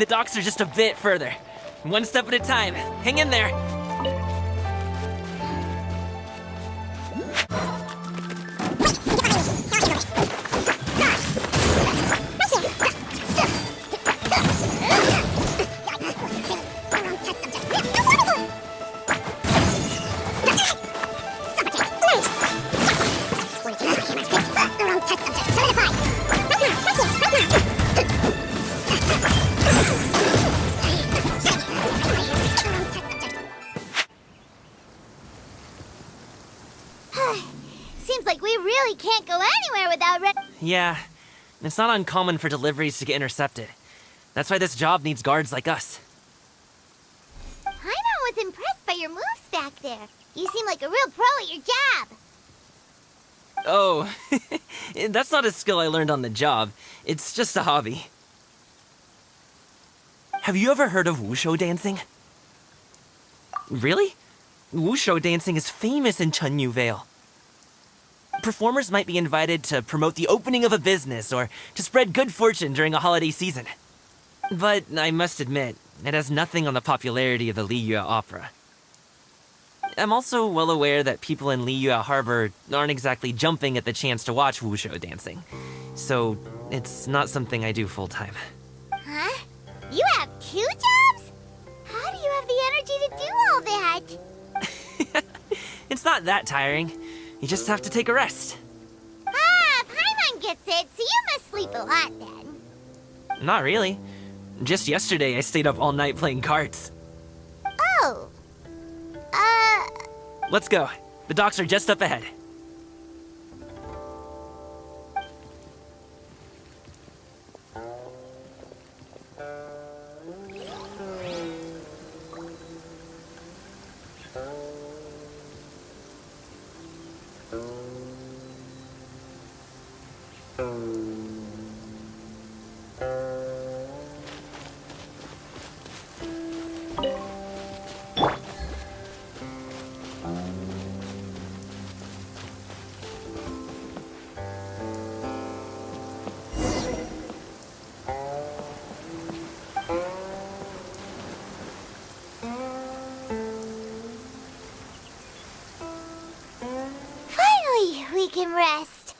The docks are just a bit further. One step at a time. Hang in there. Seems like we really can't go anywhere without Yeah, it's not uncommon for deliveries to get intercepted. That's why this job needs guards like us. Paimon was impressed by your moves back there. You seem like a real pro at your job. Oh, that's not a skill I learned on the job. It's just a hobby. Have you ever heard of wushu dancing? Really? Wushu dancing is famous in Chunyu Vale. Performers might be invited to promote the opening of a business or to spread good fortune during a holiday season. But I must admit, it has nothing on the popularity of the Liyue opera. I'm also well aware that people in Liyue Harbor aren't exactly jumping at the chance to watch wushu dancing. So, it's not something I do full-time. Huh? You have 2 jobs? How do you have the energy to do all that? It's not that tiring. You just have to take a rest. Ah, Paimon gets it, so you must sleep a lot then. Not really. Just yesterday, I stayed up all night playing cards. Oh. Let's go. The docks are just up ahead. Finally, we can rest.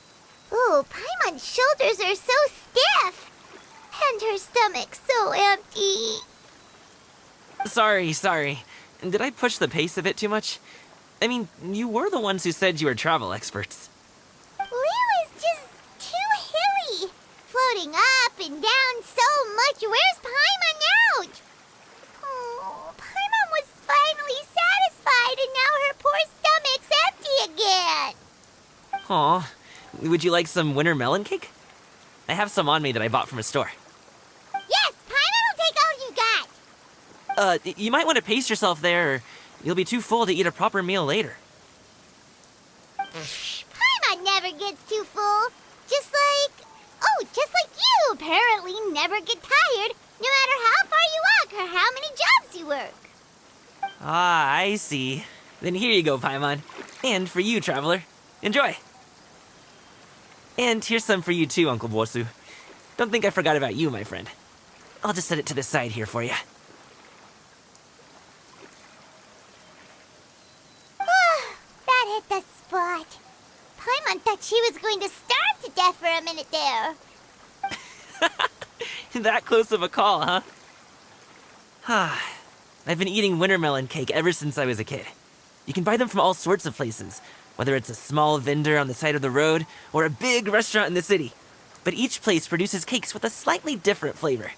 Ooh, Paimon's shoulders are so stiff. And her stomach so empty. Sorry. Did I push the pace a bit too much? I mean, you were the ones who said you were travel experts. Liyue is just too hilly. Floating up and down so much. Where's Paimon out? Oh, Paimon was finally satisfied and now her poor stomach's empty again. Aw, would you like some winter melon cake? I have some on me that I bought from a store. Yes, Paimon will take all you got. You might want to pace yourself there, or you'll be too full to eat a proper meal later. Paimon never gets too full. Just like you apparently never get tired, no matter how far you walk or how many jobs you work. Ah, I see. Then here you go, Paimon. And for you, traveler. Enjoy. And here's some for you too, Uncle Bosu. Don't think I forgot about you, my friend. I'll just set it to the side here for you. That hit the spot. Paimon thought she was going to starve to death for a minute there. That close of a call, huh? I've been eating winter melon cake ever since I was a kid. You can buy them from all sorts of places, whether it's a small vendor on the side of the road or a big restaurant in the city. But each place produces cakes with a slightly different flavor.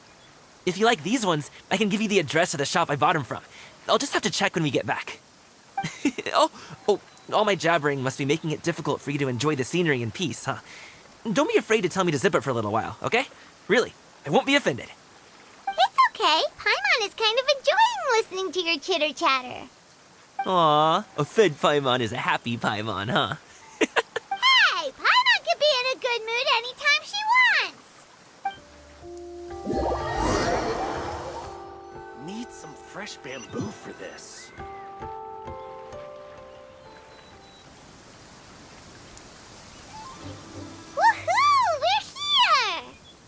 If you like these ones, I can give you the address of the shop I bought them from. I'll just have to check when we get back. Oh, all my jabbering must be making it difficult for you to enjoy the scenery in peace, huh? Don't be afraid to tell me to zip it for a little while, okay? Really, I won't be offended. It's okay. Paimon is kind of enjoying listening to your chitter-chatter. Aw, a fed Paimon is a happy Paimon, huh? Hey, Paimon can be in a good mood anytime she wants. Need some fresh bamboo for this. Woohoo! We're here!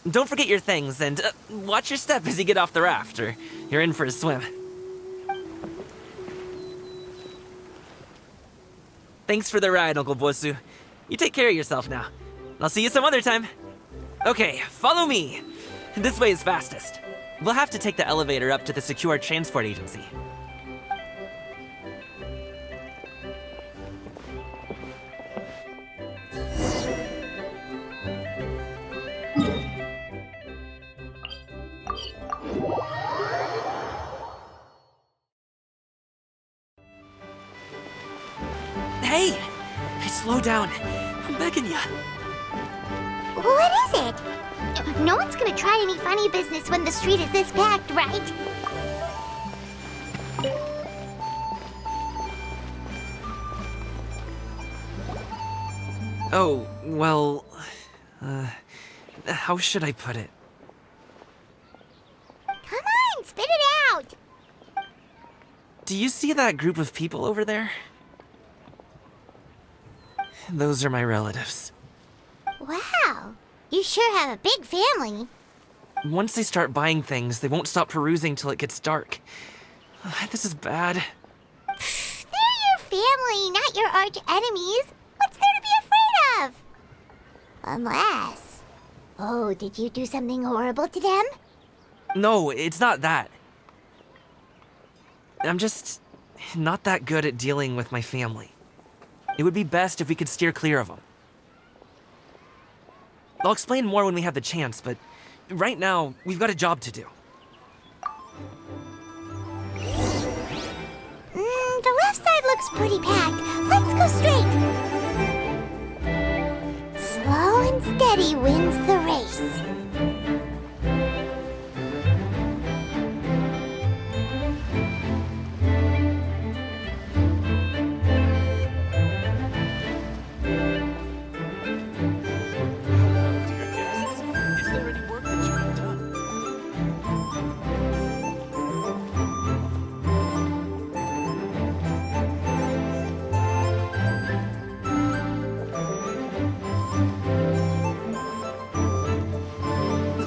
Don't forget your things, and watch your step as you get off the raft, or you're in for a swim. Thanks for the ride, Uncle Bosu. You take care of yourself now. I'll see you some other time. Okay, follow me. This way is fastest. We'll have to take the elevator up to the secure transport agency. Hey! Slow down. I'm begging ya. What is it? No one's gonna try any funny business when the street is this packed, right? Oh, well... how should I put it? Come on, spit it out! Do you see that group of people over there? Those are my relatives. Wow, you sure have a big family. Once they start buying things, they won't stop perusing till it gets dark. This is bad. They're your family, not your arch enemies. What's there to be afraid of? Unless... Oh, did you do something horrible to them? No, it's not that. I'm just not that good at dealing with my family. It would be best if we could steer clear of them. I'll explain more when we have the chance, but right now, we've got a job to do. The left side looks pretty packed. Let's go straight. Slow and steady wins the race.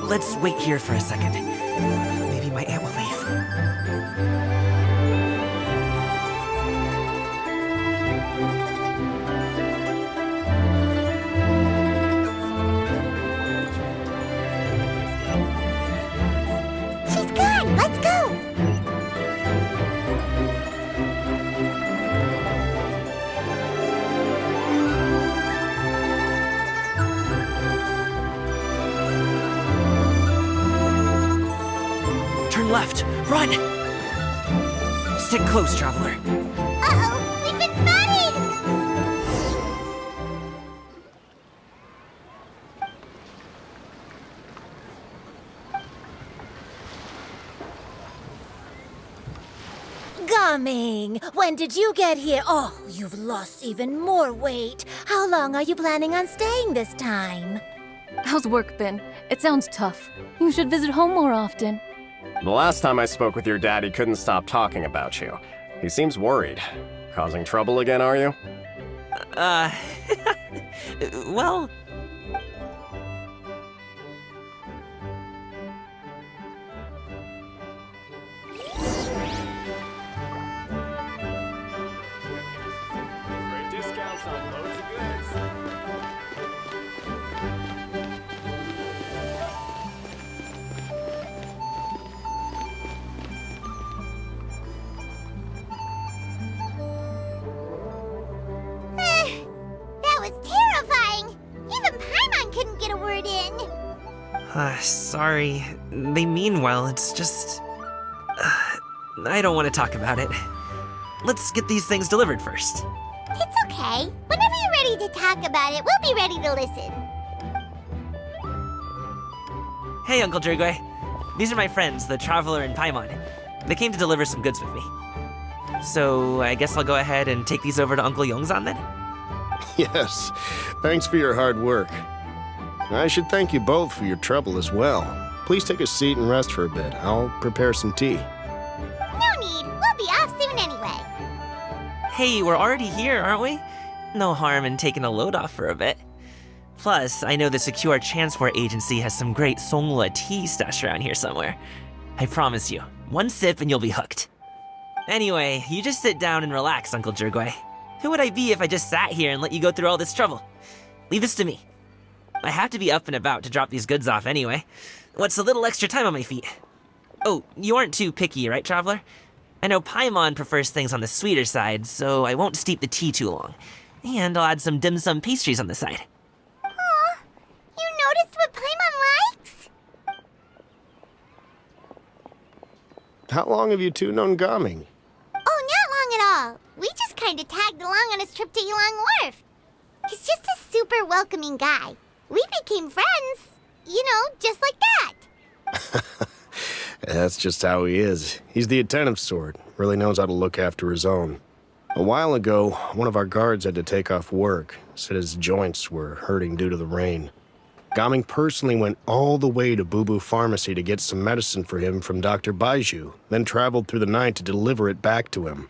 Let's wait here for a second. Maybe my aunt will leave. She's gone. Let's go. Turn left. Run! Stick close, traveler. Uh-oh, we've been spotted! Coming! When did you get here? Oh, you've lost even more weight. How long are you planning on staying this time? How's work been? It sounds tough. You should visit home more often. The last time I spoke with your dad, he couldn't stop talking about you. He seems worried. Causing trouble again, are you? Well... Great discounts on loads of goods. That was terrifying. Even Paimon couldn't get a word in. Sorry. They mean well, it's just... I don't want to talk about it. Let's get these things delivered first. It's okay. Whenever you're ready to talk about it, we'll be ready to listen. Hey, Uncle Drigway. These are my friends, the Traveler and Paimon. They came to deliver some goods with me. So, I guess I'll go ahead and take these over to Uncle Yongzan then? Yes, thanks for your hard work. I should thank you both for your trouble as well. Please take a seat and rest for a bit. I'll prepare some tea. No need. We'll be off soon anyway. Hey, we're already here, aren't we? No harm in taking a load off for a bit. Plus, I know the Secure Transport Agency has some great Songhua tea stashed around here somewhere. I promise you, one sip and you'll be hooked. Anyway, you just sit down and relax, Uncle Jirgwe. Who would I be if I just sat here and let you go through all this trouble? Leave this to me. I have to be up and about to drop these goods off anyway. What's a little extra time on my feet? Oh, you aren't too picky, right, Traveler? I know Paimon prefers things on the sweeter side, so I won't steep the tea too long. And I'll add some dim sum pastries on the side. Aw, you noticed what Paimon likes? How long have you two known Gaming? Oh, not long at all. We just kinda tagged along on his trip to Ylang Wharf. He's just a super welcoming guy. We became friends, you know, just like that. That's just how he is. He's the attentive sort, really knows how to look after his own. A while ago, one of our guards had to take off work, said his joints were hurting due to the rain. Gaming personally went all the way to Boo Boo Pharmacy to get some medicine for him from Dr. Baiju, then traveled through the night to deliver it back to him.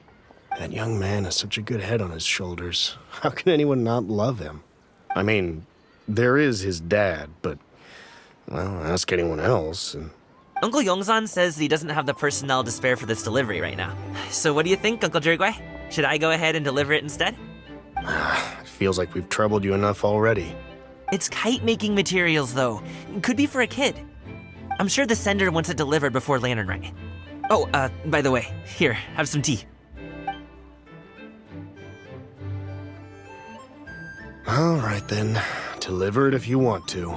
That young man has such a good head on his shoulders. How can anyone not love him? I mean, there is his dad, but, well, ask anyone else, and... Uncle Yongzan says he doesn't have the personnel to spare for this delivery right now. So what do you think, Uncle Jirgwe? Should I go ahead and deliver it instead? It feels like we've troubled you enough already. It's kite-making materials, though. Could be for a kid. I'm sure the sender wants it delivered before Lantern Rite. Oh, by the way, here, have some tea. All right, then. Deliver it if you want to.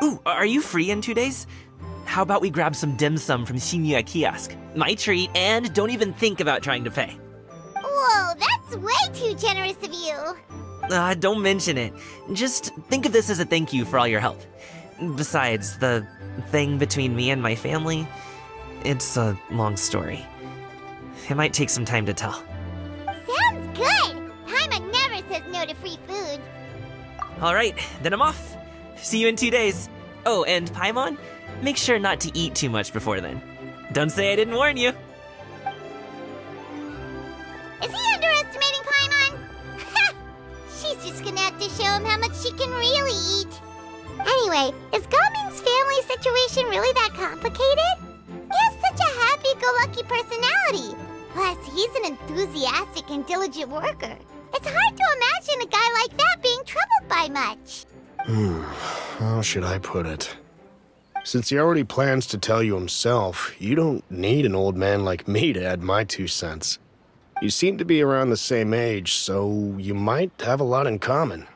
Ooh, are you free in 2 days? How about we grab some dim sum from Shinya Kiosk? My treat, and don't even think about trying to pay. Whoa, that's way too generous of you. Don't mention it. Just think of this as a thank you for all your help. Besides, the thing between me and my family, it's a long story. It might take some time to tell. Sounds good. Paimon never says no to free food. All right, then I'm off. See you in 2 days. Oh, and Paimon, make sure not to eat too much before then. Don't say I didn't warn you. Is he underestimating Paimon? She's just gonna have to show him how much she can really eat. Anyway, is Gaming's family situation really that complicated? He has such a happy-go-lucky personality. Plus, he's an enthusiastic and diligent worker. It's hard to imagine a guy like that being troubled by much. How should I put it? Since he already plans to tell you himself, you don't need an old man like me to add my 2 cents. You seem to be around the same age, so you might have a lot in common.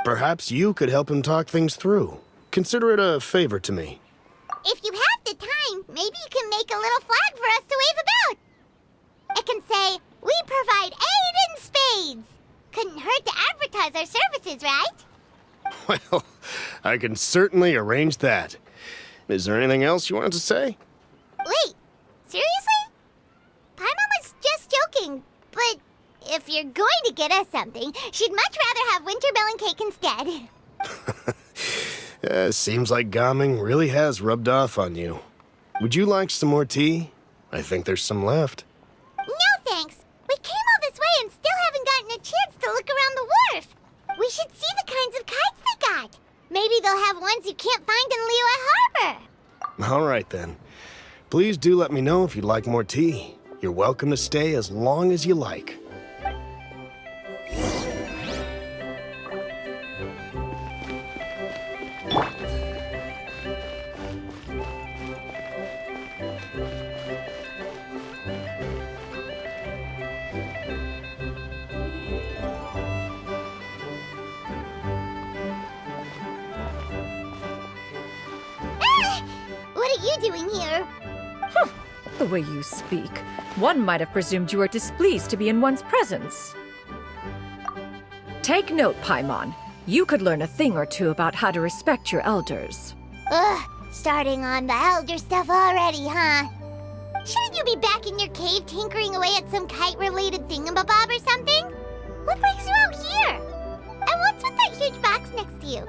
Perhaps you could help him talk things through. Consider it a favor to me. If you have the time, maybe you can make a little flag for us to wave about. It can say, "We provide aid in spades." Couldn't hurt to advertise our services, right? Well, I can certainly arrange that. Is there anything else you wanted to say? Wait, seriously? Paimon was just joking, but if you're going to get us something, she'd much rather have wintermelon cake instead. Seems like Gaming really has rubbed off on you. Would you like some more tea? I think there's some left. No thanks. We came all this way and still haven't gotten a chance to look around the wharf. We should see the kinds of kites they got. Maybe they'll have ones you can't find in Liyue Harbor. All right, then. Please do let me know if you'd like more tea. You're welcome to stay as long as you like. What are you doing here? The way you speak, one might have presumed you were displeased to be in one's presence. Take note, Paimon. You could learn a thing or two about how to respect your elders. Ugh, starting on the elder stuff already, huh? Shouldn't you be back in your cave tinkering away at some kite-related thingamabob or something? What brings you out here? And what's with that huge box next to you?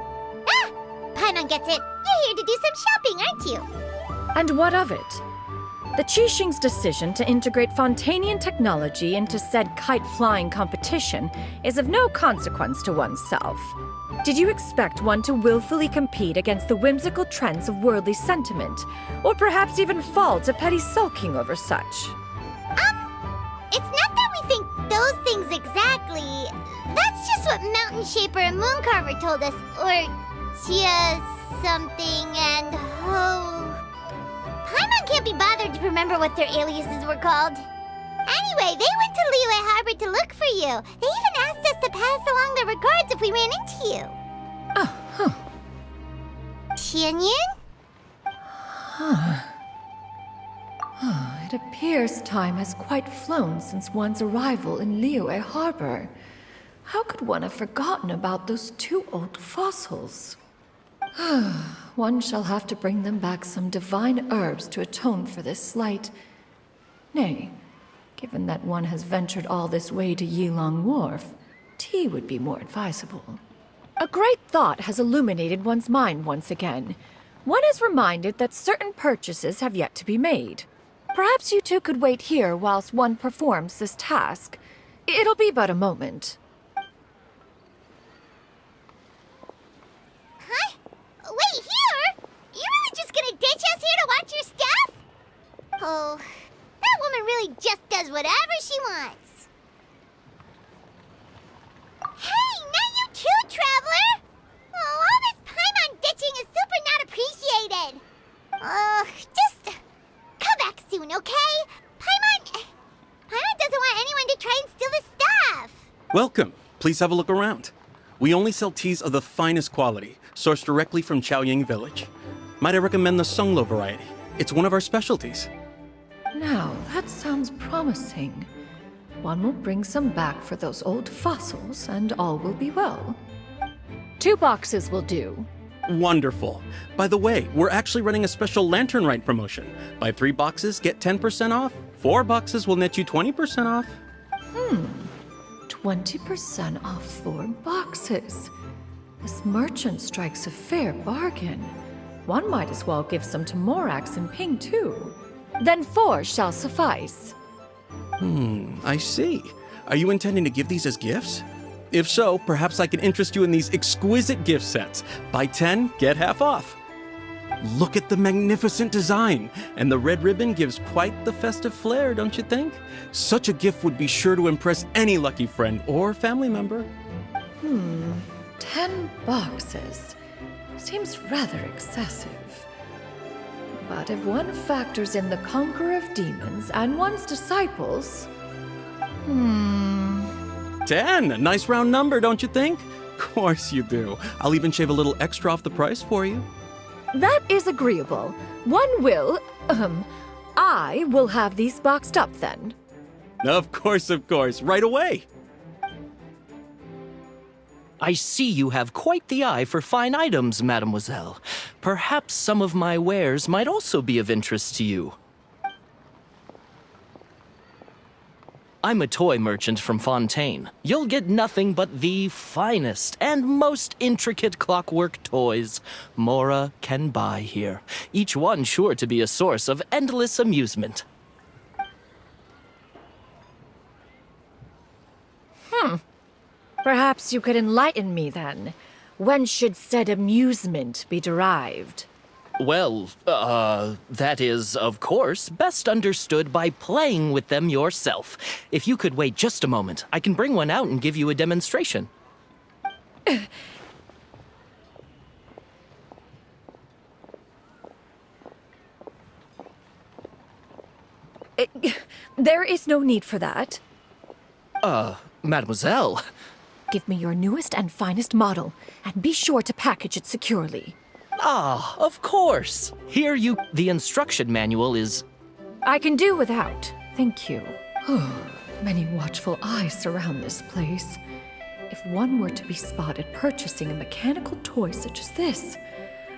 Ah! Paimon gets it. You're here to do some shopping, aren't you? And what of it? The Qixing's decision to integrate Fontanian technology into said kite-flying competition is of no consequence to oneself. Did you expect one to willfully compete against the whimsical trends of worldly sentiment, or perhaps even fall to petty sulking over such? It's not that we think those things exactly. That's just what Mountain Shaper and Moon Carver told us. Or Chia something and Paimon can't be bothered to remember what their aliases were called. Anyway, they went to Liyue Harbor to look for you. They even asked us to pass along their regards if we ran into you. Oh, huh. Tianyin? It appears time has quite flown since one's arrival in Liyue Harbor. How could one have forgotten about those two old fossils? One shall have to bring them back some divine herbs to atone for this slight. Nay, given that one has ventured all this way to Yilong Wharf, tea would be more advisable. A great thought has illuminated one's mind once again. One is reminded that certain purchases have yet to be made. Perhaps you two could wait here whilst one performs this task. It'll be but a moment. Huh? Wait, here? You really just gonna ditch us here to watch your stuff? Oh, that woman really just does whatever she wants. Hey, not you too, Traveler! Oh, all this Paimon ditching is super not appreciated. Just come back soon, okay? Paimon doesn't want anyone to try and steal the stuff. Welcome. Please have a look around. We only sell teas of the finest quality, sourced directly from Chaoying Village. Might I recommend the Sunglo variety? It's one of our specialties. Now, that sounds promising. One will bring some back for those old fossils, and all will be well. 2 boxes will do. Wonderful. By the way, we're actually running a special Lantern Rite promotion. Buy 3 boxes, get 10% off. 4 boxes will net you 20% off. 20% off 4 boxes. This merchant strikes a fair bargain. One might as well give some to Morax and Ping, too. Then 4 shall suffice. I see. Are you intending to give these as gifts? If so, perhaps I can interest you in these exquisite gift sets. Buy 10, get half off. Look at the magnificent design, and the red ribbon gives quite the festive flair, don't you think? Such a gift would be sure to impress any lucky friend or family member. 10 boxes. Seems rather excessive. But if one factors in the Conqueror of Demons and one's disciples... 10! A nice round number, don't you think? Of course you do. I'll even shave a little extra off the price for you. That is agreeable. One will... I will have these boxed up then. Of course, right away. I see you have quite the eye for fine items, mademoiselle. Perhaps some of my wares might also be of interest to you. I'm a toy merchant from Fontaine. You'll get nothing but the finest and most intricate clockwork toys Mora can buy here. Each one sure to be a source of endless amusement. Perhaps you could enlighten me then. When should said amusement be derived? Well, that is, of course, best understood by playing with them yourself. If you could wait just a moment, I can bring one out and give you a demonstration. There is no need for that. Mademoiselle, Give me your newest and finest model, and be sure to package it securely. of course. Here the instruction manual is... I can do without, thank you. Many watchful eyes surround this place. If one were to be spotted purchasing a mechanical toy such as this,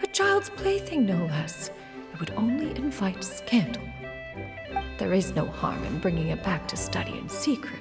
a child's plaything no less, it would only invite scandal. There is no harm in bringing it back to study in secret.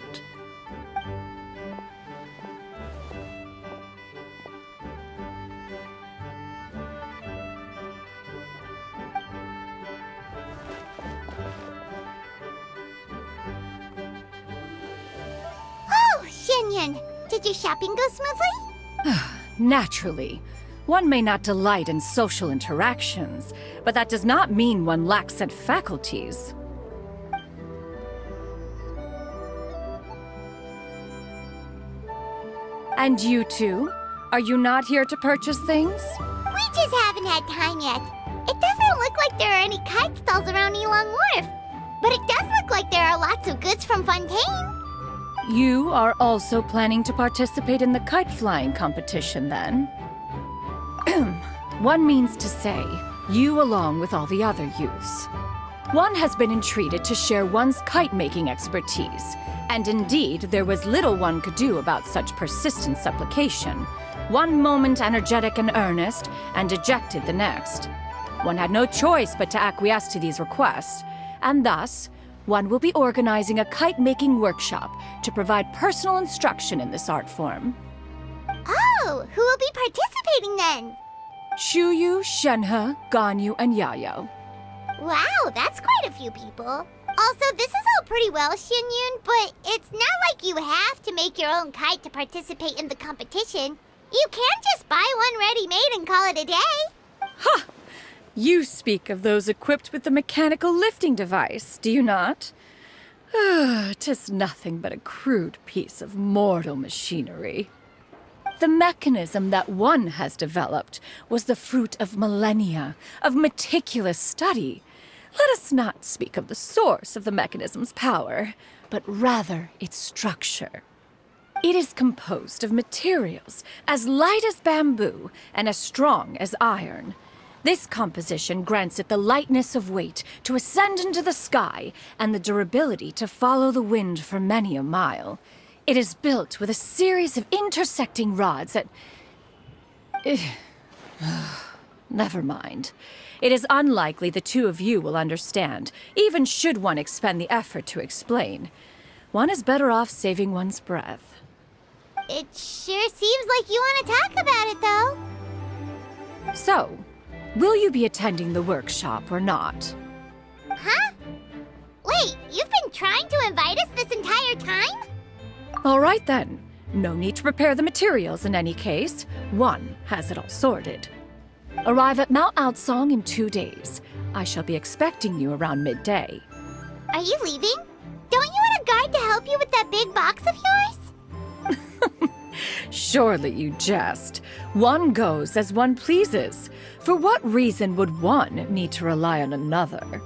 Xianyun. Did your shopping go smoothly? Naturally. One may not delight in social interactions, but that does not mean one lacks said faculties. And you two? Are you not here to purchase things? We just haven't had time yet. It doesn't look like there are any kite stalls around Elong Wharf. But it does look like there are lots of goods from Fontaine. You are also planning to participate in the kite flying competition, then? One means to say, you along with all the other youths. One has been entreated to share one's kite-making expertise, and indeed, there was little one could do about such persistent supplication. One moment energetic and earnest, and dejected the next. One had no choice but to acquiesce to these requests, and thus, one will be organizing a kite-making workshop to provide personal instruction in this art form. Oh, who will be participating then? Shuyu, Shenhe, Ganyu, and Yayo. Wow, that's quite a few people. Also, this is all pretty well, Xianyun, but it's not like you have to make your own kite to participate in the competition. You can just buy one ready-made and call it a day. Ha! You speak of those equipped with the mechanical lifting device, do you not? 'Tis nothing but a crude piece of mortal machinery. The mechanism that one has developed was the fruit of millennia, of meticulous study. Let us not speak of the source of the mechanism's power, but rather its structure. It is composed of materials as light as bamboo and as strong as iron. This composition grants it the lightness of weight to ascend into the sky and the durability to follow the wind for many a mile. It is built with a series of intersecting rods that... Never mind. It is unlikely the two of you will understand, even should one expend the effort to explain. One is better off saving one's breath. It sure seems like you want to talk about it, though. So, will you be attending the workshop or not? Huh? Wait, you've been trying to invite us this entire time? All right then. No need to prepare the materials in any case. One has it all sorted. Arrive at Mount Outsong in 2 days. I shall be expecting you around midday. Are you leaving? Don't you want a guard to help you with that big box of yours? Surely you jest. One goes as one pleases. For what reason would one need to rely on another?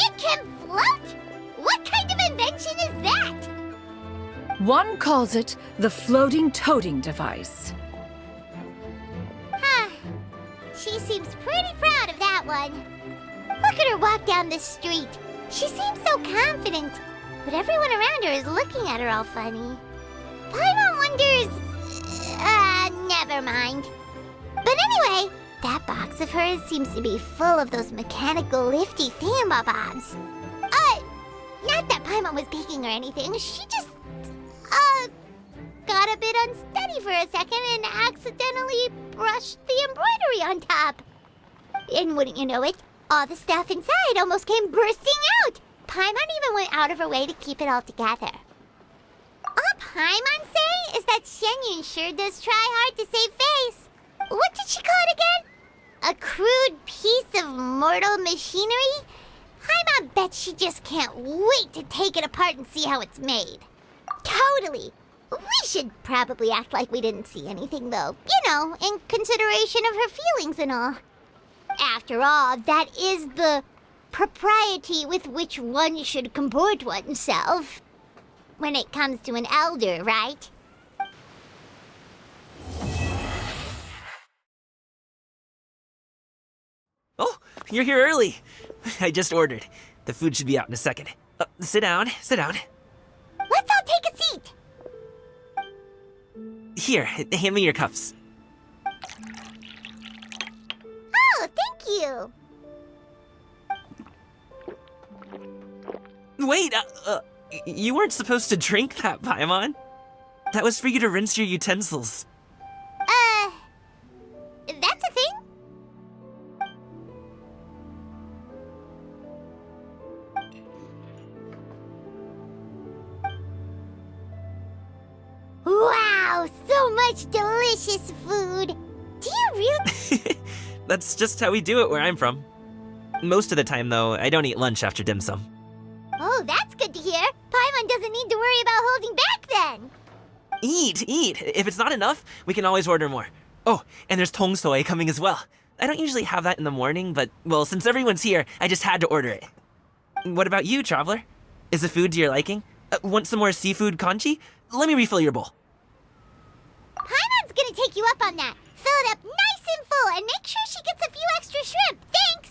It can float? What kind of invention is that? One calls it the floating toting device. Huh. She seems pretty proud of that one. Look at her walk down the street. She seems so confident, but everyone around her is looking at her all funny. Paimon wonders... never mind. But anyway, that box of hers seems to be full of those mechanical lifty thingamabobs. Not that Paimon was peeking or anything. She just, got a bit unsteady for a second and accidentally brushed the embroidery on top. And wouldn't you know it, all the stuff inside almost came bursting out. Paimon even went out of her way to keep it all together. All Paimon say is that Xianyun sure does try hard to save face. What did she call it again? A crude piece of mortal machinery? Paimon bet she just can't wait to take it apart and see how it's made. Totally. We should probably act like we didn't see anything, though. You know, in consideration of her feelings and all. After all, that is the propriety with which one should comport oneself. When it comes to an elder, right? Oh, you're here early. I just ordered. The food should be out in a second. Sit down, sit down. Let's all take a seat. Here, hand me your cups. Oh, thank you. Wait, you weren't supposed to drink that, Paimon. That was for you to rinse your utensils. That's a thing? Wow, so much delicious food. Do you really? That's just how we do it where I'm from. Most of the time, though, I don't eat lunch after dim sum. Oh, that's good to hear. Paimon doesn't need to worry about holding back then. Eat, eat. If it's not enough, we can always order more. Oh, and there's tong soy coming as well. I don't usually have that in the morning, but, well, since everyone's here, I just had to order it. What about you, Traveler? Is the food to your liking? Want some more seafood congee? Let me refill your bowl. Paimon's gonna take you up on that. Fill it up nice and full and make sure she gets a few extra shrimp. Thanks!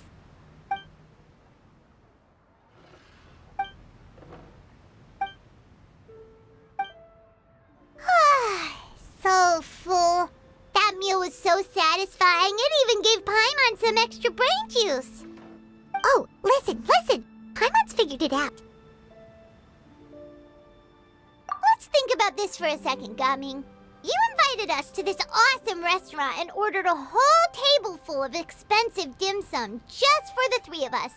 So full. That meal was so satisfying, it even gave Paimon some extra brain juice. Oh, listen. Paimon's figured it out. Let's think about this for a second, Gaming. You invited us to this awesome restaurant and ordered a whole table full of expensive dim sum just for the three of us.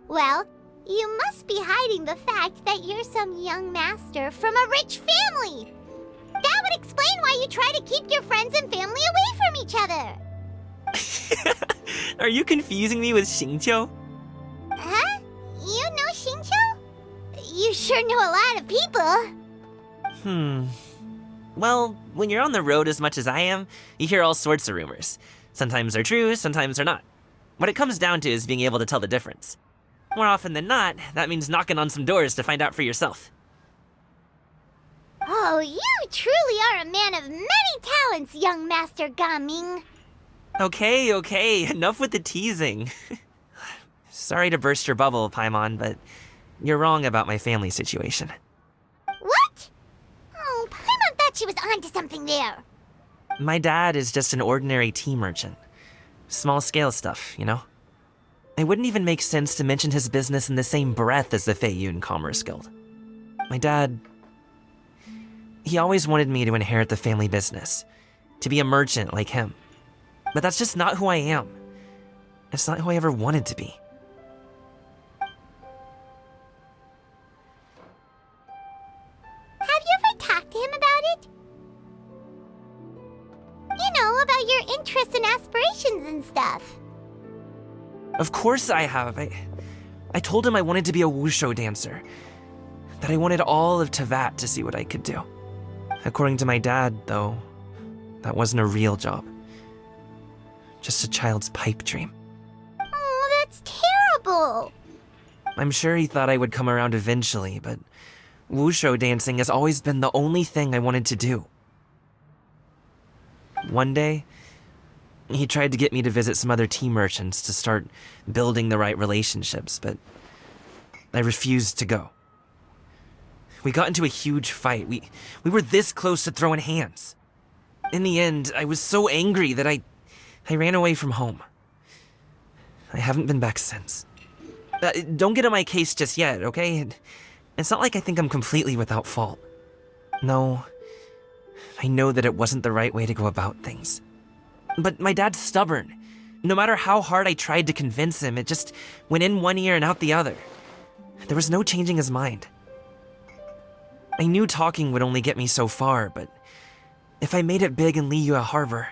Well, you must be hiding the fact that you're some young master from a rich family. That would explain why you try to keep your friends and family away from each other. Are you confusing me with Xingqiu? Huh? You know Xingqiu? You sure know a lot of people. Well, when you're on the road as much as I am, you hear all sorts of rumors. Sometimes they're true, sometimes they're not. What it comes down to is being able to tell the difference. More often than not, that means knocking on some doors to find out for yourself. Oh, you truly are a man of many talents, young Master Gaming. Okay, enough with the teasing. Sorry to burst your bubble, Paimon, but you're wrong about my family situation. What? Oh, Paimon thought she was onto something there. My dad is just an ordinary tea merchant. Small-scale stuff, you know? It wouldn't even make sense to mention his business in the same breath as the Feiyun Commerce Guild. My dad... he always wanted me to inherit the family business, to be a merchant like him. But that's just not who I am. It's not who I ever wanted to be. Have you ever talked to him about it? You know, about your interests and aspirations and stuff. Of course I have. I told him I wanted to be a wushu dancer. That I wanted all of Tevat to see what I could do. According to my dad, though, that wasn't a real job. Just a child's pipe dream. Oh, that's terrible. I'm sure he thought I would come around eventually, but wushu dancing has always been the only thing I wanted to do. One day, he tried to get me to visit some other tea merchants to start building the right relationships, but I refused to go. We got into a huge fight. We were this close to throwing hands. In the end, I was so angry that I ran away from home. I haven't been back since. Don't get on my case just yet, okay? It's not like I think I'm completely without fault. No, I know that it wasn't the right way to go about things. But my dad's stubborn. No matter how hard I tried to convince him, it just went in one ear and out the other. There was no changing his mind. I knew talking would only get me so far, but if I made it big in Liyue Harbor,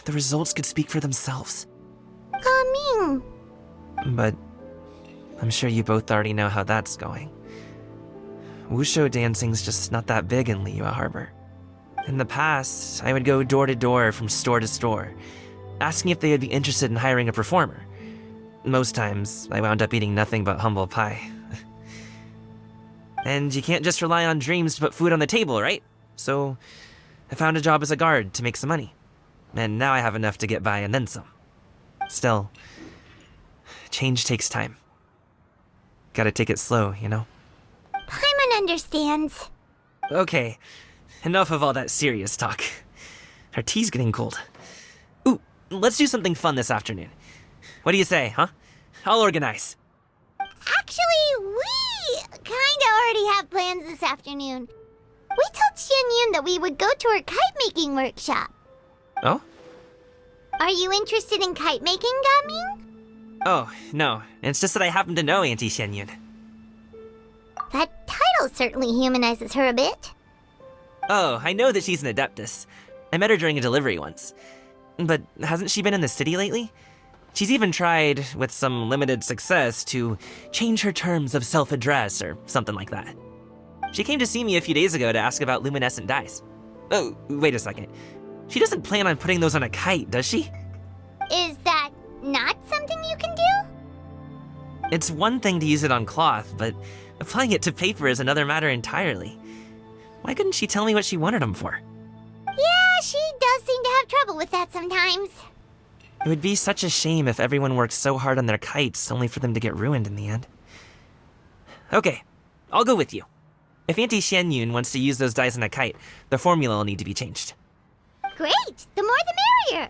the results could speak for themselves. Gaming. But I'm sure you both already know how that's going. Wushu dancing's just not that big in Liyue Harbor. In the past, I would go door to door from store to store, asking if they would be interested in hiring a performer. Most times, I wound up eating nothing but humble pie. And you can't just rely on dreams to put food on the table, right? So I found a job as a guard to make some money. And now I have enough to get by and then some. Still, change takes time. Gotta take it slow, you know? Paimon understands. Okay, enough of all that serious talk. Our tea's getting cold. Ooh, let's do something fun this afternoon. What do you say, huh? I'll organize. Actually, we kinda already have plans this afternoon. We told Xianyun that we would go to her kite-making workshop. Oh? Are you interested in kite-making, Gaming? Oh, no. It's just that I happen to know Auntie Xianyun. That title certainly humanizes her a bit. Oh, I know that she's an Adeptus. I met her during a delivery once. But hasn't she been in the city lately? She's even tried, with some limited success, to change her terms of self-address or something like that. She came to see me a few days ago to ask about luminescent dyes. Oh, wait a second. She doesn't plan on putting those on a kite, does she? Is that not something you can do? It's one thing to use it on cloth, but applying it to paper is another matter entirely. Why couldn't she tell me what she wanted them for? Yeah, she does seem to have trouble with that sometimes. It would be such a shame if everyone worked so hard on their kites only for them to get ruined in the end. Okay, I'll go with you. If Auntie Xianyun wants to use those dyes on a kite, the formula will need to be changed. Great! The more the merrier!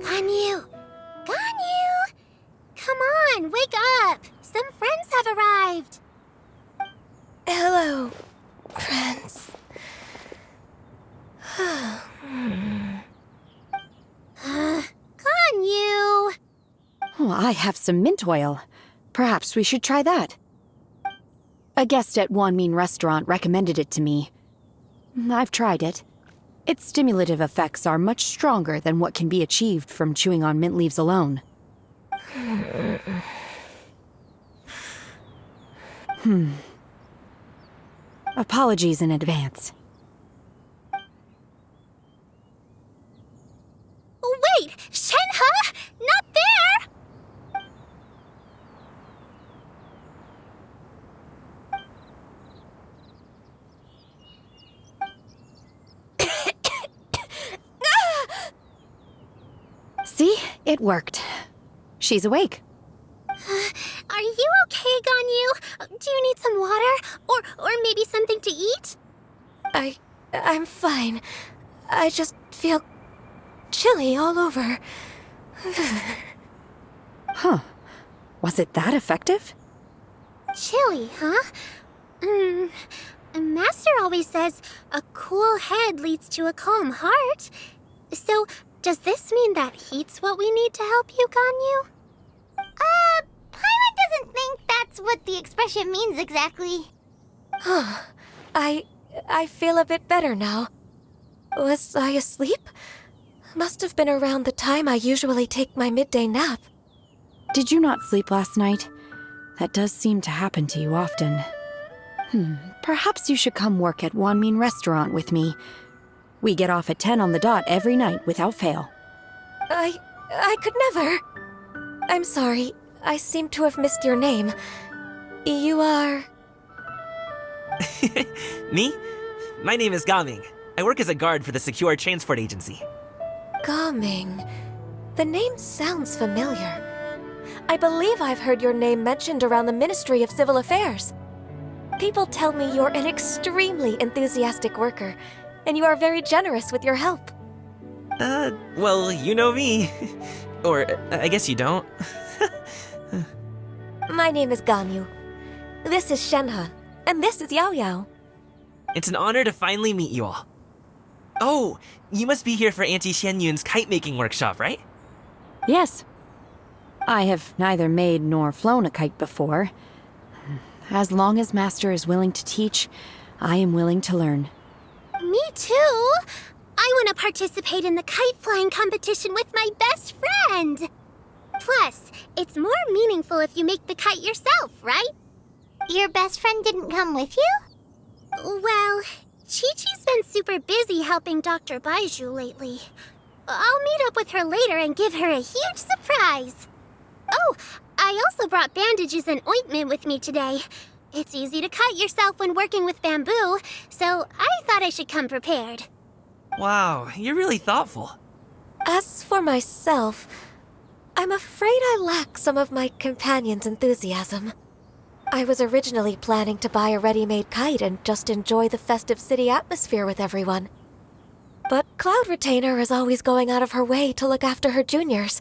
Ganyu! Ganyu! Come on, wake up! Some friends have arrived! Hello, friends. Ganyu! Oh, I have some mint oil. Perhaps we should try that. A guest at Wanmin Restaurant recommended it to me. I've tried it. Its stimulative effects are much stronger than what can be achieved from chewing on mint leaves alone. Apologies in advance. Wait! Shenhe! Not there! See? It worked. She's awake. Are you okay, Ganyu? Do you need some water? Or maybe something to eat? I'm fine. I just feel chilly all over. Huh. Was it that effective? Chilly, huh? Master always says a cool head leads to a calm heart. So, does this mean that heat's what we need to help you, Ganyu? Paimon doesn't think that's what the expression means exactly. I feel a bit better now. Was I asleep? Must have been around the time I usually take my midday nap. Did you not sleep last night? That does seem to happen to you often. Perhaps you should come work at Wanmin Restaurant with me. We get off at 10 on the dot every night without fail. I could never. I'm sorry. I seem to have missed your name. You are... Me? My name is Gaming. I work as a guard for the Secure Transport Agency. Gaming. The name sounds familiar. I believe I've heard your name mentioned around the Ministry of Civil Affairs. People tell me you're an extremely enthusiastic worker, and you are very generous with your help. Well, you know me. Or, I guess you don't. My name is Ganyu. This is Shenhe, and this is Yao Yao. It's an honor to finally meet you all. Oh, you must be here for Auntie Xianyun's kite-making workshop, right? Yes. I have neither made nor flown a kite before. As long as Master is willing to teach, I am willing to learn. Me too! I want to participate in the kite flying competition with my best friend! Plus, it's more meaningful if you make the kite yourself, right? Your best friend didn't come with you? Well, Chi-Chi's been super busy helping Dr. Baiju lately. I'll meet up with her later and give her a huge surprise. Oh, I also brought bandages and ointment with me today. It's easy to cut yourself when working with bamboo, so I thought I should come prepared. Wow, you're really thoughtful. As for myself, I'm afraid I lack some of my companion's enthusiasm. I was originally planning to buy a ready-made kite and just enjoy the festive city atmosphere with everyone. But Cloud Retainer is always going out of her way to look after her juniors,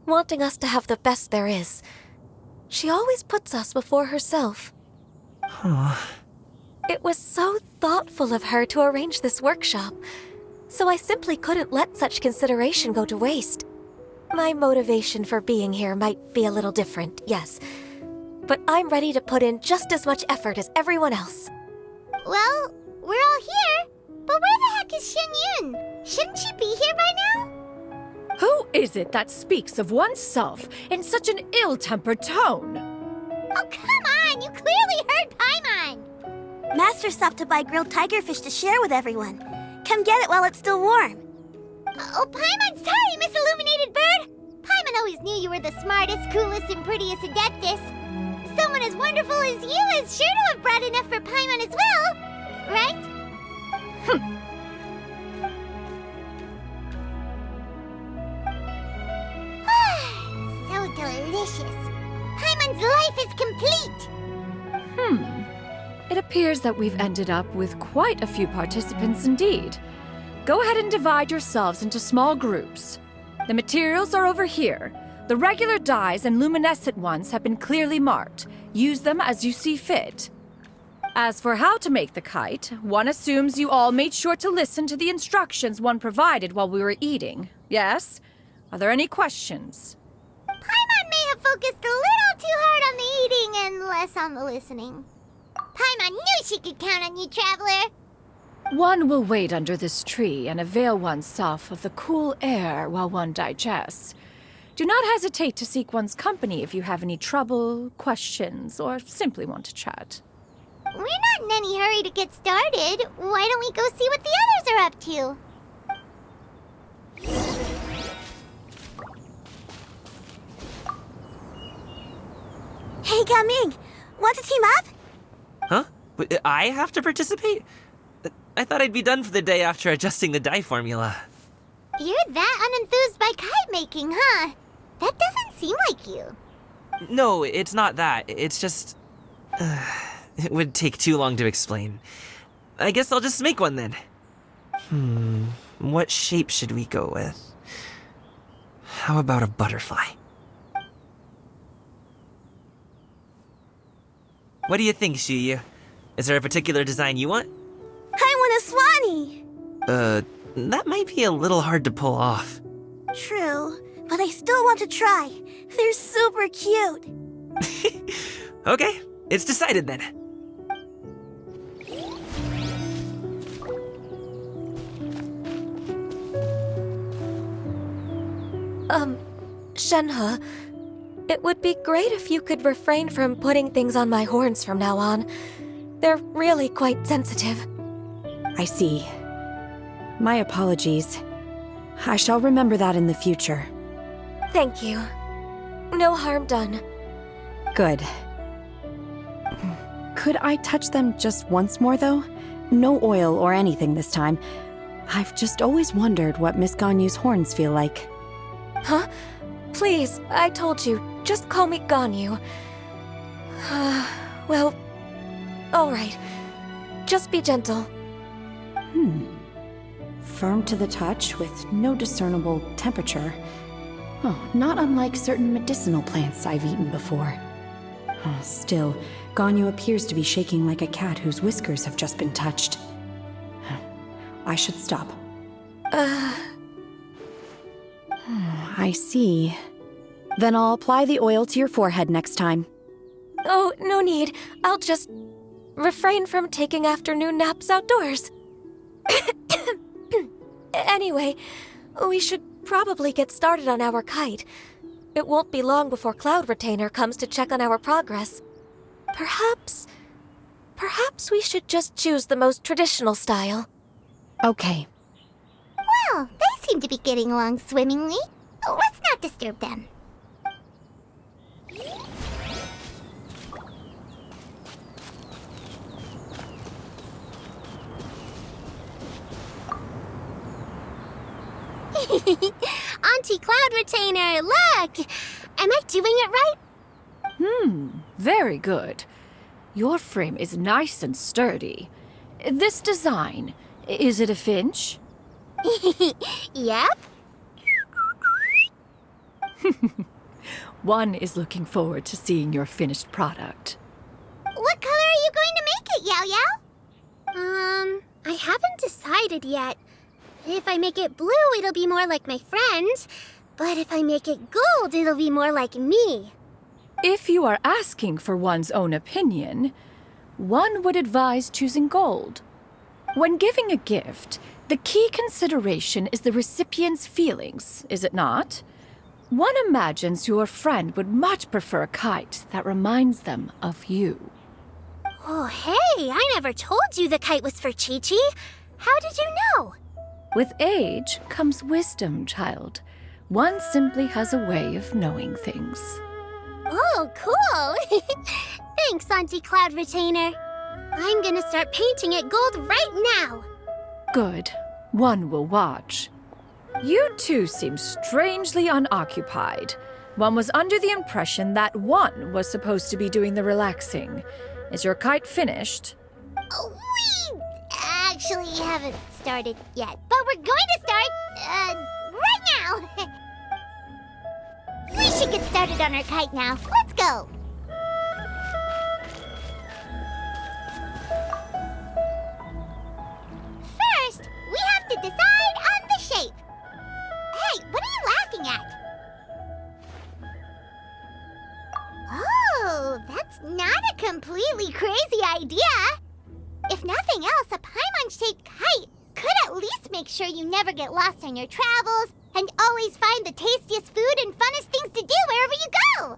wanting us to have the best there is. She always puts us before herself. It was so thoughtful of her to arrange this workshop, so I simply couldn't let such consideration go to waste. My motivation for being here might be a little different, yes, but I'm ready to put in just as much effort as everyone else. Well, we're all here, but where the heck is Xinyun? Shouldn't she be here by now? Who is it that speaks of oneself in such an ill-tempered tone? Oh, come on! You clearly heard Paimon! Master stopped to buy grilled tigerfish to share with everyone. Come get it while it's still warm. Oh, Paimon, sorry, Miss Illuminated Bird! Paimon always knew you were the smartest, coolest, and prettiest Adeptus. Someone as wonderful as you is sure to have brought enough for Paimon as well, right? So delicious. Paimon's life is complete. It appears that we've ended up with quite a few participants indeed. Go ahead and divide yourselves into small groups. The materials are over here. The regular dyes and luminescent ones have been clearly marked. Use them as you see fit. As for how to make the kite, one assumes you all made sure to listen to the instructions one provided while we were eating. Yes? Are there any questions? Paimon may have focused a little too hard on the eating and less on the listening. Paimon knew she could count on you, Traveler. One will wait under this tree and avail oneself of the cool air while one digests. Do not hesitate to seek one's company if you have any trouble, questions, or simply want to chat. We're not in any hurry to get started. Why don't we go see what the others are up to? Hey, Gaming! Want to team up? Huh? I have to participate? I thought I'd be done for the day after adjusting the dye formula. You're that unenthused by kite making, huh? That doesn't seem like you. No, it's not that. It's just... it would take too long to explain. I guess I'll just make one then. What shape should we go with? How about a butterfly? What do you think, Shuyu? Is there a particular design you want? I want a swanee! That might be a little hard to pull off. True, but I still want to try. They're super cute. Okay, it's decided then. Shenhe, it would be great if you could refrain from putting things on my horns from now on. They're really quite sensitive. I see. My apologies. I shall remember that in the future. Thank you. No harm done. Good. Could I touch them just once more, though? No oil or anything this time. I've just always wondered what Miss Ganyu's horns feel like. Huh? Please, I told you, just call me Ganyu. Well, alright. Just be gentle. Firm to the touch with no discernible temperature. Oh, not unlike certain medicinal plants I've eaten before. Still, Ganyu appears to be shaking like a cat whose whiskers have just been touched. I should stop. I see. Then I'll apply the oil to your forehead next time. Oh, no need. I'll just refrain from taking afternoon naps outdoors. Anyway, we should probably get started on our kite. It won't be long before Cloud Retainer comes to check on our progress. Perhaps we should just choose the most traditional style. Okay. Well, they seem to be getting along swimmingly. Let's not disturb them. Auntie Cloud Retainer, look! Am I doing it right? Very good. Your frame is nice and sturdy. This design, is it a finch? Yep. One is looking forward to seeing your finished product. What color are you going to make it, Yao Yao? I haven't decided yet. If I make it blue, it'll be more like my friend. But if I make it gold, it'll be more like me. If you are asking for one's own opinion, one would advise choosing gold. When giving a gift, the key consideration is the recipient's feelings, is it not? One imagines your friend would much prefer a kite that reminds them of you. Oh, hey, I never told you the kite was for Chi-Chi. How did you know? With age comes wisdom, child. One simply has a way of knowing things. Oh, cool. Thanks, Auntie Cloud Retainer. I'm gonna start painting it gold right now. Good. One will watch. You two seem strangely unoccupied. One was under the impression that one was supposed to be doing the relaxing. Is your kite finished? We actually haven't started yet, but we're going to start, right now. We should get started on our kite now. Let's go. First, we have to decide on the shape. Hey, what are you laughing at? Oh, that's not a completely crazy idea. If nothing else, a Paimon-shaped kite could at least make sure you never get lost on your travels and always find the tastiest food and funnest things to do wherever you go.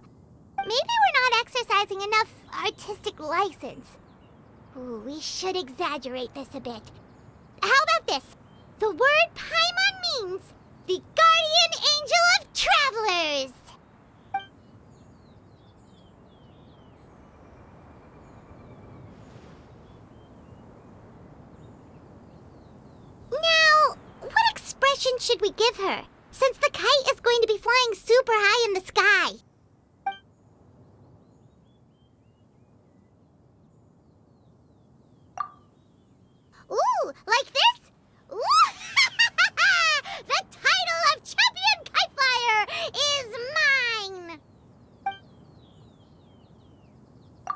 Maybe we're not exercising enough artistic license. Ooh, we should exaggerate this a bit. How about this? The word Paimon means the guardian angel of travelers. Now, what expression should we give her, since the kite is going to be flying super high in the sky? Ooh, like this? Ooh! The title of Champion Kite Flyer is mine!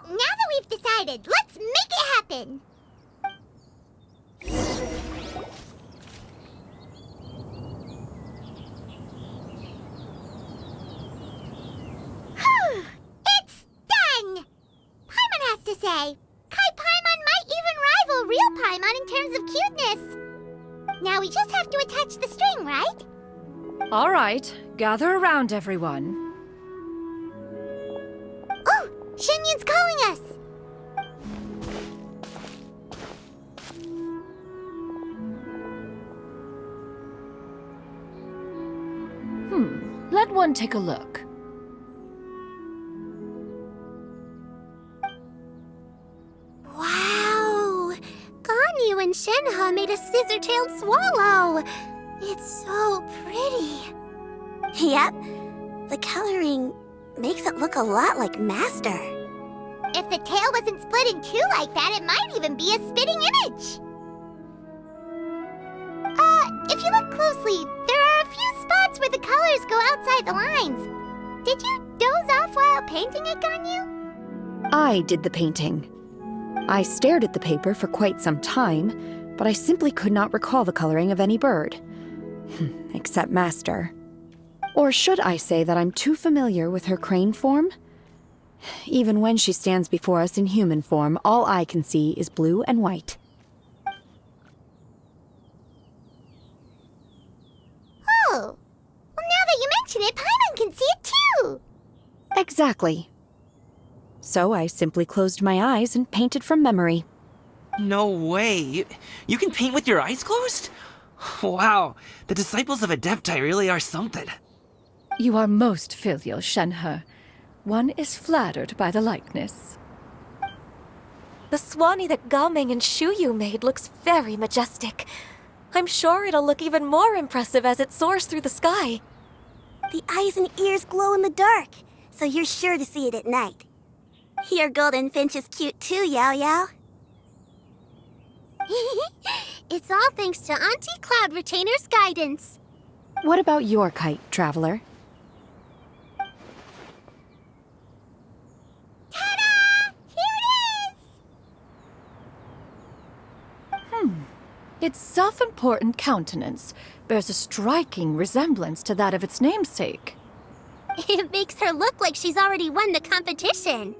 Now that we've decided, let's make it happen! It's done! Paimon has to say, Kite Paimon might even rival real Paimon in terms of cuteness. Now we just have to attach the string, right? All right, gather around, everyone. Oh, Shenyun's calling us! Let one take a look. Wow! Ganyu and Shenhe made a scissor-tailed swallow! It's so pretty. Yep. The coloring makes it look a lot like Master. If the tail wasn't split in two like that, it might even be a spitting image. If you look closely, there are a few spots where the colors go outside the lines. Did you doze off while painting it, Ganyu? I did the painting. I stared at the paper for quite some time, but I simply could not recall the coloring of any bird. Except Master. Or should I say that I'm too familiar with her crane form? Even when she stands before us in human form, all I can see is blue and white. Oh, well, now that you mention it, Paimon can see it too! Exactly. So I simply closed my eyes and painted from memory. No way. You can paint with your eyes closed? Wow, the disciples of Adepti really are something. You are most filial, Shenhe. One is flattered by the likeness. The Swanee that Gaming and Shuyu made looks very majestic. I'm sure it'll look even more impressive as it soars through the sky. The eyes and ears glow in the dark, so you're sure to see it at night. Your golden finch is cute too, Yao Yao. It's all thanks to Auntie Cloud Retainer's guidance. What about your kite, Traveler? Ta-da! Here it is! Its self-important countenance bears a striking resemblance to that of its namesake. It makes her look like she's already won the competition.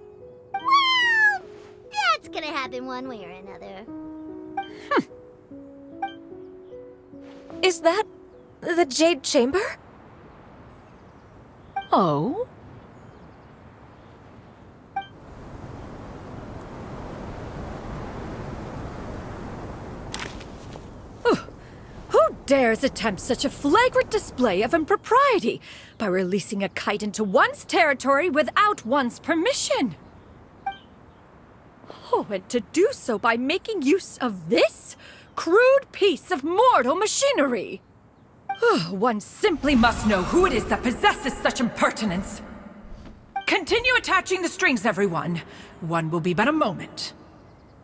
Well, that's gonna happen one way or another. Is that the Jade Chamber? Oh? Who dares attempt such a flagrant display of impropriety by releasing a kite into one's territory without one's permission? Oh, and to do so by making use of this crude piece of mortal machinery! One simply must know who it is that possesses such impertinence. Continue attaching the strings, everyone. One will be but a moment.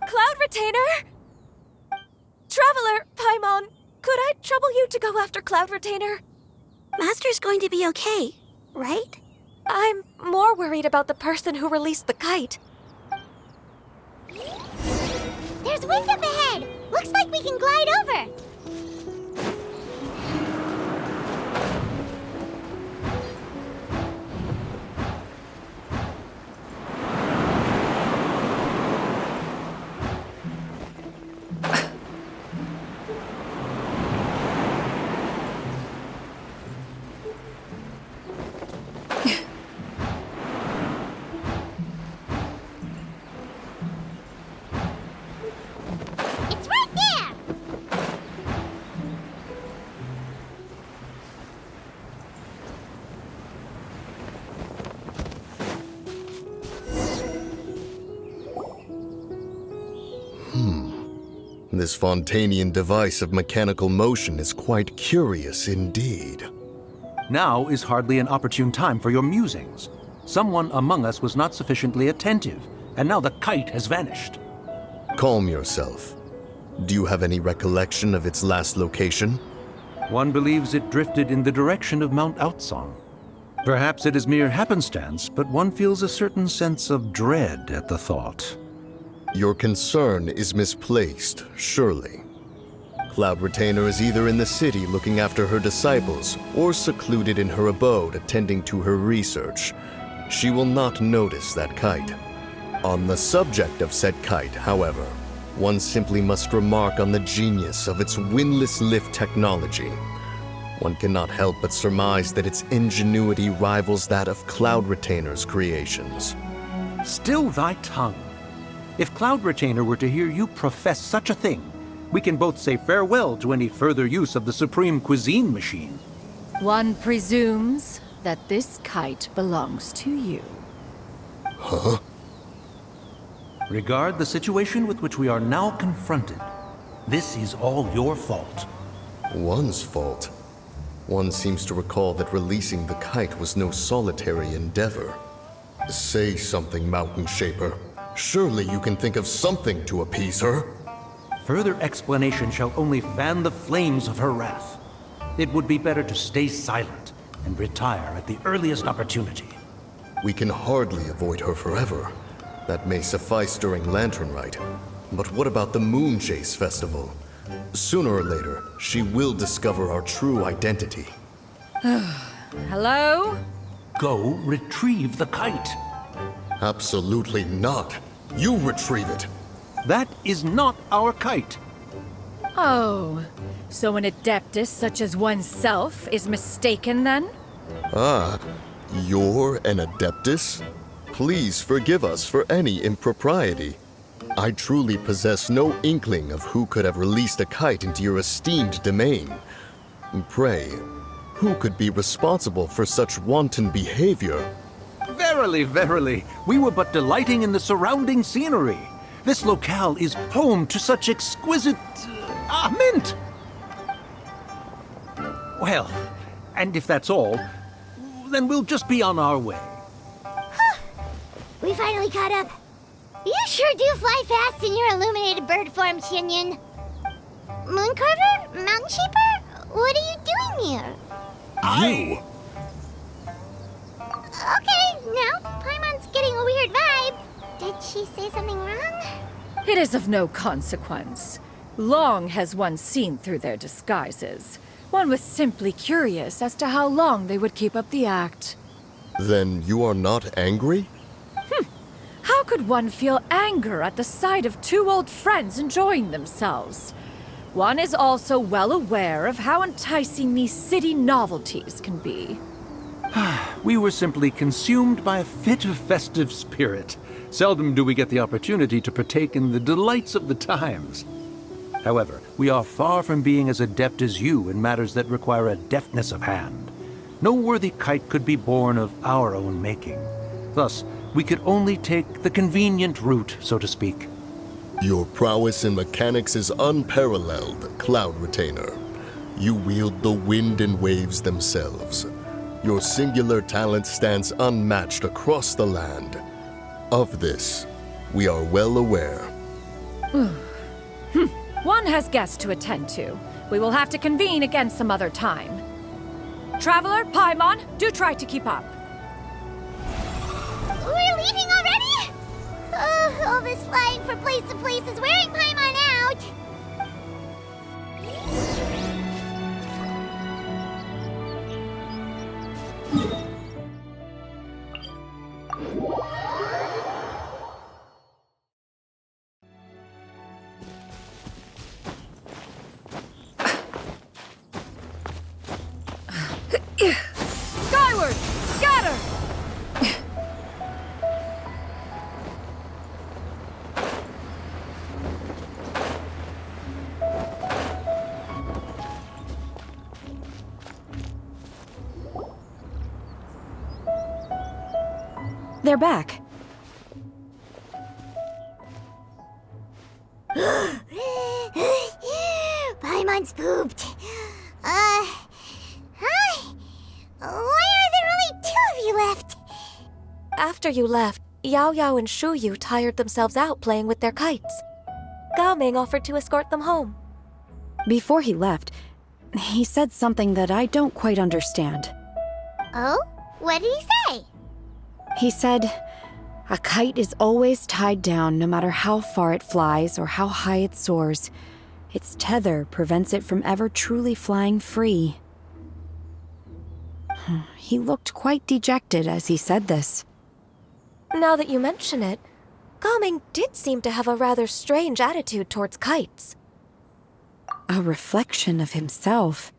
Cloud Retainer? Traveler, Paimon, could I trouble you to go after Cloud Retainer? Master's going to be okay, right? I'm more worried about the person who released the kite. There's wind up ahead! Looks like we can glide over! It's right there! This Fontanian device of mechanical motion is quite curious indeed. Now is hardly an opportune time for your musings. Someone among us was not sufficiently attentive, and now the kite has vanished. Calm yourself. Do you have any recollection of its last location? One believes it drifted in the direction of Mount Outsong. Perhaps it is mere happenstance, but one feels a certain sense of dread at the thought. Your concern is misplaced, surely. Cloud Retainer is either in the city looking after her disciples, or secluded in her abode attending to her research. She will not notice that kite. On the subject of said kite, however, one simply must remark on the genius of its windless lift technology. One cannot help but surmise that its ingenuity rivals that of Cloud Retainer's creations. Still thy tongue. If Cloud Retainer were to hear you profess such a thing, we can both say farewell to any further use of the Supreme Cuisine Machine. One presumes that this kite belongs to you. Huh? Regard the situation with which we are now confronted. This is all your fault. One's fault? One seems to recall that releasing the kite was no solitary endeavor. Say something, Mountain Shaper. Surely you can think of something to appease her. Further explanation shall only fan the flames of her wrath. It would be better to stay silent and retire at the earliest opportunity. We can hardly avoid her forever. That may suffice during Lantern Rite. But what about the Moon Chase Festival? Sooner or later, she will discover our true identity. Hello? Go retrieve the kite. Absolutely not. You retrieve it. That is not our kite. Oh, so an adeptus such as oneself is mistaken then? Ah, you're an adeptus? Please forgive us for any impropriety. I truly possess no inkling of who could have released a kite into your esteemed domain. Pray, who could be responsible for such wanton behavior? Verily, verily, we were but delighting in the surrounding scenery. This locale is home to such exquisite mint. Well, and if that's all, then we'll just be on our way. We finally caught up. You sure do fly fast in your illuminated bird form, Shinyan. Mooncarver? Mountain Shaper? What are you doing here? You? Okay, now Paimon's getting a weird vibe. Did she say something wrong? It is of no consequence. Long has one seen through their disguises. One was simply curious as to how long they would keep up the act. Then you are not angry? How could one feel anger at the sight of two old friends enjoying themselves? One is also well aware of how enticing these city novelties can be. We were simply consumed by a fit of festive spirit. Seldom do we get the opportunity to partake in the delights of the times. However, we are far from being as adept as you in matters that require a deftness of hand. No worthy kite could be born of our own making. Thus, we could only take the convenient route, so to speak. Your prowess in mechanics is unparalleled, Cloud Retainer. You wield the wind and waves themselves. Your singular talent stands unmatched across the land. Of this, we are well aware. One has guests to attend to. We will have to convene again some other time. Traveler, Paimon, do try to keep up. We're leaving already? All this flying from place to place is wearing Paimon out. Skyward! Scatter! They're back. Paimon's pooped. Hi. Why are there only 2 of you left? After you left, Yao Yao and Shu Yu tired themselves out playing with their kites. Gao Ming offered to escort them home. Before he left, he said something that I don't quite understand. Oh? What did he say? He said, a kite is always tied down no matter how far it flies or how high it soars. Its tether prevents it from ever truly flying free. He looked quite dejected as he said this. Now that you mention it, Gao Ming did seem to have a rather strange attitude towards kites. A reflection of himself.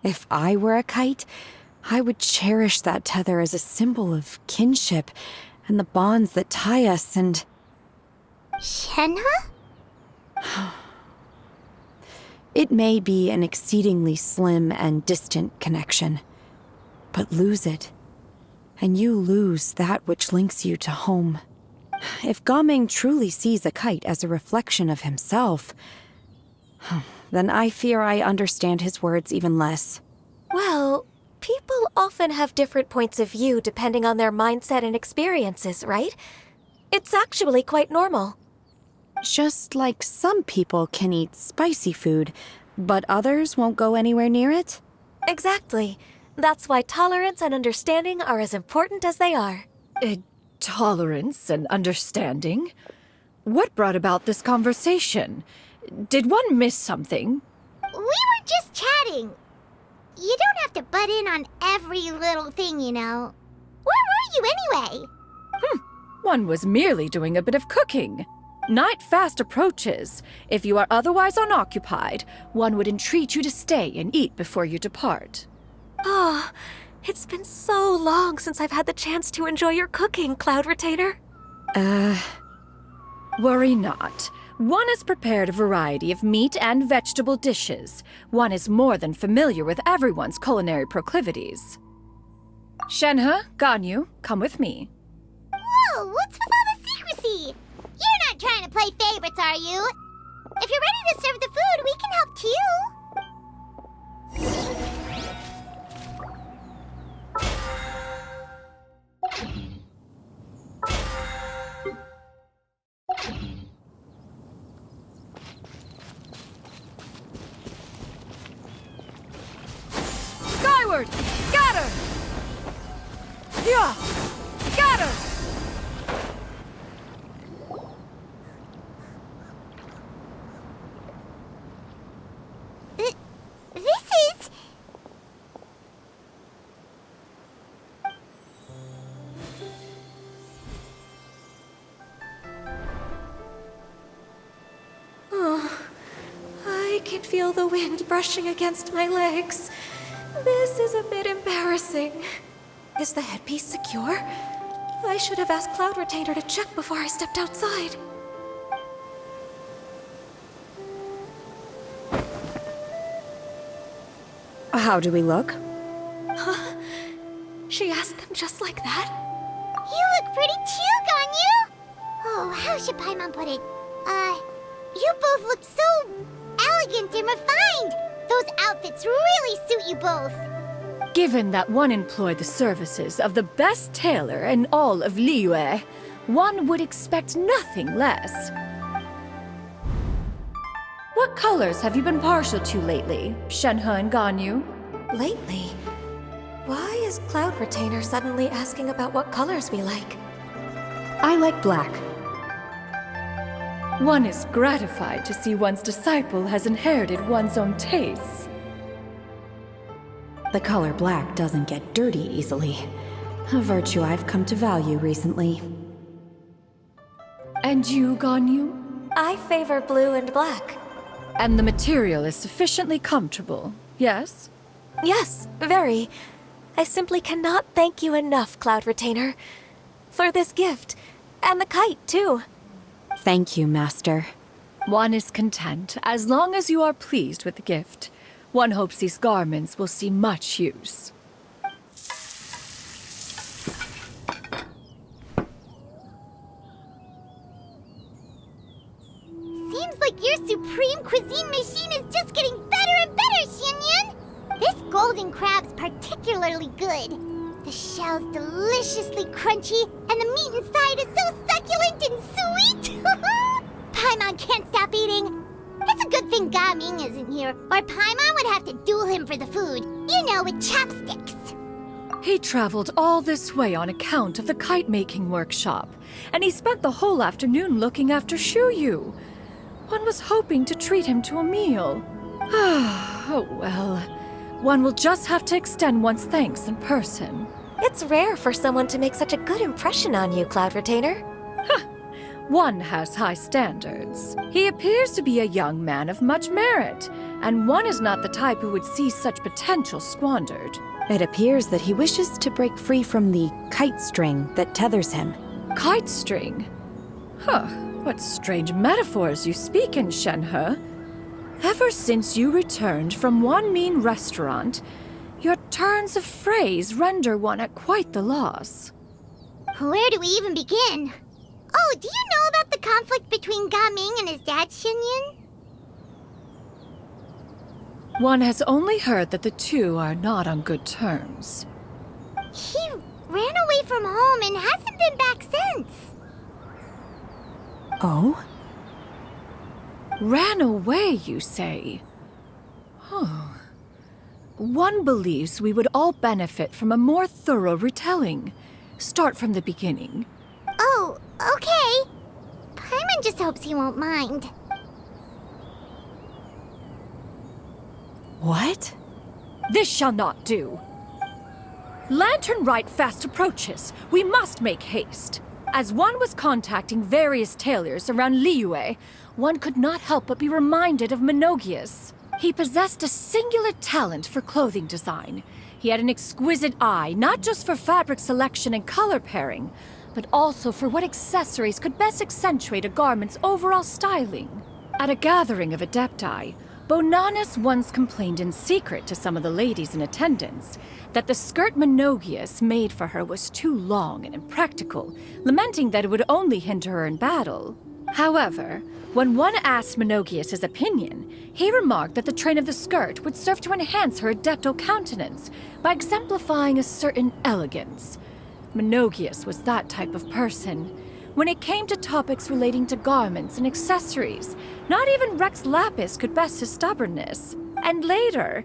If I were a kite, I would cherish that tether as a symbol of kinship and the bonds that tie us and... Shenhe? It may be an exceedingly slim and distant connection, but lose it, and you lose that which links you to home. If Gao Ming truly sees a kite as a reflection of himself, then I fear I understand his words even less. Well, people often have different points of view depending on their mindset and experiences, right? It's actually quite normal. Just like some people can eat spicy food, but others won't go anywhere near it? Exactly. That's why tolerance and understanding are as important as they are. Tolerance and understanding? What brought about this conversation? Did one miss something? We were just chatting. You don't have to butt in on every little thing, you know. Where were you anyway? One was merely doing a bit of cooking. Night fast approaches. If you are otherwise unoccupied, one would entreat you to stay and eat before you depart. Oh, it's been so long since I've had the chance to enjoy your cooking, Cloud Retainer. Worry not. One has prepared a variety of meat and vegetable dishes. One is more than familiar with everyone's culinary proclivities. Shenhe, Ganyu, come with me. Whoa, what's with all the secrecy? You're not trying to play favorites, are you? If you're ready to serve the food, we can help too. Forward! Scatter! Yeah! Scatter! This is... Oh, I can feel the wind brushing against my legs. This is a bit embarrassing. Is the headpiece secure? I should have asked Cloud Retainer to check before I stepped outside. How do we look? Huh? She asked them just like that? You look pretty too, Ganyu! Oh, how should Paimon put it? You both look so elegant and refined! Those outfits really suit you both! Given that one employed the services of the best tailor in all of Liyue, one would expect nothing less. What colors have you been partial to lately, Shenhe and Ganyu? Lately? Why is Cloud Retainer suddenly asking about what colors we like? I like black. One is gratified to see one's disciple has inherited one's own tastes. The color black doesn't get dirty easily. A virtue I've come to value recently. And you, Ganyu? I favor blue and black. And the material is sufficiently comfortable, yes? Yes, very. I simply cannot thank you enough, Cloud Retainer. For this gift. And the kite, too. Thank you, Master. One is content, as long as you are pleased with the gift. One hopes these garments will see much use. Seems like your supreme cuisine machine is just getting better and better, Xianyun! This golden crab's particularly good. The shell's deliciously crunchy, and the meat inside is so succulent and sweet! Paimon can't stop eating. It's a good thing Gaming isn't here, or Paimon would have to duel him for the food. You know, with chopsticks. He traveled all this way on account of the kite-making workshop, and he spent the whole afternoon looking after Shuyu. One was hoping to treat him to a meal. Oh well. One will just have to extend one's thanks in person. It's rare for someone to make such a good impression on you, Cloud Retainer. One has high standards. He appears to be a young man of much merit, and one is not the type who would see such potential squandered. It appears that he wishes to break free from the kite string that tethers him. Kite string? Huh, what strange metaphors you speak in, Shenhe. Ever since you returned from one mean restaurant, your turns of phrase render one at quite the loss. Where do we even begin? Oh, do you know about the conflict between Gaming and his dad, Xianyun? One has only heard that the two are not on good terms. He ran away from home and hasn't been back since. Oh? Ran away, you say? One believes we would all benefit from a more thorough retelling. Start from the beginning. Oh, okay. Paimon just hopes he won't mind. What? This shall not do. Lantern Rite fast approaches. We must make haste. As one was contacting various tailors around Liyue, one could not help but be reminded of Menogias. He possessed a singular talent for clothing design. He had an exquisite eye, not just for fabric selection and color pairing, but also for what accessories could best accentuate a garment's overall styling. At a gathering of Adepti, Bonanis once complained in secret to some of the ladies in attendance that the skirt Menogias made for her was too long and impractical, lamenting that it would only hinder her in battle. However, when one asked Menogias his opinion, he remarked that the train of the skirt would serve to enhance her adeptal countenance by exemplifying a certain elegance. Menogias was that type of person. When it came to topics relating to garments and accessories, not even Rex Lapis could best his stubbornness. And later...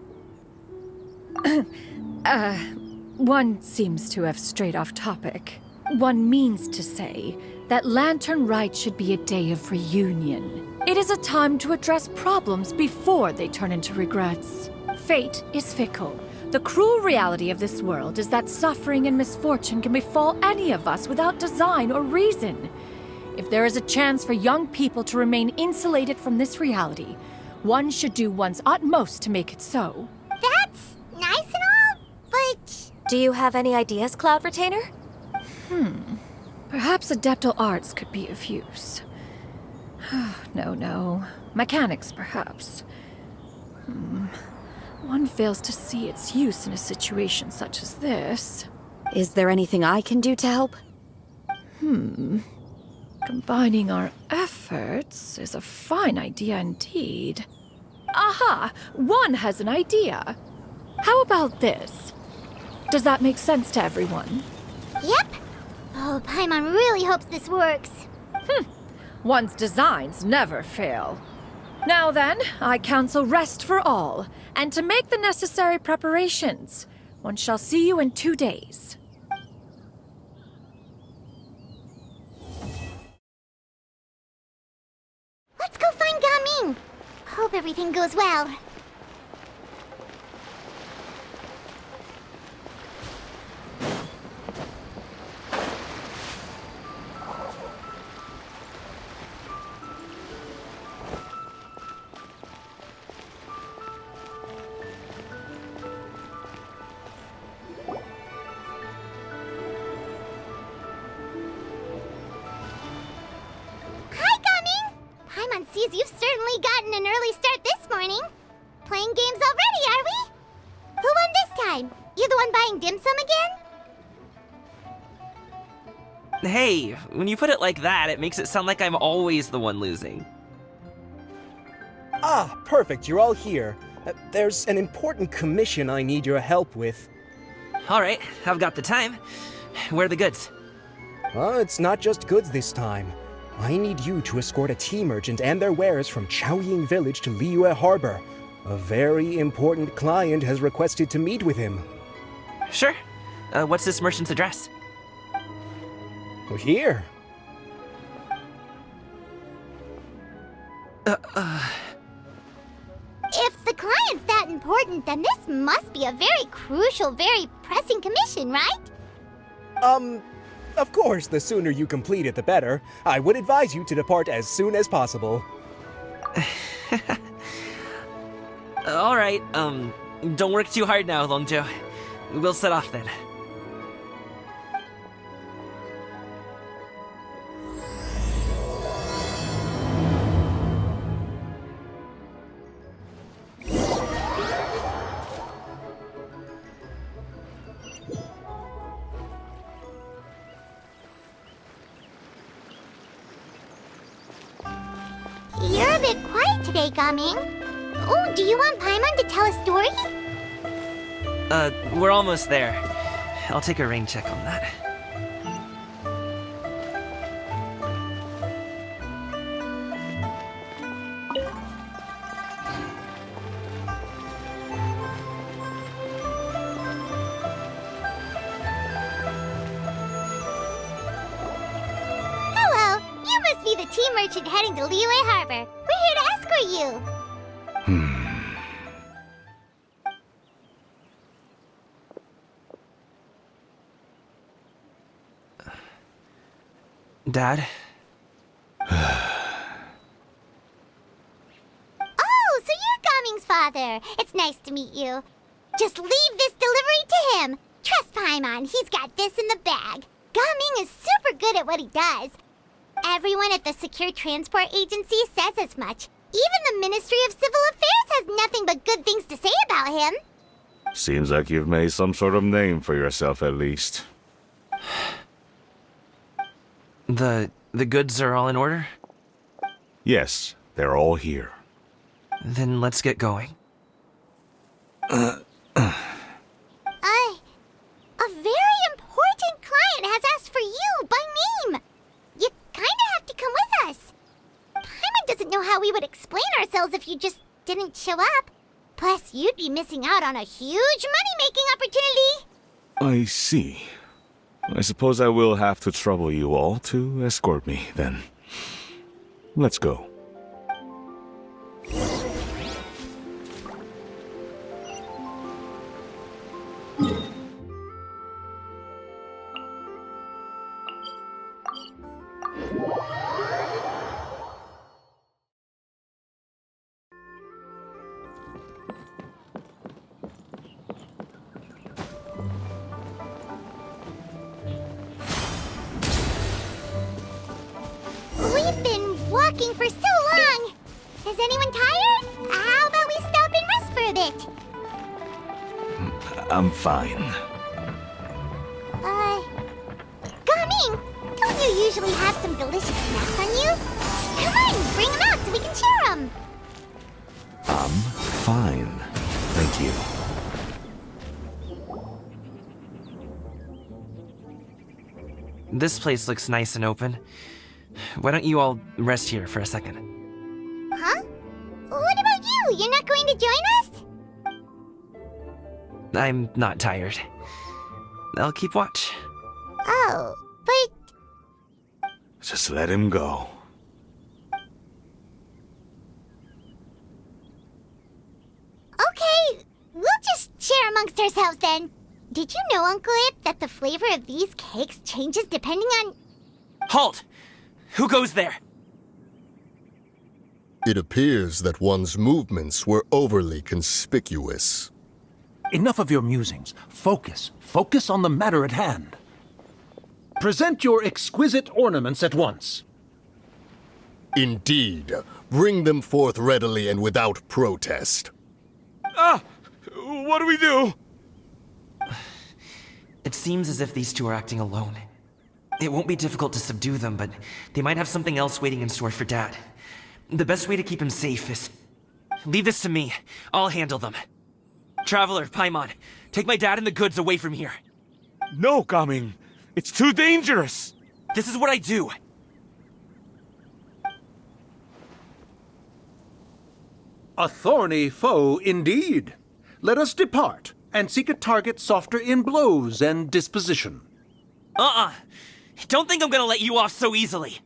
One seems to have strayed off topic. One means to say that Lantern Rite should be a day of reunion. It is a time to address problems before they turn into regrets. Fate is fickle. The cruel reality of this world is that suffering and misfortune can befall any of us without design or reason. If there is a chance for young people to remain insulated from this reality, one should do one's utmost to make it so. That's nice and all, but... Do you have any ideas, Cloud Retainer? Perhaps Adeptal Arts could be of use. No. Mechanics, perhaps. One fails to see its use in a situation such as this. Is there anything I can do to help? Combining our efforts is a fine idea indeed. Aha! One has an idea. How about this? Does that make sense to everyone? Yep. Oh, Paimon really hopes this works. One's designs never fail. Now then, I counsel rest for all, and to make the necessary preparations. One shall see you in 2 days. Let's go find Gaming. Hope everything goes well. Sees you've certainly gotten an early start this morning. Playing games already, are we? Who won this time? You the one buying dim sum again? Hey, when you put it like that, it makes it sound like I'm always the one losing. Ah, perfect, you're all here. There's an important commission I need your help with. Alright, I've got the time. Where are the goods? It's not just goods this time. I need you to escort a tea merchant and their wares from Chaoying Village to Liyue Harbor. A very important client has requested to meet with him. Sure. What's this merchant's address? Here. If the client's that important, then this must be a very crucial, very pressing commission, right? Of course, the sooner you complete it, the better. I would advise you to depart as soon as possible. Alright, don't work too hard now, Longjo. We'll set off then. You're a bit quiet today, Gaming. Oh, do you want Paimon to tell a story? We're almost there. I'll take a rain check on that. Hello, you must be the tea merchant heading to Liyue Harbor. We're here to escort you. Dad? Oh, so you're Gaming's father. It's nice to meet you. Just leave this delivery to him. Trust Paimon, he's got this in the bag. Gaming is super good at what he does. Everyone at the Secure Transport Agency says as much. Even the Ministry of Civil Affairs has nothing but good things to say about him. Seems like you've made some sort of name for yourself at least. The goods are all in order? Yes, they're all here. Then let's get going. A very important client has asked for you by name. You kinda have to come with us. Paimon doesn't know how we would explain ourselves if you just didn't show up. Plus, you'd be missing out on a huge money-making opportunity. I see. I suppose I will have to trouble you all to escort me, then. Let's go. We've been walking for so long. Is anyone tired? How about we stop and rest for a bit? I'm fine. Gaming, don't you usually have some delicious snacks on you? Come on, bring them out so we can share them. I'm fine. Thank you. This place looks nice and open. Why don't you all rest here for a second? Huh? What about you? You're not going to join us? I'm not tired. I'll keep watch. Oh, but... Just let him go. Okay, we'll just share amongst ourselves then. Did you know, Uncle Ip, that the flavor of these cakes changes depending on... Halt! Who goes there? It appears that one's movements were overly conspicuous. Enough of your musings. Focus. Focus on the matter at hand. Present your exquisite ornaments at once. Indeed. Bring them forth readily and without protest. Ah! What do we do? It seems as if these two are acting alone. It won't be difficult to subdue them, but they might have something else waiting in store for Dad. The best way to keep him safe is... Leave this to me. I'll handle them. Traveler, Paimon, take my dad and the goods away from here. No, Gaming. It's too dangerous. This is what I do. A thorny foe indeed. Let us depart and seek a target softer in blows and disposition. Don't think I'm gonna let you off so easily.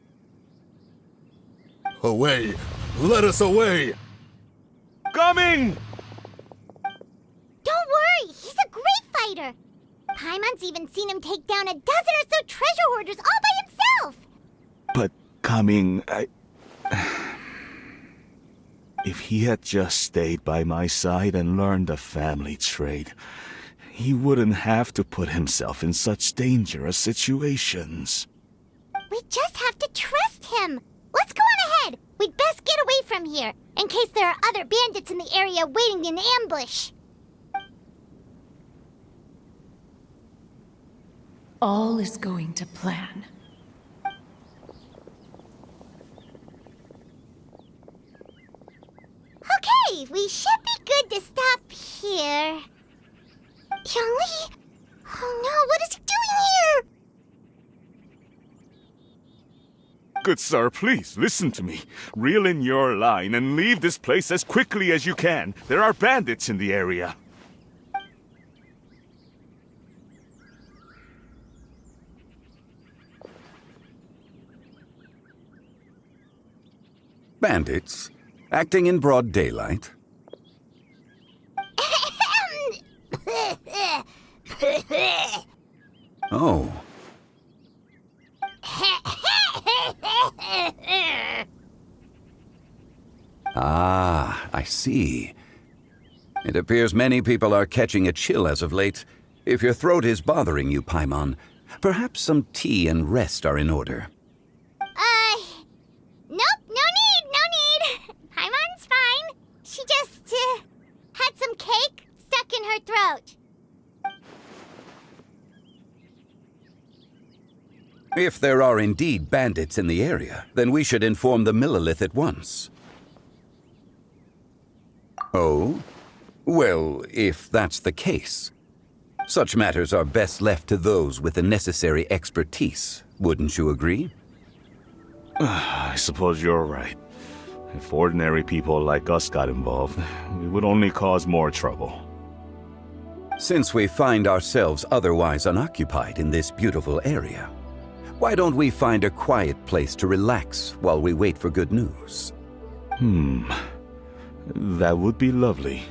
Away! Let us away! Gaming! Don't worry, he's a great fighter. Paimon's even seen him take down a dozen or so treasure hoarders all by himself. But Gaming, if he had just stayed by my side and learned the family trade, he wouldn't have to put himself in such dangerous situations. We just have to trust him. Let's go on ahead. We'd best get away from here, in case there are other bandits in the area waiting in ambush. All is going to plan. Okay, we should be good to stop here. Youngli? Oh no, what is he doing here? Good sir, please, listen to me. Reel in your line and leave this place as quickly as you can. There are bandits in the area. Bandits? Acting in broad daylight? Oh. Ah, I see. It appears many people are catching a chill as of late. If your throat is bothering you, Paimon, perhaps some tea and rest are in order. Nope, no need. Paimon's fine. She just, had some cake stuck in her throat. If there are indeed bandits in the area, then we should inform the Millelith at once. Oh? Well, if that's the case, such matters are best left to those with the necessary expertise, wouldn't you agree? I suppose you're right. If ordinary people like us got involved, we would only cause more trouble. Since we find ourselves otherwise unoccupied in this beautiful area, why don't we find a quiet place to relax while we wait for good news? That would be lovely.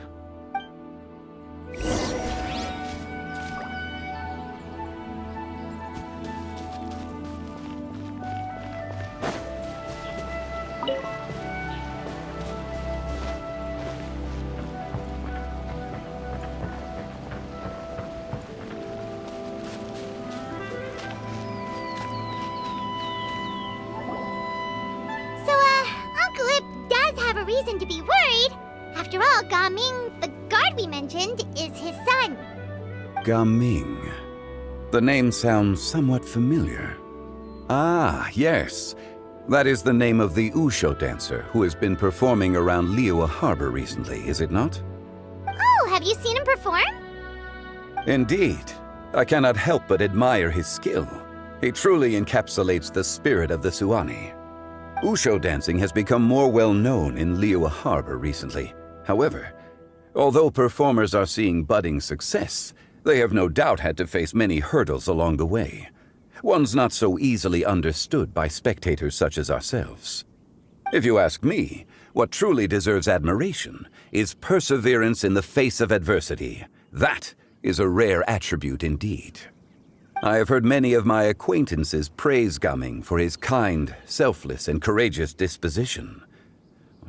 Uncle Ip does have a reason to be worried. After all, Gaming, the guard we mentioned, is his son. Gaming. The name sounds somewhat familiar. Ah, yes. That is the name of the Wushu dancer who has been performing around Liyue Harbor recently, is it not? Oh, have you seen him perform? Indeed. I cannot help but admire his skill. He truly encapsulates the spirit of the Suani. Wushu dancing has become more well known in Liyue Harbor recently. However, although performers are seeing budding success, they have no doubt had to face many hurdles along the way. Ones not so easily understood by spectators such as ourselves. If you ask me, what truly deserves admiration is perseverance in the face of adversity. That is a rare attribute indeed. I have heard many of my acquaintances praise Gaming for his kind, selfless, and courageous disposition.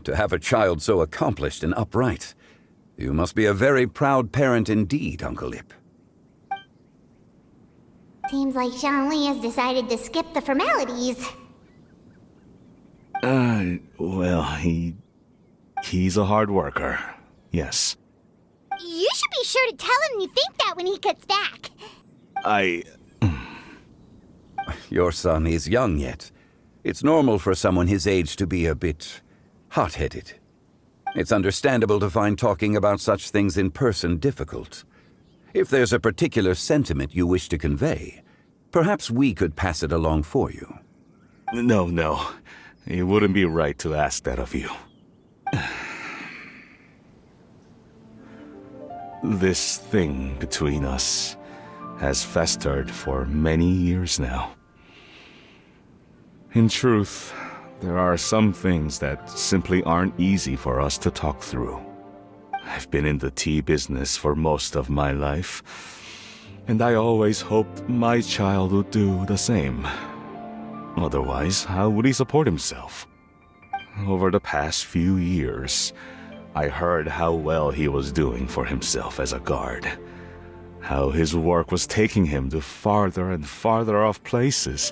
To have a child so accomplished and upright, you must be a very proud parent indeed, Uncle Ip. Seems like Zhongli has decided to skip the formalities. Well, he's a hard worker. Yes. You should be sure to tell him you think that when he gets back. Your son is young yet. It's normal for someone his age to be a bit hot-headed. It's understandable to find talking about such things in person difficult. If there's a particular sentiment you wish to convey, perhaps we could pass it along for you. No. It wouldn't be right to ask that of you. This thing between us has festered for many years now. In truth, there are some things that simply aren't easy for us to talk through. I've been in the tea business for most of my life, and I always hoped my child would do the same. Otherwise, how would he support himself? Over the past few years, I heard how well he was doing for himself as a guard. How his work was taking him to farther and farther off places.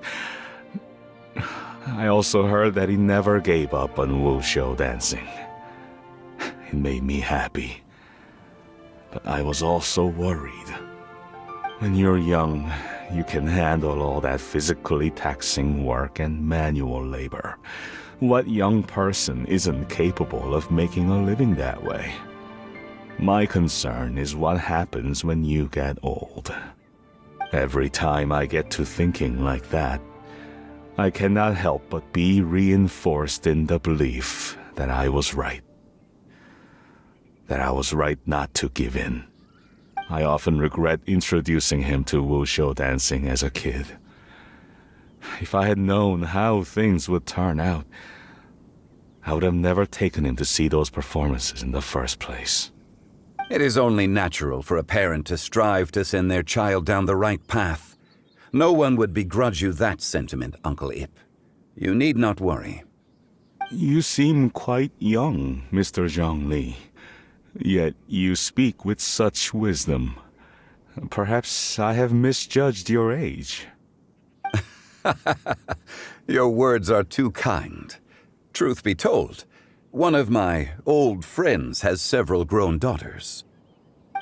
I also heard that he never gave up on Wushu dancing. It made me happy. But I was also worried. When you're young, you can handle all that physically taxing work and manual labor. What young person isn't capable of making a living that way? My concern is what happens when you get old. Every time I get to thinking like that, I cannot help but be reinforced in the belief that I was right. That I was right not to give in. I often regret introducing him to Wushu dancing as a kid. If I had known how things would turn out, I would have never taken him to see those performances in the first place. It is only natural for a parent to strive to send their child down the right path. No one would begrudge you that sentiment, Uncle Ip. You need not worry. You seem quite young, Mr. Zhongli. Yet you speak with such wisdom. Perhaps I have misjudged your age. Your words are too kind. Truth be told, one of my old friends has several grown daughters.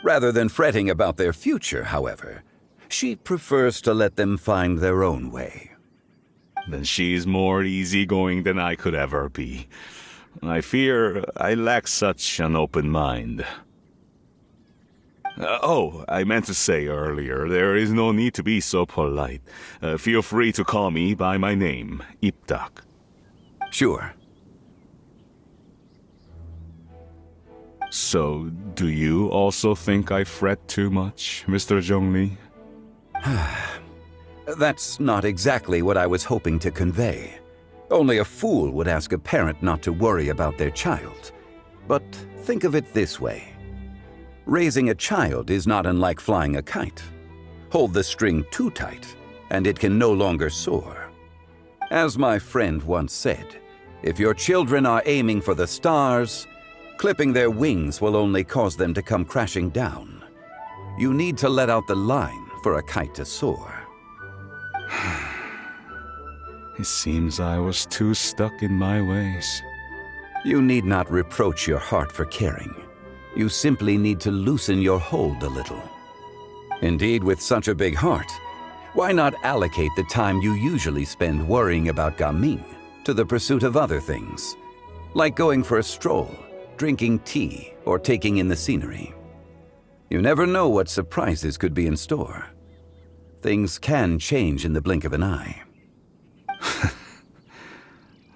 Rather than fretting about their future, however, she prefers to let them find their own way. Then she's more easygoing than I could ever be. I fear I lack such an open mind. I meant to say earlier, there is no need to be so polite. Feel free to call me by my name, Ipdak. Sure. So, do you also think I fret too much, Mr. Zhongli? That's not exactly what I was hoping to convey. Only a fool would ask a parent not to worry about their child. But think of it this way. Raising a child is not unlike flying a kite. Hold the string too tight, and it can no longer soar. As my friend once said, if your children are aiming for the stars, clipping their wings will only cause them to come crashing down. You need to let out the line for a kite to soar. It seems I was too stuck in my ways. You need not reproach your heart for caring. You simply need to loosen your hold a little. Indeed, with such a big heart, why not allocate the time you usually spend worrying about Gaming to the pursuit of other things, like going for a stroll, drinking tea, or taking in the scenery? You never know what surprises could be in store. Things can change in the blink of an eye.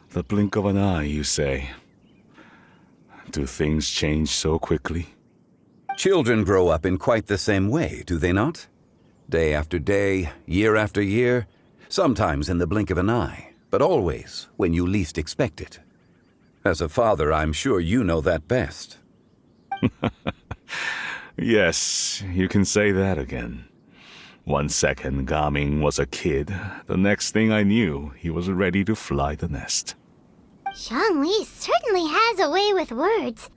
The blink of an eye, you say? Do things change so quickly? Children grow up in quite the same way, do they not? Day after day, year after year, sometimes in the blink of an eye, but always when you least expect it. As a father, I'm sure you know that best. Yes, you can say that again. 1 second, Gaming was a kid. The next thing I knew, he was ready to fly the nest. Zhongli certainly has a way with words.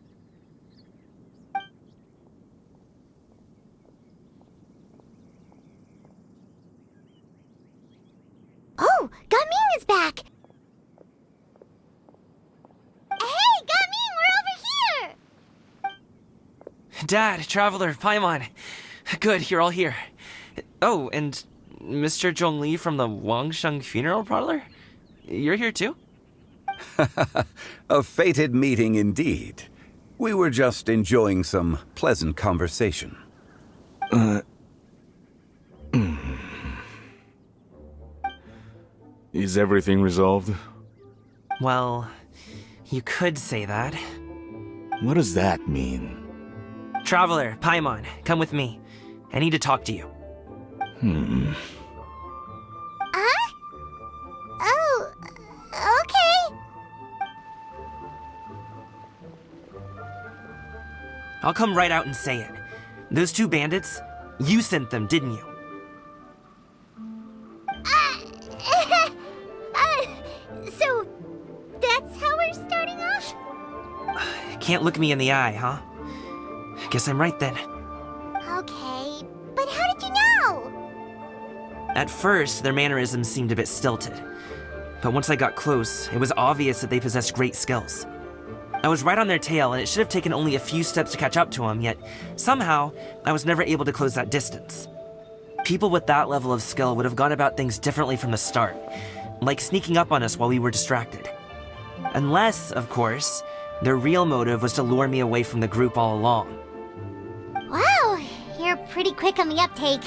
Oh, Gaming is back! Hey, Gaming, we're over here! Dad, Traveler, Paimon. Good, you're all here. Oh, and Mr. Zhongli from the Wangsheng funeral parlor? You're here too? A fated meeting indeed. We were just enjoying some pleasant conversation. Is everything resolved? Well, you could say that. What does that mean? Traveler, Paimon, come with me. I need to talk to you. Huh? Oh, okay. I'll come right out and say it. Those 2 bandits, you sent them, didn't you? So, that's how we're starting off? Can't look me in the eye, huh? Guess I'm right then. Okay, but how did you know? At first, their mannerisms seemed a bit stilted. But once I got close, it was obvious that they possessed great skills. I was right on their tail, and it should have taken only a few steps to catch up to them, yet somehow, I was never able to close that distance. People with that level of skill would have gone about things differently from the start, like sneaking up on us while we were distracted. Unless, of course, their real motive was to lure me away from the group all along. Wow, you're pretty quick on the uptake.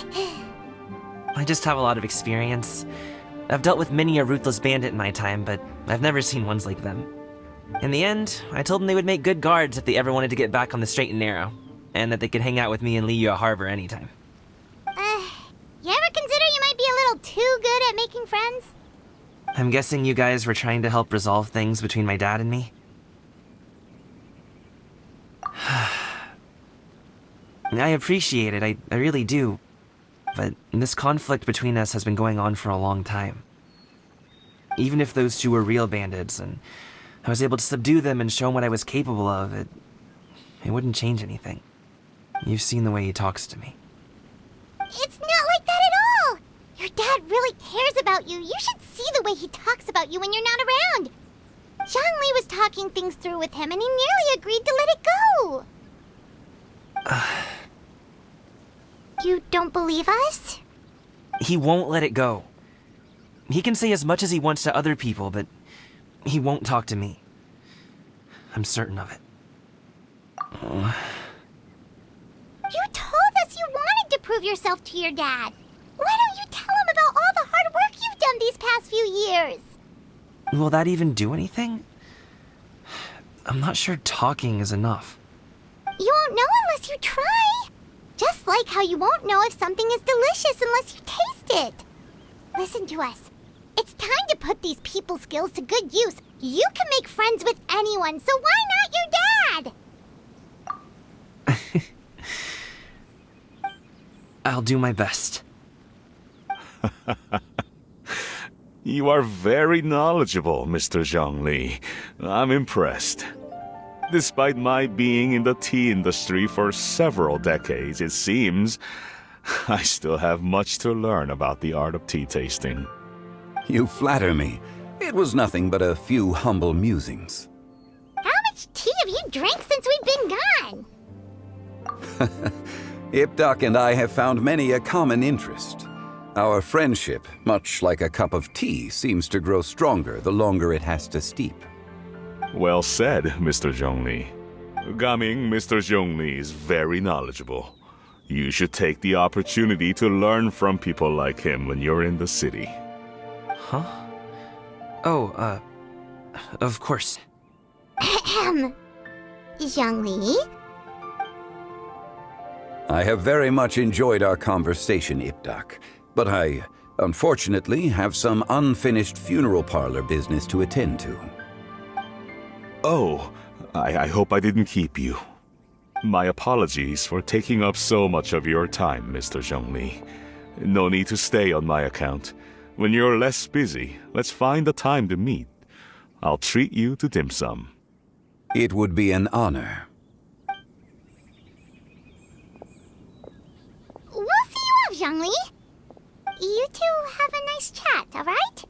I just have a lot of experience. I've dealt with many a ruthless bandit in my time, but I've never seen ones like them. In the end, I told them they would make good guards if they ever wanted to get back on the straight and narrow, and that they could hang out with me in Liyue Harbor anytime. You ever consider you might be a little too good at making friends? I'm guessing you guys were trying to help resolve things between my dad and me? I appreciate it, I really do. But this conflict between us has been going on for a long time. Even if those 2 were real bandits, and I was able to subdue them and show them what I was capable of, it wouldn't change anything. You've seen the way he talks to me. It's not like that at all! Your dad really cares about you. You should see the way he talks about you when you're not around. Zhongli was talking things through with him, and he nearly agreed to let it go. You don't believe us? He won't let it go. He can say as much as he wants to other people, but he won't talk to me. I'm certain of it. You told us you wanted to prove yourself to your dad. Why don't you tell him about all the hard work you've done these past few years? Will that even do anything? I'm not sure talking is enough. unless you try. Just like how you won't know if something is delicious unless you taste it. Listen to us. It's time to put these people skills to good use. You can make friends with anyone, so why not your dad? I'll do my best. You are very knowledgeable, Mr. Zhongli. I'm impressed. Despite my being in the tea industry for several decades, it seems I still have much to learn about the art of tea tasting. You flatter me. It was nothing but a few humble musings. How much tea have you drank since we've been gone? Ipdak and I have found many a common interest. Our friendship, much like a cup of tea, seems to grow stronger the longer it has to steep. Well said, Mr. Zhongli. Gaming, Mr. Zhongli is very knowledgeable. You should take the opportunity to learn from people like him when you're in the city. Huh? Oh, of course. Zhongli? I have very much enjoyed our conversation, Ipdak, but I, unfortunately, have some unfinished funeral parlor business to attend to. Oh, I hope I didn't keep you. My apologies for taking up so much of your time, Mr. Zhongli. No need to stay on my account. When you're less busy, let's find a time to meet. I'll treat you to dim sum. It would be an honor. We'll see you off, Zhongli. You two have a nice chat, alright?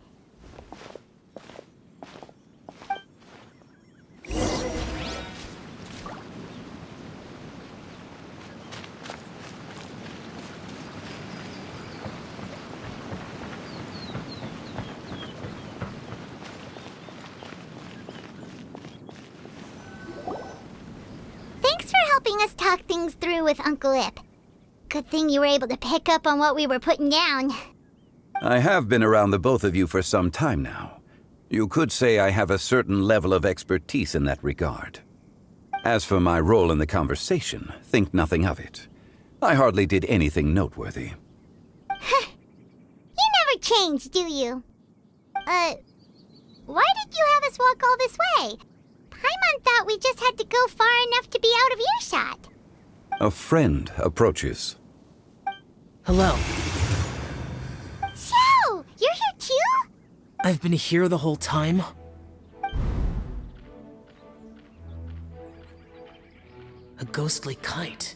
Thanks for helping us talk things through with Uncle Ip. Good thing you were able to pick up on what we were putting down. I have been around the both of you for some time now. You could say I have a certain level of expertise in that regard. As for my role in the conversation, think nothing of it. I hardly did anything noteworthy. You never change, do you? Why did you have us walk all this way? Paimon thought we just had to go far enough to be out of earshot. A friend approaches. Hello. Xiao, you're here too? I've been here the whole time. A ghostly kite.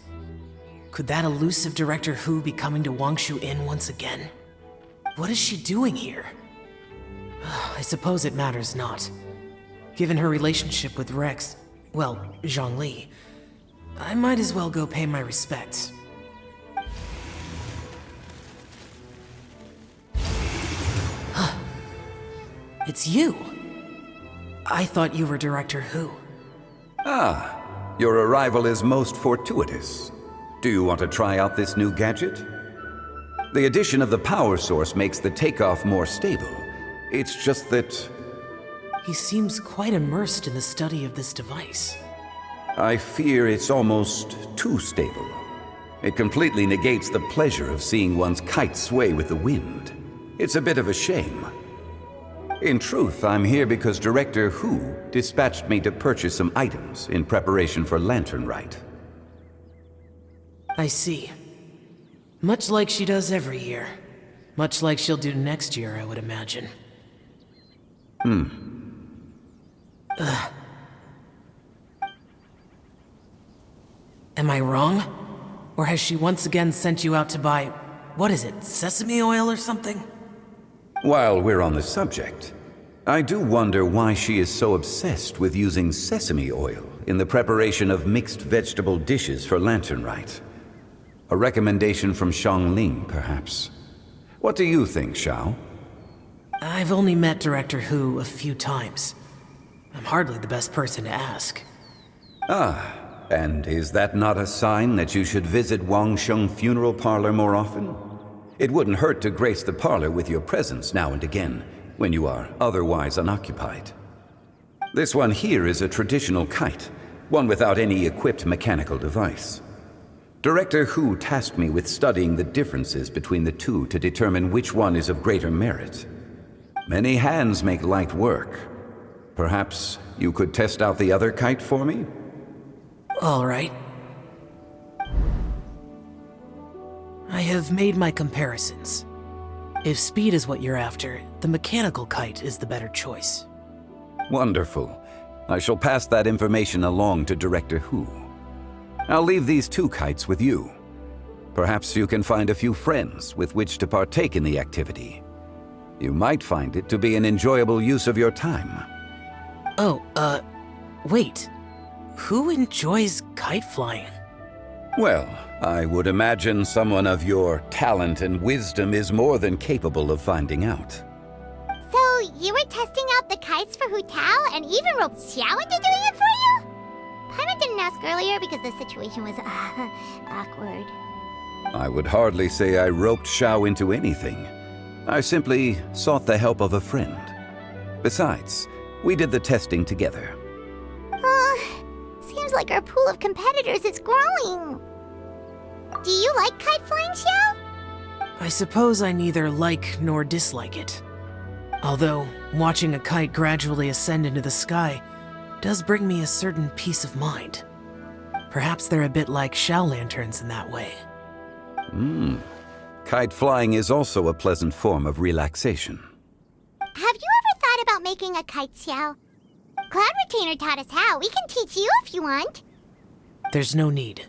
Could that elusive Director Hu be coming to Wangshu Inn once again? What is she doing here? I suppose it matters not. Given her relationship with Rex, well, Zhongli, I might as well go pay my respects. It's you! I thought you were Director Hu. Ah, your arrival is most fortuitous. Do you want to try out this new gadget? The addition of the power source makes the takeoff more stable. It's just that... He seems quite immersed in the study of this device. I fear it's almost too stable. It completely negates the pleasure of seeing one's kite sway with the wind. It's a bit of a shame. In truth, I'm here because Director Hu dispatched me to purchase some items in preparation for Lantern Rite. I see. Much like she does every year. Much like she'll do next year, I would imagine. Ugh. Am I wrong? Or has she once again sent you out to buy, what is it, sesame oil or something? While we're on the subject, I do wonder why she is so obsessed with using sesame oil in the preparation of mixed vegetable dishes for Lantern Rite. A recommendation from Xiangling, perhaps. What do you think, Xiao? I've only met Director Hu a few times. I'm hardly the best person to ask. Ah, and is that not a sign that you should visit Wangsheng Funeral Parlor more often? It wouldn't hurt to grace the parlor with your presence now and again, when you are otherwise unoccupied. This one here is a traditional kite, one without any equipped mechanical device. Director Hu tasked me with studying the differences between the two to determine which one is of greater merit. Many hands make light work. Perhaps you could test out the other kite for me? All right. I have made my comparisons. If speed is what you're after, the mechanical kite is the better choice. Wonderful. I shall pass that information along to Director Hu. I'll leave these two kites with you. Perhaps you can find a few friends with which to partake in the activity. You might find it to be an enjoyable use of your time. Oh, wait. Who enjoys kite flying? Well, I would imagine someone of your talent and wisdom is more than capable of finding out. So, you were testing out the kites for Hu Tao and even roped Xiao into doing it for you? Paimon didn't ask earlier because the situation was, awkward. I would hardly say I roped Xiao into anything. I simply sought the help of a friend. Besides, we did the testing together. Seems like our pool of competitors is growing. Do you like kite flying, Xiao? I suppose I neither like nor dislike it. Although, watching a kite gradually ascend into the sky does bring me a certain peace of mind. Perhaps they're a bit like Xiao lanterns in that way. Kite flying is also a pleasant form of relaxation. Have you ever thought about making a kite, Xiao? Cloud Retainer taught us how. We can teach you if you want. There's no need.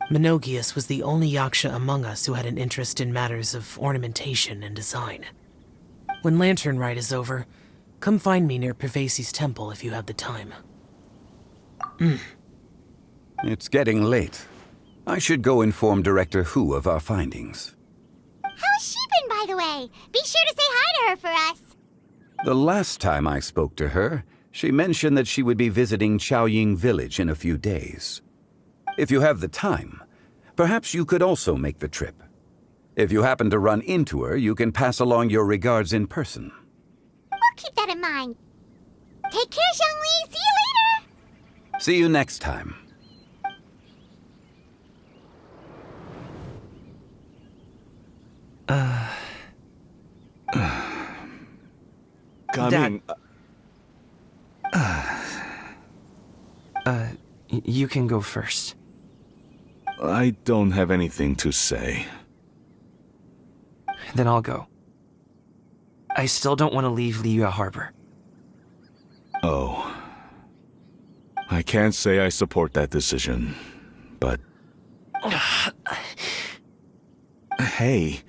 Menogias was the only Yaksha among us who had an interest in matters of ornamentation and design. When Lantern Rite is over, come find me near Pervasi's temple if you have the time. It's getting late. I should go inform Director Hu of our findings. How's she been, by the way? Be sure to say hi to her for us. The last time I spoke to her, she mentioned that she would be visiting Chaoying Village in a few days. If you have the time, perhaps you could also make the trip. If you happen to run into her, you can pass along your regards in person. We'll keep that in mind. Take care, Zhongli. See you later. See you next time. Gamin, You can go first. I don't have anything to say. Then I'll go. I still don't want to leave Liyue Harbor. Oh. I can't say I support that decision, but... Hey,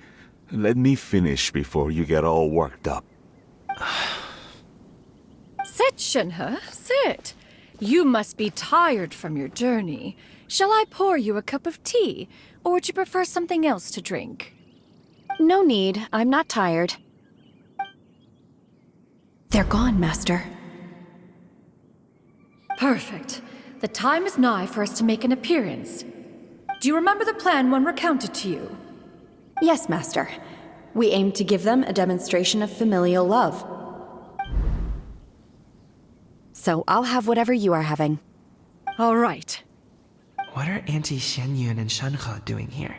let me finish before you get all worked up. Sit, Shinhe, sit. You must be tired from your journey. Shall I pour you a cup of tea, or would you prefer something else to drink? No need. I'm not tired. They're gone, Master. Perfect. The time is nigh for us to make an appearance. Do you remember the plan one recounted to you? Yes, Master. We aim to give them a demonstration of familial love. So I'll have whatever you are having. All right. What are Auntie Xianyun and Shanhe doing here?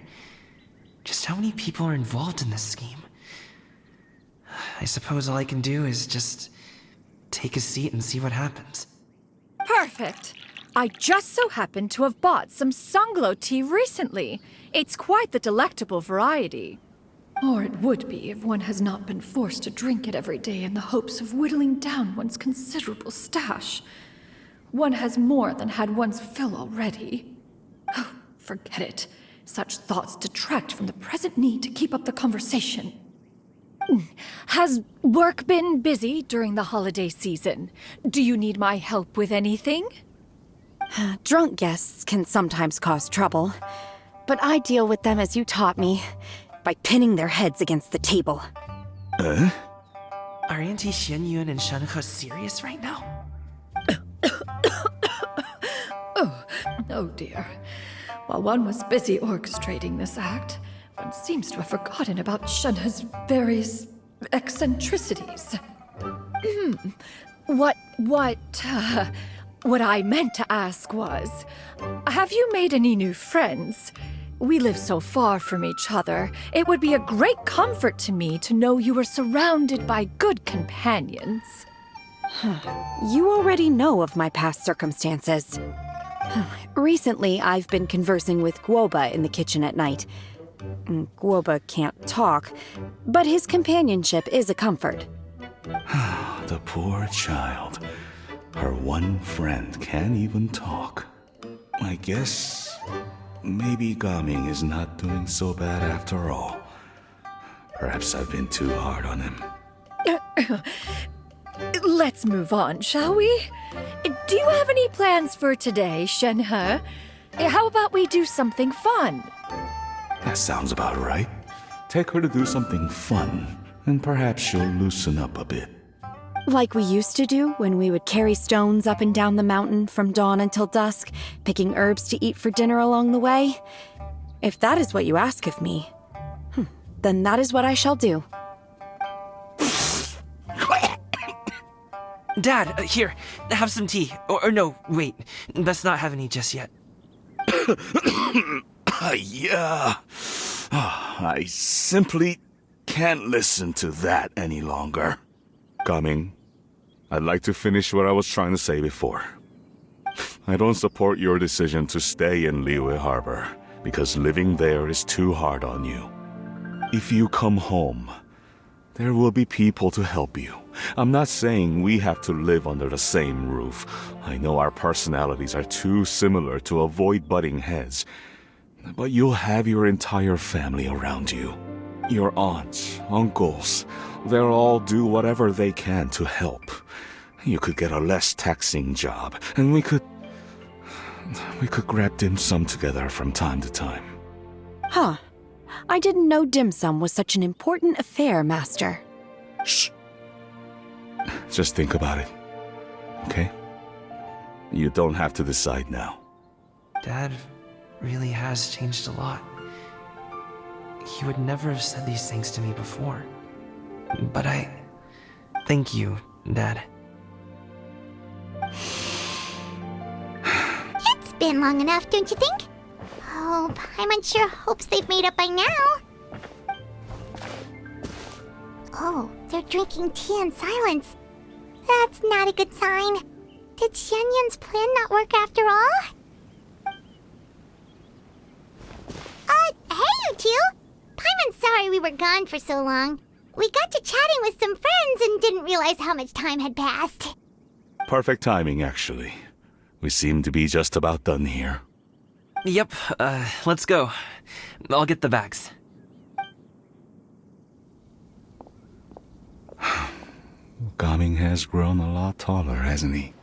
Just how many people are involved in this scheme? I suppose all I can do is just take a seat and see what happens. Perfect. I just so happen to have bought some Sunglow tea recently. It's quite the delectable variety. Or it would be if one has not been forced to drink it every day in the hopes of whittling down one's considerable stash. One has more than had one's fill already. Oh, forget it. Such thoughts detract from the present need to keep up the conversation. Has work been busy during the holiday season? Do you need my help with anything? Drunk guests can sometimes cause trouble, but I deal with them as you taught me, by pinning their heads against the table. Are Auntie Xianyun and Shanhe serious right now? Oh dear. While one was busy orchestrating this act, one seems to have forgotten about Shanhe's various eccentricities. What I meant to ask was, Have you made any new friends? We live so far from each other. It would be a great comfort to me to know you are surrounded by good companions. You already know of my past circumstances. Recently, I've been conversing with Guoba in the kitchen at night. Guoba can't talk, but his companionship is a comfort. The poor child. Her one friend can't even talk. I guess maybe Gaming is not doing so bad after all. Perhaps I've been too hard on him. Let's move on, shall we? Do you have any plans for today, Shenhe? How about we do something fun? That sounds about right. Take her to do something fun, and perhaps she'll loosen up a bit. Like we used to do when we would carry stones up and down the mountain from dawn until dusk, picking herbs to eat for dinner along the way. If that is what you ask of me, then that is what I shall do. Dad, here, have some tea. Or no, wait, let's not have any just yet. Yeah. I simply can't listen to that any longer. Gaming, I'd like to finish what I was trying to say before. I don't support your decision to stay in Liyue Harbor, because living there is too hard on you. If you come home, there will be people to help you. I'm not saying we have to live under the same roof. I know our personalities are too similar to avoid butting heads. But you'll have your entire family around you. Your aunts, uncles, they'll all do whatever they can to help. You could get a less taxing job, and we could grab dim sum together from time to time. Huh. I didn't know dim sum was such an important affair, Master. Shh. Just think about it, okay? You don't have to decide now. Dad really has changed a lot. He would never have said these things to me before. But thank you, Dad. It's been long enough, don't you think? Oh, Paimon sure hopes they've made up by now. Oh, they're drinking tea in silence. That's not a good sign. Did Xianyun's plan not work after all? Hey you two! Paimon's sorry we were gone for so long. We got to chatting with some friends and didn't realize how much time had passed. Perfect timing, actually. We seem to be just about done here. Yep, let's go. I'll get the bags. Gaming has grown a lot taller, hasn't he?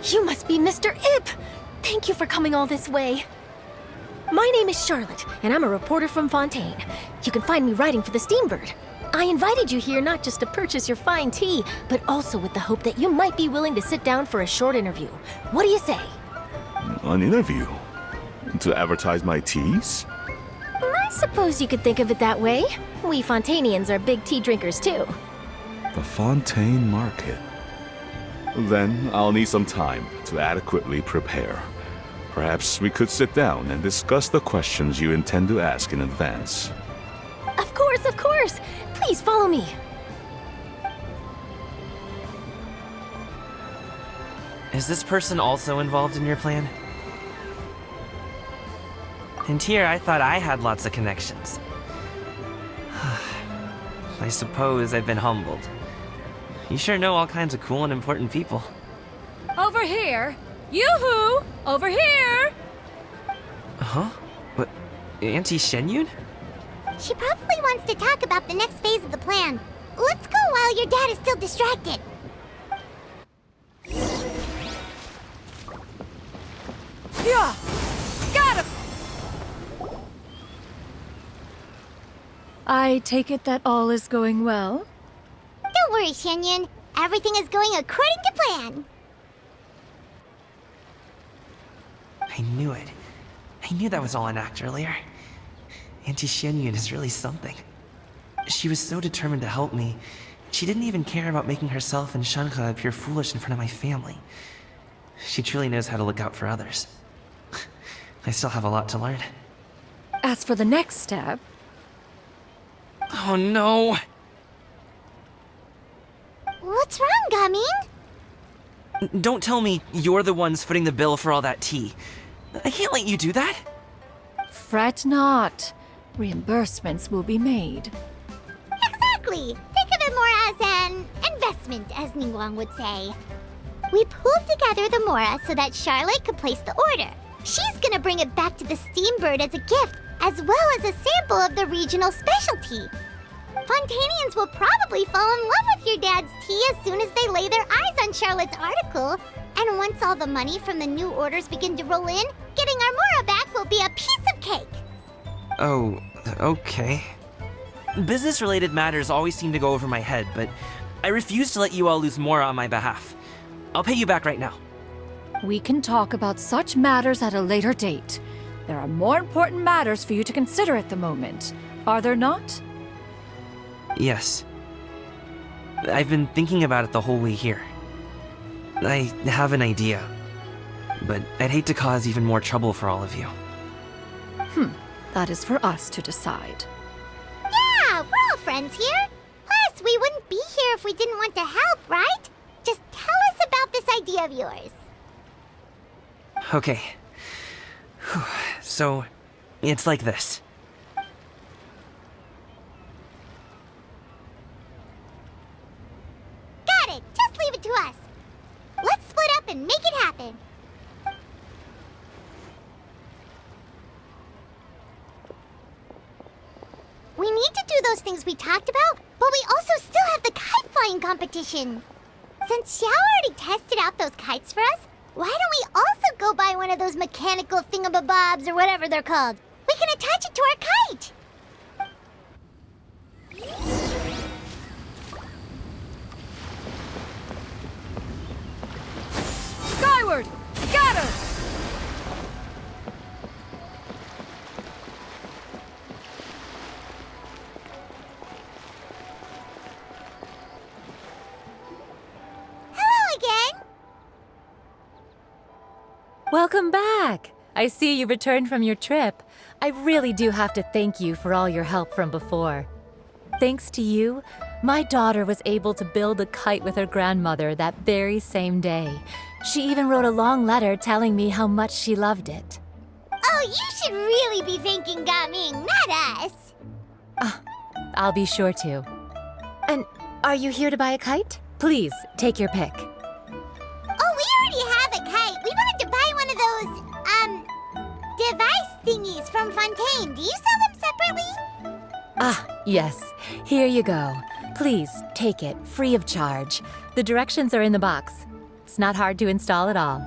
You must be Mr. Ip! Thank you for coming all this way. My name is Charlotte, and I'm a reporter from Fontaine. You can find me writing for the Steambird. I invited you here not just to purchase your fine tea, but also with the hope that you might be willing to sit down for a short interview. What do you say? An interview? To advertise my teas? I suppose you could think of it that way. We Fontainians are big tea drinkers too. The Fontaine Market. Then I'll need some time to adequately prepare. Perhaps we could sit down and discuss the questions you intend to ask in advance. Of course, of course! Please follow me. Is this person also involved in your plan? And here I thought I had lots of connections. I suppose I've been humbled. You sure know all kinds of cool and important people. Over here! Yoo-hoo! Over here! Huh? What? Auntie Shenyun? She probably wants to talk about the next phase of the plan. let's go while your dad is still distracted. Yeah! Got him! I take it that all is going well? Don't worry, Shenyan. Everything is going according to plan. I knew it. I knew that was all an act earlier. Auntie Shenyun is really something. She was so determined to help me. She didn't even care about making herself and Shanka appear foolish in front of my family. She truly knows how to look out for others. I still have a lot to learn. As for the next step... Oh no! What's wrong, Gaming? Don't tell me you're the ones footing the bill for all that tea. I can't let you do that. Fret not. Reimbursements will be made. Exactly. Think of it more as an investment, as Ningguang would say. We pooled together the Mora so that Charlotte could place the order. She's gonna bring it back to the Steambird as a gift, as well as a sample of the regional specialty. Fontanians will probably fall in love with your dad's tea as soon as they lay their eyes on Charlotte's article. And once all the money from the new orders begin to roll in, getting our Mora back will be a piece of cake. Oh, okay. Business-related matters always seem to go over my head, but I refuse to let you all lose more on my behalf. I'll pay you back right now. We can talk about such matters at a later date. There are more important matters for you to consider at the moment, are there not? Yes. I've been thinking about it the whole way here. I have an idea, but I'd hate to cause even more trouble for all of you. That is for us to decide. Yeah, we're all friends here. Plus, we wouldn't be here if we didn't want to help, right? Just tell us about this idea of yours. Okay. So, it's like this. Got it! Just leave it to us. Let's split up and make it happen. We need to do those things we talked about, but we also still have the kite flying competition. Since Xiao already tested out those kites for us, why don't we also go buy one of those mechanical thingamabobs or whatever they're called? We can attach it to our kite! Skyward! Scatter! Hello again! Welcome back! I see you returned from your trip. I really do have to thank you for all your help from before. Thanks to you, my daughter was able to build a kite with her grandmother that very same day. She even wrote a long letter telling me how much she loved it. Oh, you should really be thanking Gaming, not us! I'll be sure to. And are you here to buy a kite? Please, take your pick. Oh, we already have a kite. We wanted to buy one of those, device thingies from Fontaine. Do you sell them separately? Yes. Here you go. Please, take it, free of charge. The directions are in the box. It's not hard to install at all.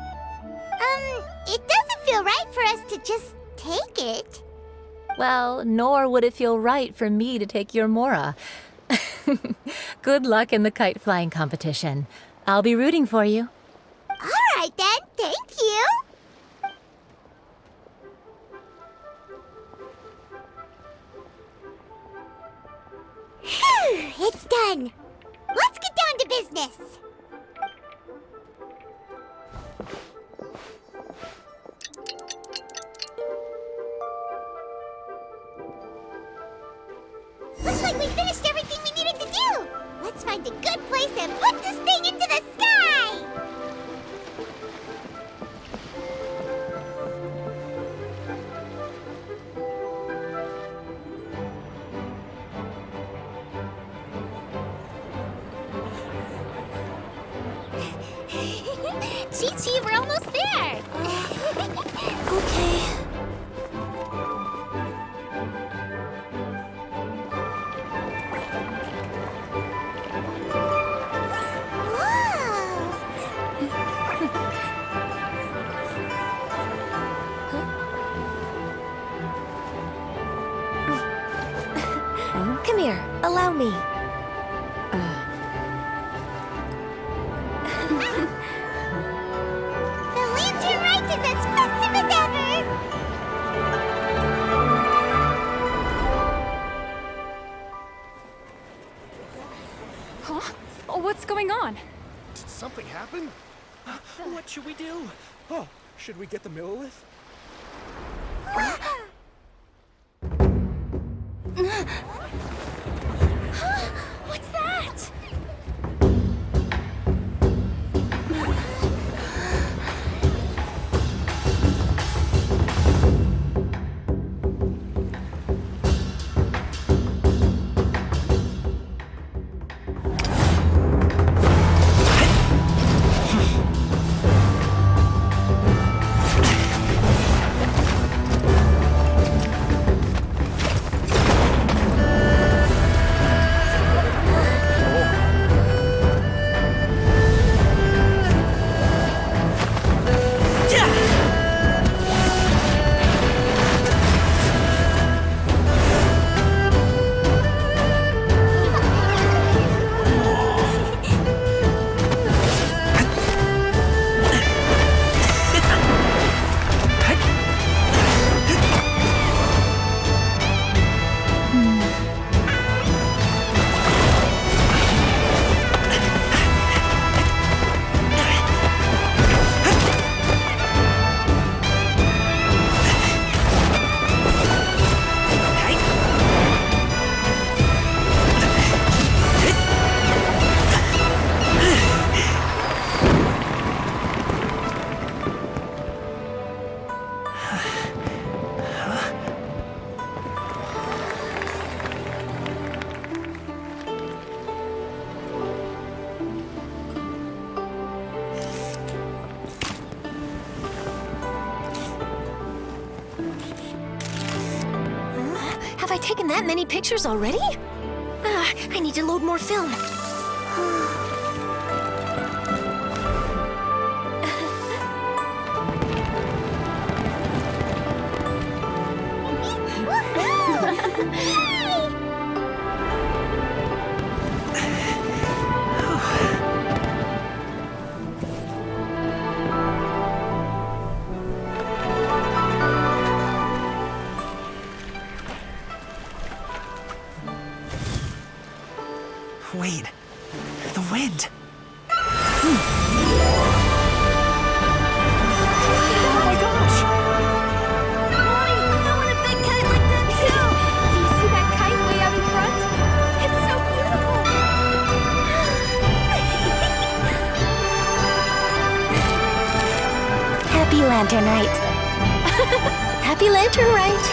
It doesn't feel right for us to just take it. Well, nor would it feel right for me to take your Mora. Good luck in the kite flying competition. I'll be rooting for you. All right then, thank you. Phew, it's done. Let's get down to business. Looks like we finished everything we needed to do. Let's find a good place and put this thing into the sky. Chi-Chi, we're almost there. Okay. Come here, allow me. The Lantern Rite is as festive as ever! Huh? Oh, what's going on? Did something happen? What should we do? Oh, should we get the Millilith? What's that? Have I taken that many pictures already? I need to load more film. Wait, the wind. Oh my gosh! Mommy, I want a big kite like that too! Do you see that kite way out in front? It's so beautiful! Happy Lantern Rite. Happy Lantern Rite!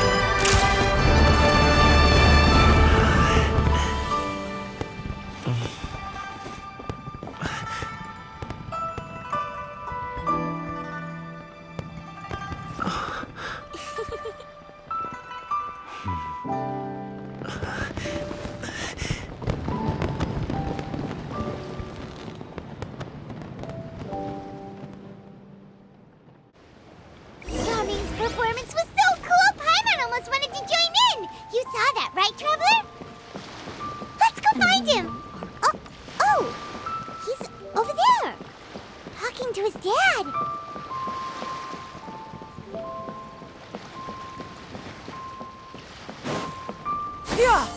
Dawning's performance was so cool, Paimon almost wanted to join in! You saw that, right, Traveler? Let's go find him! Oh! He's over there! Talking to his dad! Yeah!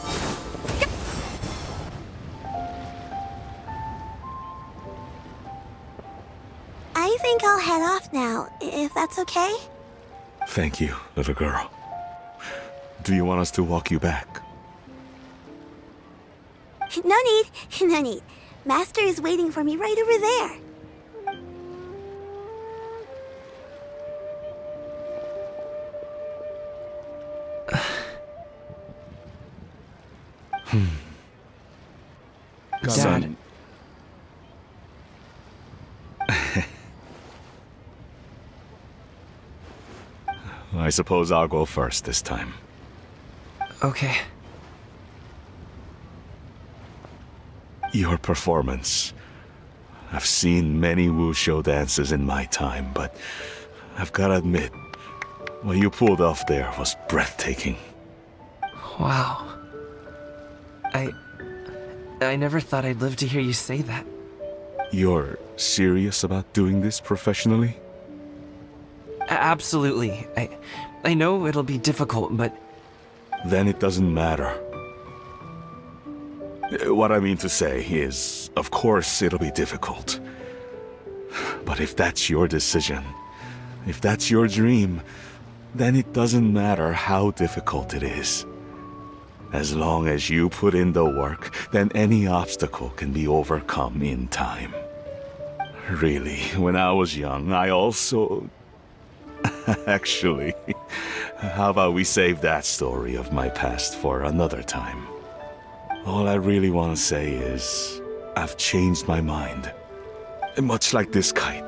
I think I'll head off now, if that's okay? Thank you, little girl. Do you want us to walk you back? No need. Master is waiting for me right over there. Son. I suppose I'll go first this time. Okay. Your performance. I've seen many wushou dances in my time, but I've gotta admit, what you pulled off there was breathtaking. Wow. I never thought I'd live to hear you say that. You're serious about doing this professionally? Absolutely. I know it'll be difficult, but... Then it doesn't matter. What I mean to say is, of course it'll be difficult. But if that's your decision, if that's your dream, then it doesn't matter how difficult it is. As long as you put in the work, then any obstacle can be overcome in time. Really, when I was young, I also... Actually, how about we save that story of my past for another time? All I really want to say is, I've changed my mind. Much like this kite,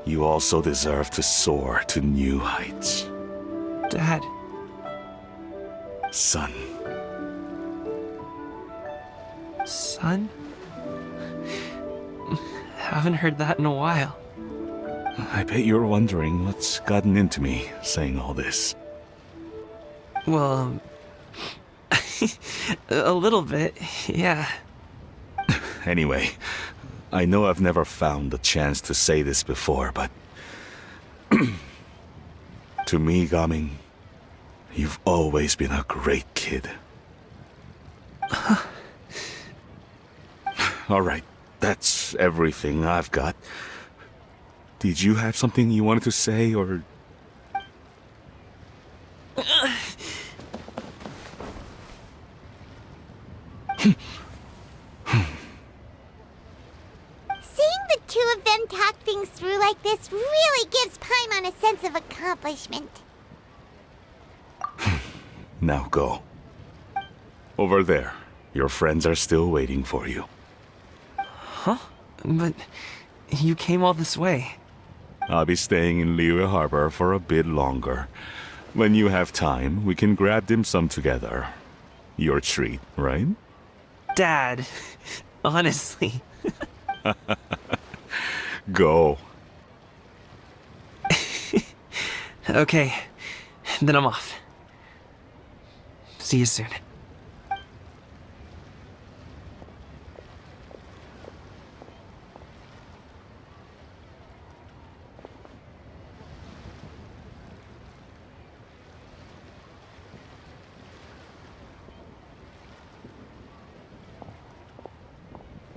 you also deserve to soar to new heights. Dad. Son. Son? Haven't heard that in a while. I bet you're wondering what's gotten into me saying all this. Well, a little bit, yeah. Anyway, I know I've never found the chance to say this before, but... to me, Gaming, you've always been a great kid. Alright, that's everything I've got. Did you have something you wanted to say, or... Seeing the two of them talk things through like this really gives Paimon a sense of accomplishment. Now go. Over there. Your friends are still waiting for you. Huh? But you came all this way. I'll be staying in Liyue Harbor for a bit longer. When you have time, we can grab dim sum together. Your treat, right? Dad, honestly. Go. Okay, then I'm off. See you soon.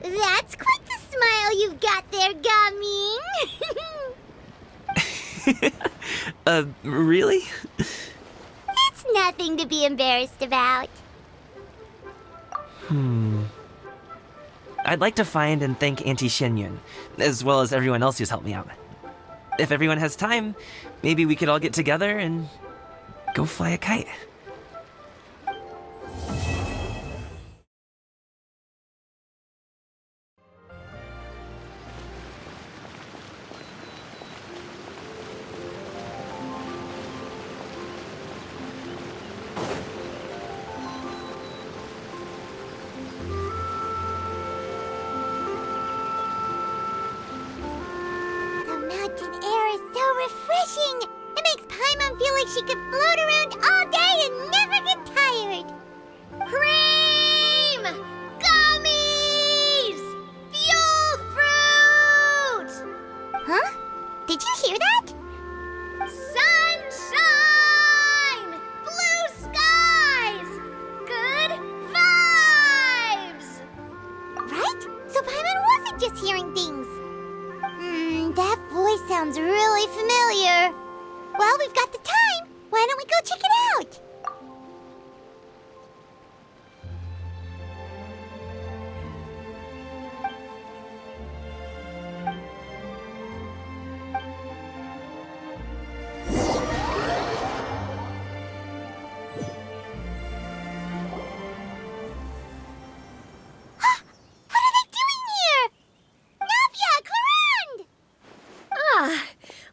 That's quite the smile you've got there, Gaming. Really? It's nothing to be embarrassed about. I'd like to find and thank Auntie Xinyun, as well as everyone else who's helped me out. If everyone has time, maybe we could all get together and go fly a kite. Refreshing! It makes Paimon feel like she could float around all day and never get tired. Cream! Gummies! Fuel fruit! Huh? Did you hear that? Sunshine! Blue skies! Good vibes! Right? So Paimon wasn't just hearing things. That voice sounds really familiar. Well, we've got the time. Why don't we go check it out?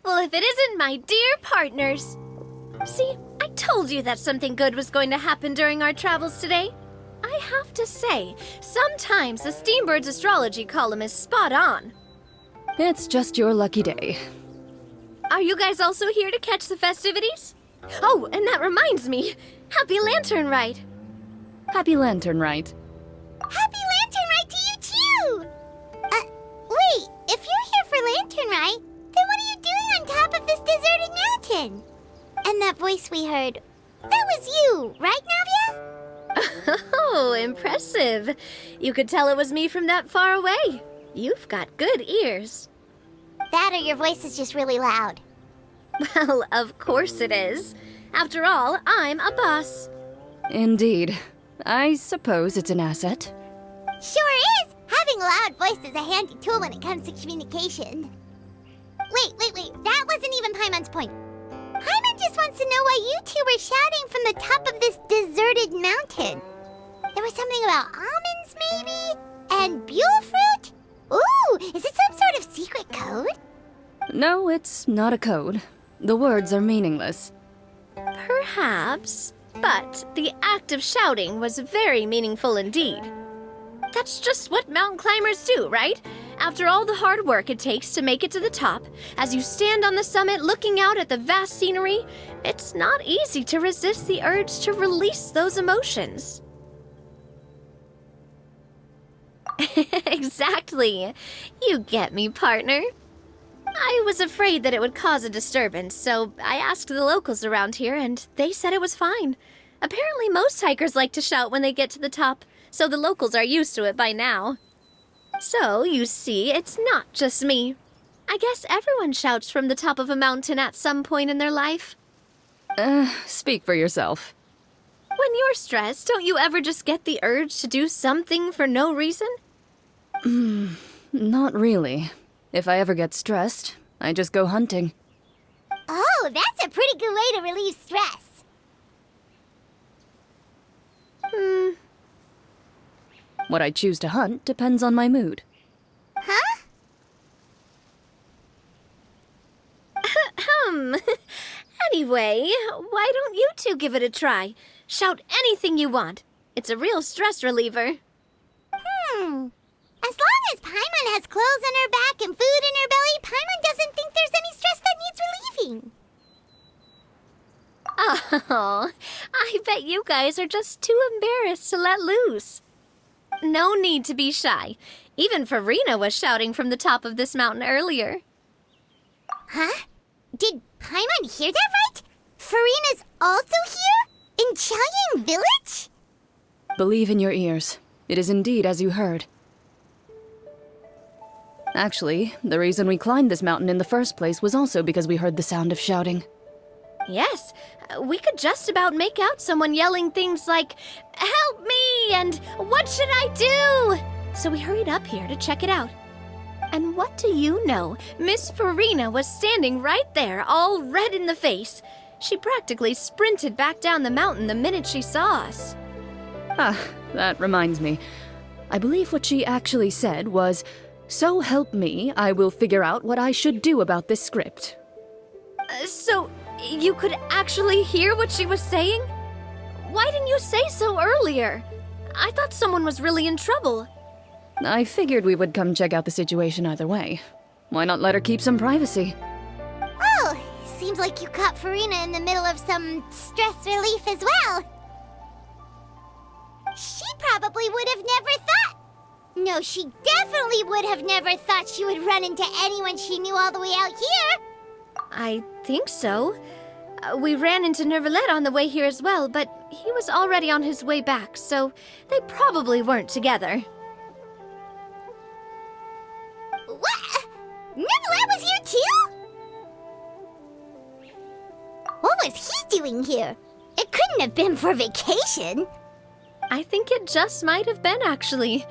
Well, if it isn't my dear partners. See, I told you that something good was going to happen during our travels today. I have to say, sometimes the Steambird's astrology column is spot on. It's just your lucky day. Are you guys also here to catch the festivities? Oh, and that reminds me. Happy Lantern Rite! Happy Lantern Rite. Happy Lantern voice we heard, that was you, right, Navia? Oh, impressive. You could tell it was me from that far away. You've got good ears. That or your voice is just really loud. Well, of course it is. After all, I'm a boss. Indeed. I suppose it's an asset. Sure is! Having a loud voice is a handy tool when it comes to communication. Wait. That wasn't even Paimon's point. Paimon just wants to know why you two were shouting from the top of this deserted mountain. There was something about almonds, maybe? And buell fruit? Ooh, is it some sort of secret code? No, it's not a code. The words are meaningless. Perhaps, but the act of shouting was very meaningful indeed. That's just what mountain climbers do, right? After all the hard work it takes to make it to the top, as you stand on the summit looking out at the vast scenery, it's not easy to resist the urge to release those emotions. Exactly. You get me, partner. I was afraid that it would cause a disturbance, so I asked the locals around here, and they said it was fine. Apparently most hikers like to shout when they get to the top, so the locals are used to it by now. So, you see, it's not just me. I guess everyone shouts from the top of a mountain at some point in their life. Speak for yourself. When you're stressed, don't you ever just get the urge to do something for no reason? Not really. If I ever get stressed, I just go hunting. Oh, that's a pretty good way to relieve stress. What I choose to hunt depends on my mood. Huh? Anyway, why don't you two give it a try? Shout anything you want. It's a real stress reliever. As long as Paimon has clothes on her back and food in her belly, Paimon doesn't think there's any stress that needs relieving. Oh, I bet you guys are just too embarrassed to let loose. No need to be shy. Even Farina was shouting from the top of this mountain earlier. Huh? Did Paimon hear that right? Farina's also here? In Chaoying Village? Believe in your ears. It is indeed as you heard. Actually, the reason we climbed this mountain in the first place was also because we heard the sound of shouting. Yes, we could just about make out someone yelling things like, "Help me!" and "What should I do?" So we hurried up here to check it out. And what do you know? Miss Farina was standing right there, all red in the face. She practically sprinted back down the mountain the minute she saw us. Ah, that reminds me. I believe what she actually said was, "So help me, I will figure out what I should do about this script." So, you could actually hear what she was saying? Why didn't you say so earlier? I thought someone was really in trouble. I figured we would come check out the situation either way. Why not let her keep some privacy? Oh, seems like you caught Farina in the middle of some stress relief as well. She probably would have never thought. No, she definitely would have never thought she would run into anyone she knew all the way out here. I think so. We ran into Nervalet on the way here as well, but he was already on his way back, so they probably weren't together. What? Nervalet was here too? What was he doing here? It couldn't have been for vacation. I think it just might have been, actually.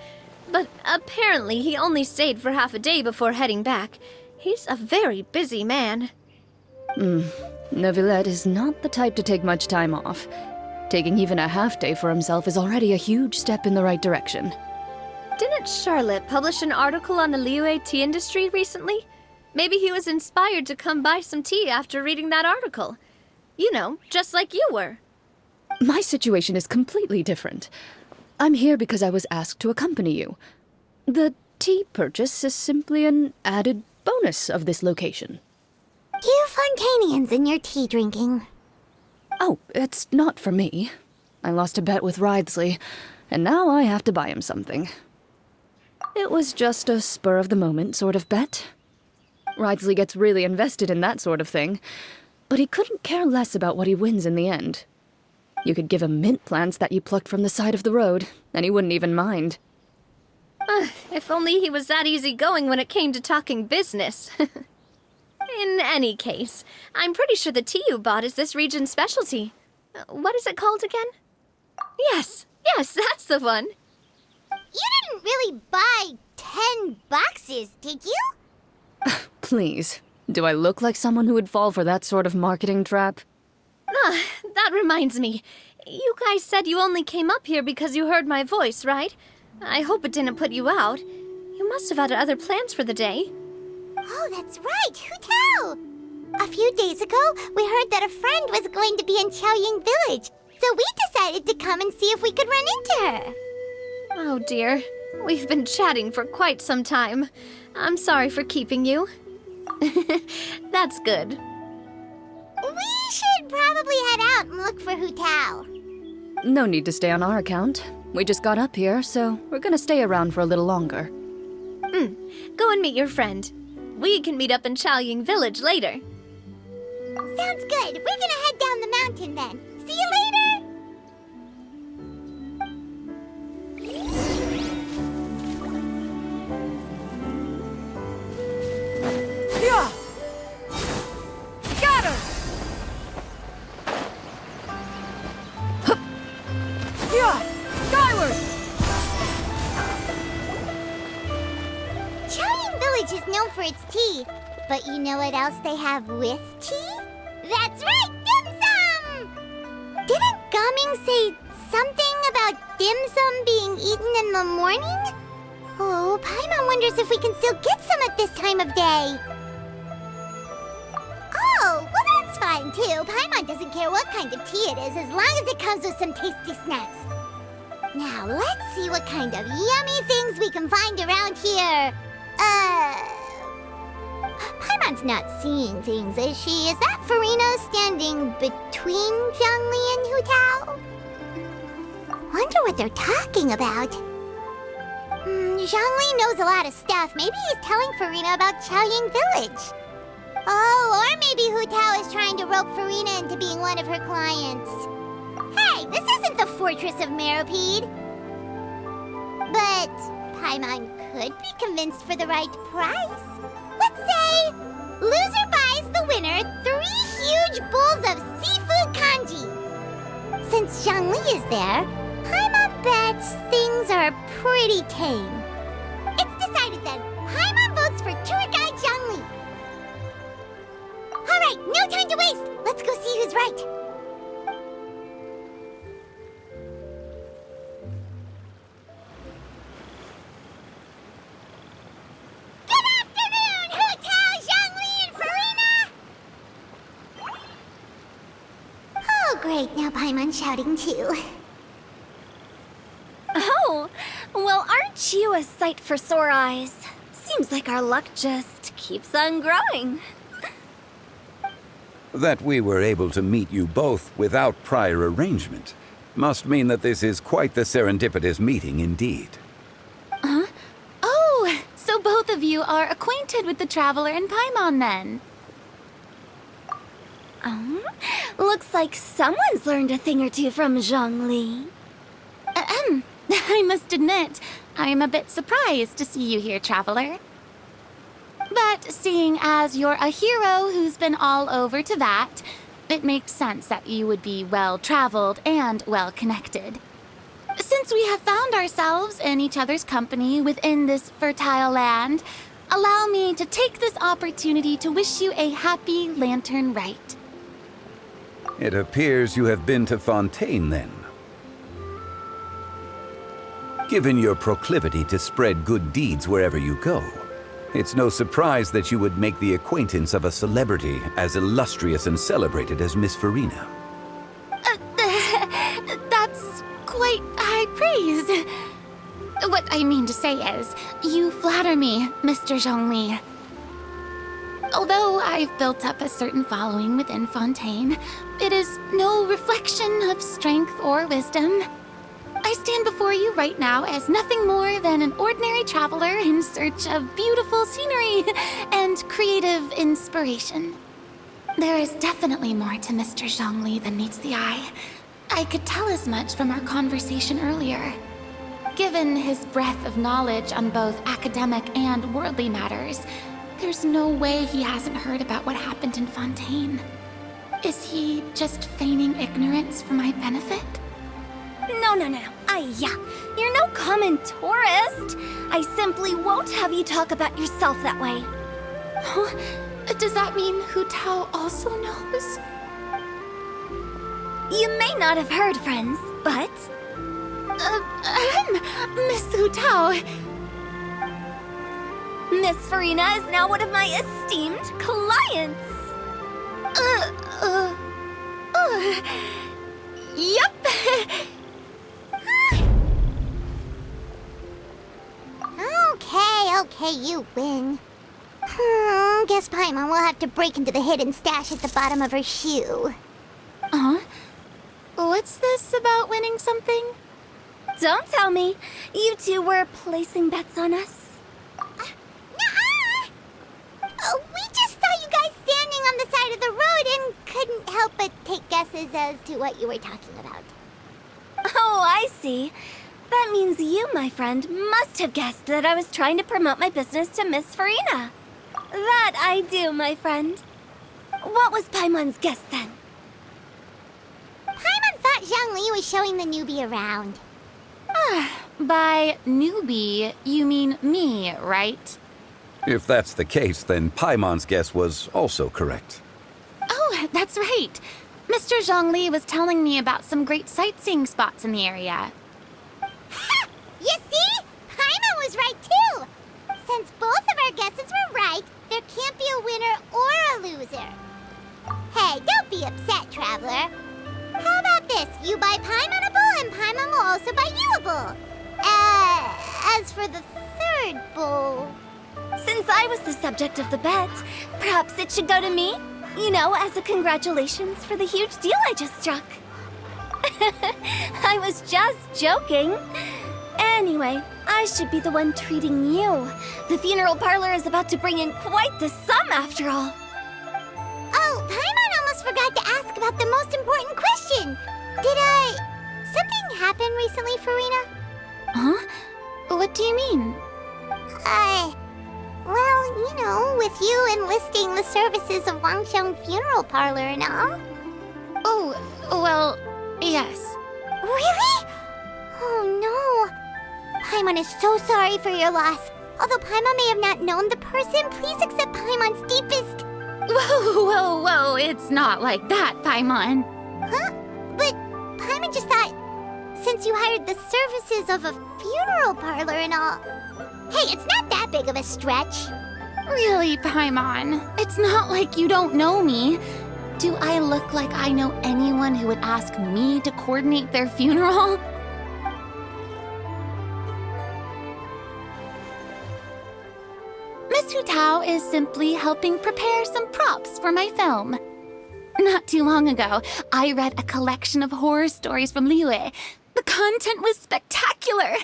But apparently he only stayed for half a day before heading back. He's a very busy man. Neuvillette is not the type to take much time off. Taking even a half day for himself is already a huge step in the right direction. Didn't Charlotte publish an article on the Liyue tea industry recently? Maybe he was inspired to come buy some tea after reading that article. You know, just like you were. My situation is completely different. I'm here because I was asked to accompany you. The tea purchase is simply an added bonus of this location. You Fontanians and your tea drinking. Oh, it's not for me. I lost a bet with Ridesley, and now I have to buy him something. It was just a spur-of-the-moment sort of bet. Ridesley gets really invested in that sort of thing. but he couldn't care less about what he wins in the end. You could give him mint plants that you plucked from the side of the road, and he wouldn't even mind. If only he was that easygoing when it came to talking business. In any case, I'm pretty sure the tea you bought is this region's specialty. What is it called again? Yes, that's the one. You didn't really buy 10 boxes, did you? Please, do I look like someone who would fall for that sort of marketing trap? That reminds me. You guys said you only came up here because you heard my voice, right? I hope it didn't put you out. You must have had other plans for the day. Oh, that's right. Who tell? A few days ago, we heard that a friend was going to be in Chaoying Village, so we decided to come and see if we could run into her. Oh dear. We've been chatting for quite some time. I'm sorry for keeping you. That's good. We should probably head out and look for Hu Tao. No need to stay on our account. We just got up here, so we're gonna stay around for a little longer. Go and meet your friend. We can meet up in Chaoying Village later. Sounds good. We're gonna head down the mountain then. See you later! Yeah! Scatter! Yeah! Skyward! Chaoying Village is known for its tea, but you know what else they have with tea? That's right, dim sum! Didn't Gaming say something about dim sum being eaten in the morning? Oh, Paimon wonders if we can still get some at this time of day. Oh, well that's fine too. Paimon doesn't care what kind of tea it is as long as it comes with some tasty snacks. Now let's see what kind of yummy things we can find around here. Paimon's not seeing things, is she? Is that Farina standing between Zhongli and Hu Tao? Wonder what they're talking about. Zhongli knows a lot of stuff. Maybe he's telling Farina about Chaoying Village. Oh, or maybe Hu Tao is trying to rope Farina into being one of her clients. Hey, this isn't the Fortress of Meropide. But Paimon could be convinced for the right price. Let's say loser buys the winner 3 huge bowls of seafood kanji. Since Zhongli is there, Paimon bets things are pretty tame. It's decided then. Paimon votes for tour guide Zhongli. All right, no time to waste. Let's go see who's right. Great, now Paimon's shouting too. Oh, well, aren't you a sight for sore eyes? Seems like our luck just keeps on growing. That we were able to meet you both without prior arrangement must mean that this is quite the serendipitous meeting indeed. Huh? Oh, so both of you are acquainted with the Traveler and Paimon then? Looks like someone's learned a thing or two from Zhongli. I must admit, I'm a bit surprised to see you here, Traveler. But seeing as you're a hero who's been all over Teyvat, it makes sense that you would be well-traveled and well-connected. Since we have found ourselves in each other's company within this fertile land, allow me to take this opportunity to wish you a happy Lantern Rite. It appears you have been to Fontaine, then. Given your proclivity to spread good deeds wherever you go, it's no surprise that you would make the acquaintance of a celebrity as illustrious and celebrated as Miss Farina. That's quite high praise. What I mean to say is, you flatter me, Mr. Zhongli. Although I've built up a certain following within Fontaine, it is no reflection of strength or wisdom. I stand before you right now as nothing more than an ordinary traveler in search of beautiful scenery and creative inspiration. There is definitely more to Mr. Zhongli than meets the eye. I could tell as much from our conversation earlier. Given his breadth of knowledge on both academic and worldly matters, there's no way he hasn't heard about what happened in Fontaine. Is he just feigning ignorance for my benefit? No. You're no common tourist. I simply won't have you talk about yourself that way. Huh? Does that mean Hu Tao also knows? You may not have heard, friends, but... Miss Hu Tao. Miss Farina is now one of my esteemed clients. Yep. Okay, you win. Guess Paimon will have to break into the hidden stash at the bottom of her shoe. What's this about winning something? Don't tell me. You two were placing bets on us. We just saw you guys standing on the side of the road and couldn't help but take guesses as to what you were talking about. Oh, I see. That means you, my friend, must have guessed that I was trying to promote my business to Miss Farina. That I do, my friend. What was Paimon's guess then? Paimon thought Zhongli was showing the newbie around. By newbie, you mean me, right? If that's the case, then Paimon's guess was also correct. Oh, that's right. Mr. Zhongli was telling me about some great sightseeing spots in the area. Ha! You see? Paimon was right too! Since both of our guesses were right, there can't be a winner or a loser. Hey, don't be upset, Traveler. How about this? You buy Paimon a bowl and Paimon will also buy you a bowl. As for the third bowl... Since I was the subject of the bet, perhaps it should go to me? You know, as a congratulations for the huge deal I just struck. I was just joking. Anyway, I should be the one treating you. The funeral parlor is about to bring in quite the sum after all. Oh, Paimon almost forgot to ask about the most important question. Something happen recently, Farina? Huh? What do you mean? Well, you know, with you enlisting the services of Wangsheng Funeral Parlor and all. Oh, well, yes. Really? Oh no. Paimon is so sorry for your loss. Although Paimon may have not known the person, please accept Paimon's deepest... Whoa, it's not like that, Paimon. Huh? But Paimon just thought, since you hired the services of a funeral parlor and all... Hey, it's not that big of a stretch. Really, Paimon? It's not like you don't know me. Do I look like I know anyone who would ask me to coordinate their funeral? Miss Hu Tao is simply helping prepare some props for my film. Not too long ago, I read a collection of horror stories from Liyue. The content was spectacular.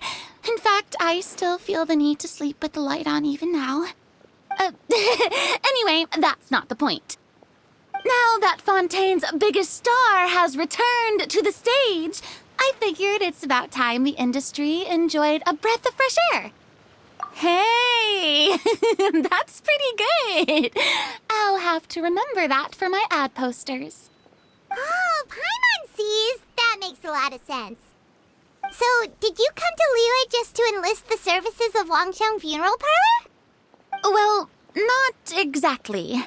In fact, I still feel the need to sleep with the light on even now. Anyway, that's not the point. Now that Fontaine's biggest star has returned to the stage, I figured it's about time the industry enjoyed a breath of fresh air. Hey, that's pretty good. I'll have to remember that for my ad posters. Oh, Paimon sees. That makes a lot of sense. So, did you come to Liyue just to enlist the services of Wangsheng Funeral Parlor? Well, not exactly.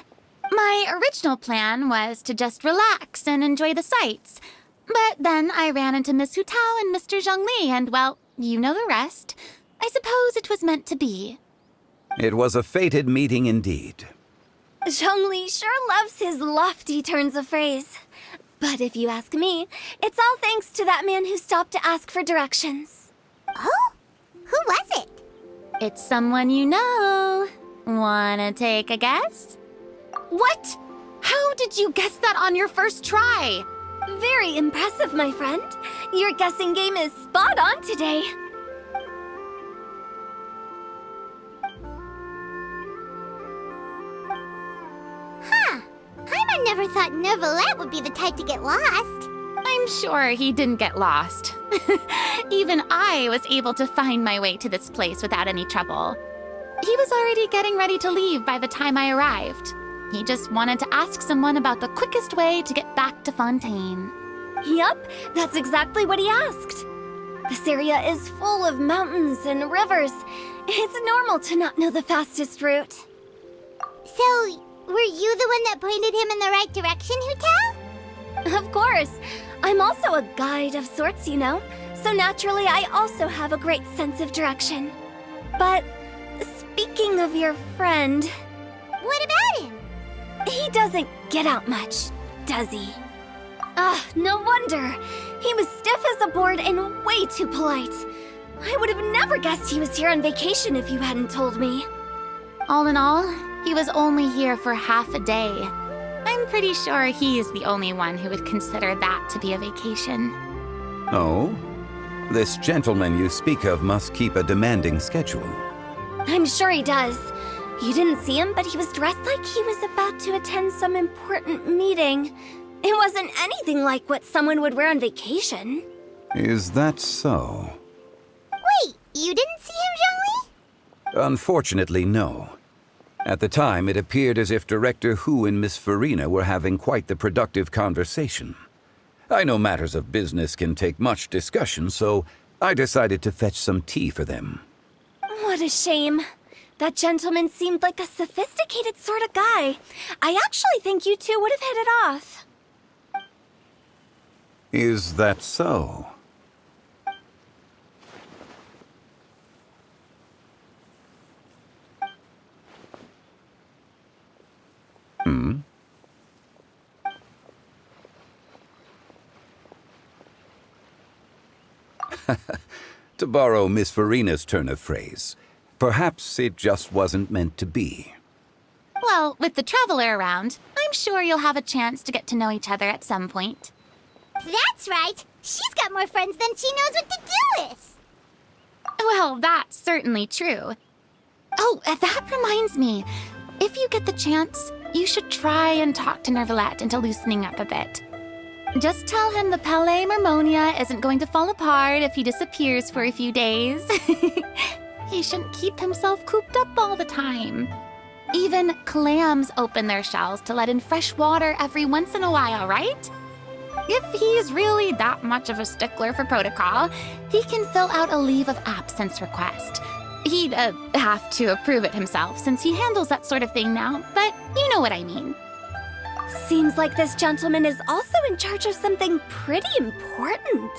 My original plan was to just relax and enjoy the sights. But then I ran into Miss Hu Tao and Mr. Zhongli, and well, you know the rest. I suppose it was meant to be. It was a fated meeting indeed. Zhongli sure loves his lofty turns of phrase. But if you ask me, it's all thanks to that man who stopped to ask for directions. Oh? Who was it? It's someone you know. Wanna take a guess? What? How did you guess that on your first try? Very impressive, my friend. Your guessing game is spot on today. Huh. Paimon I never thought Neuvillette would be the type to get lost. I'm sure he didn't get lost. Even I was able to find my way to this place without any trouble. He was already getting ready to leave by the time I arrived. He just wanted to ask someone about the quickest way to get back to Fontaine. Yup, that's exactly what he asked. This area is full of mountains and rivers. It's normal to not know the fastest route. So, were you the one that pointed him in the right direction, Hu-Tao? Of course. I'm also a guide of sorts, you know. So naturally, I also have a great sense of direction. But speaking of your friend... What about him? He doesn't get out much, does he? No wonder. He was stiff as a board and way too polite. I would have never guessed he was here on vacation if you hadn't told me. All in all, he was only here for half a day. I'm pretty sure he's the only one who would consider that to be a vacation. Oh? This gentleman you speak of must keep a demanding schedule. I'm sure he does. You didn't see him, but he was dressed like he was about to attend some important meeting. It wasn't anything like what someone would wear on vacation. Is that so? Wait, you didn't see him, Zhongli? Unfortunately, no. At the time, it appeared as if Director Hu and Miss Farina were having quite the productive conversation. I know matters of business can take much discussion, so I decided to fetch some tea for them. What a shame. That gentleman seemed like a sophisticated sort of guy. I actually think you two would have hit it off. Is that so? Hmm? To borrow Miss Farina's turn of phrase, perhaps it just wasn't meant to be. Well, with the Traveler around, I'm sure you'll have a chance to get to know each other at some point. That's right. She's got more friends than she knows what to do with. Well, that's certainly true. Oh, that reminds me. If you get the chance, you should try and talk to Neuvillette into loosening up a bit. Just tell him the Palais Mermonia isn't going to fall apart if he disappears for a few days. He shouldn't keep himself cooped up all the time. Even clams open their shells to let in fresh water every once in a while, right? If he's really that much of a stickler for protocol, he can fill out a leave of absence request. He'd have to approve it himself since he handles that sort of thing now, but you know what I mean. Seems like this gentleman is also in charge of something pretty important.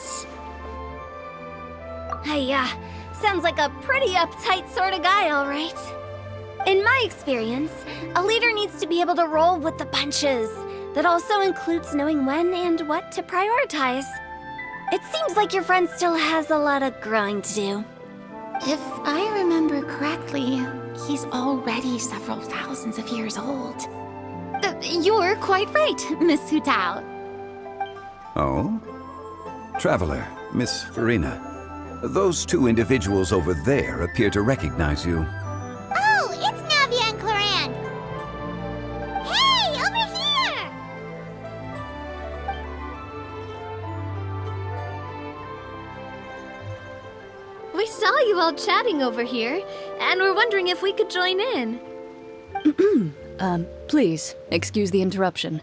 Sounds like a pretty uptight sort of guy, all right. In my experience, a leader needs to be able to roll with the punches. That also includes knowing when and what to prioritize. It seems like your friend still has a lot of growing to do. If I remember correctly, he's already several thousands of years old. You're quite right, Miss Hu-Tao. Oh? Traveler, Miss Farina. Those two individuals over there appear to recognize you. Oh, it's Navia and Cloran. Hey, over here! We saw you all chatting over here, and we're wondering if we could join in. Please, excuse the interruption.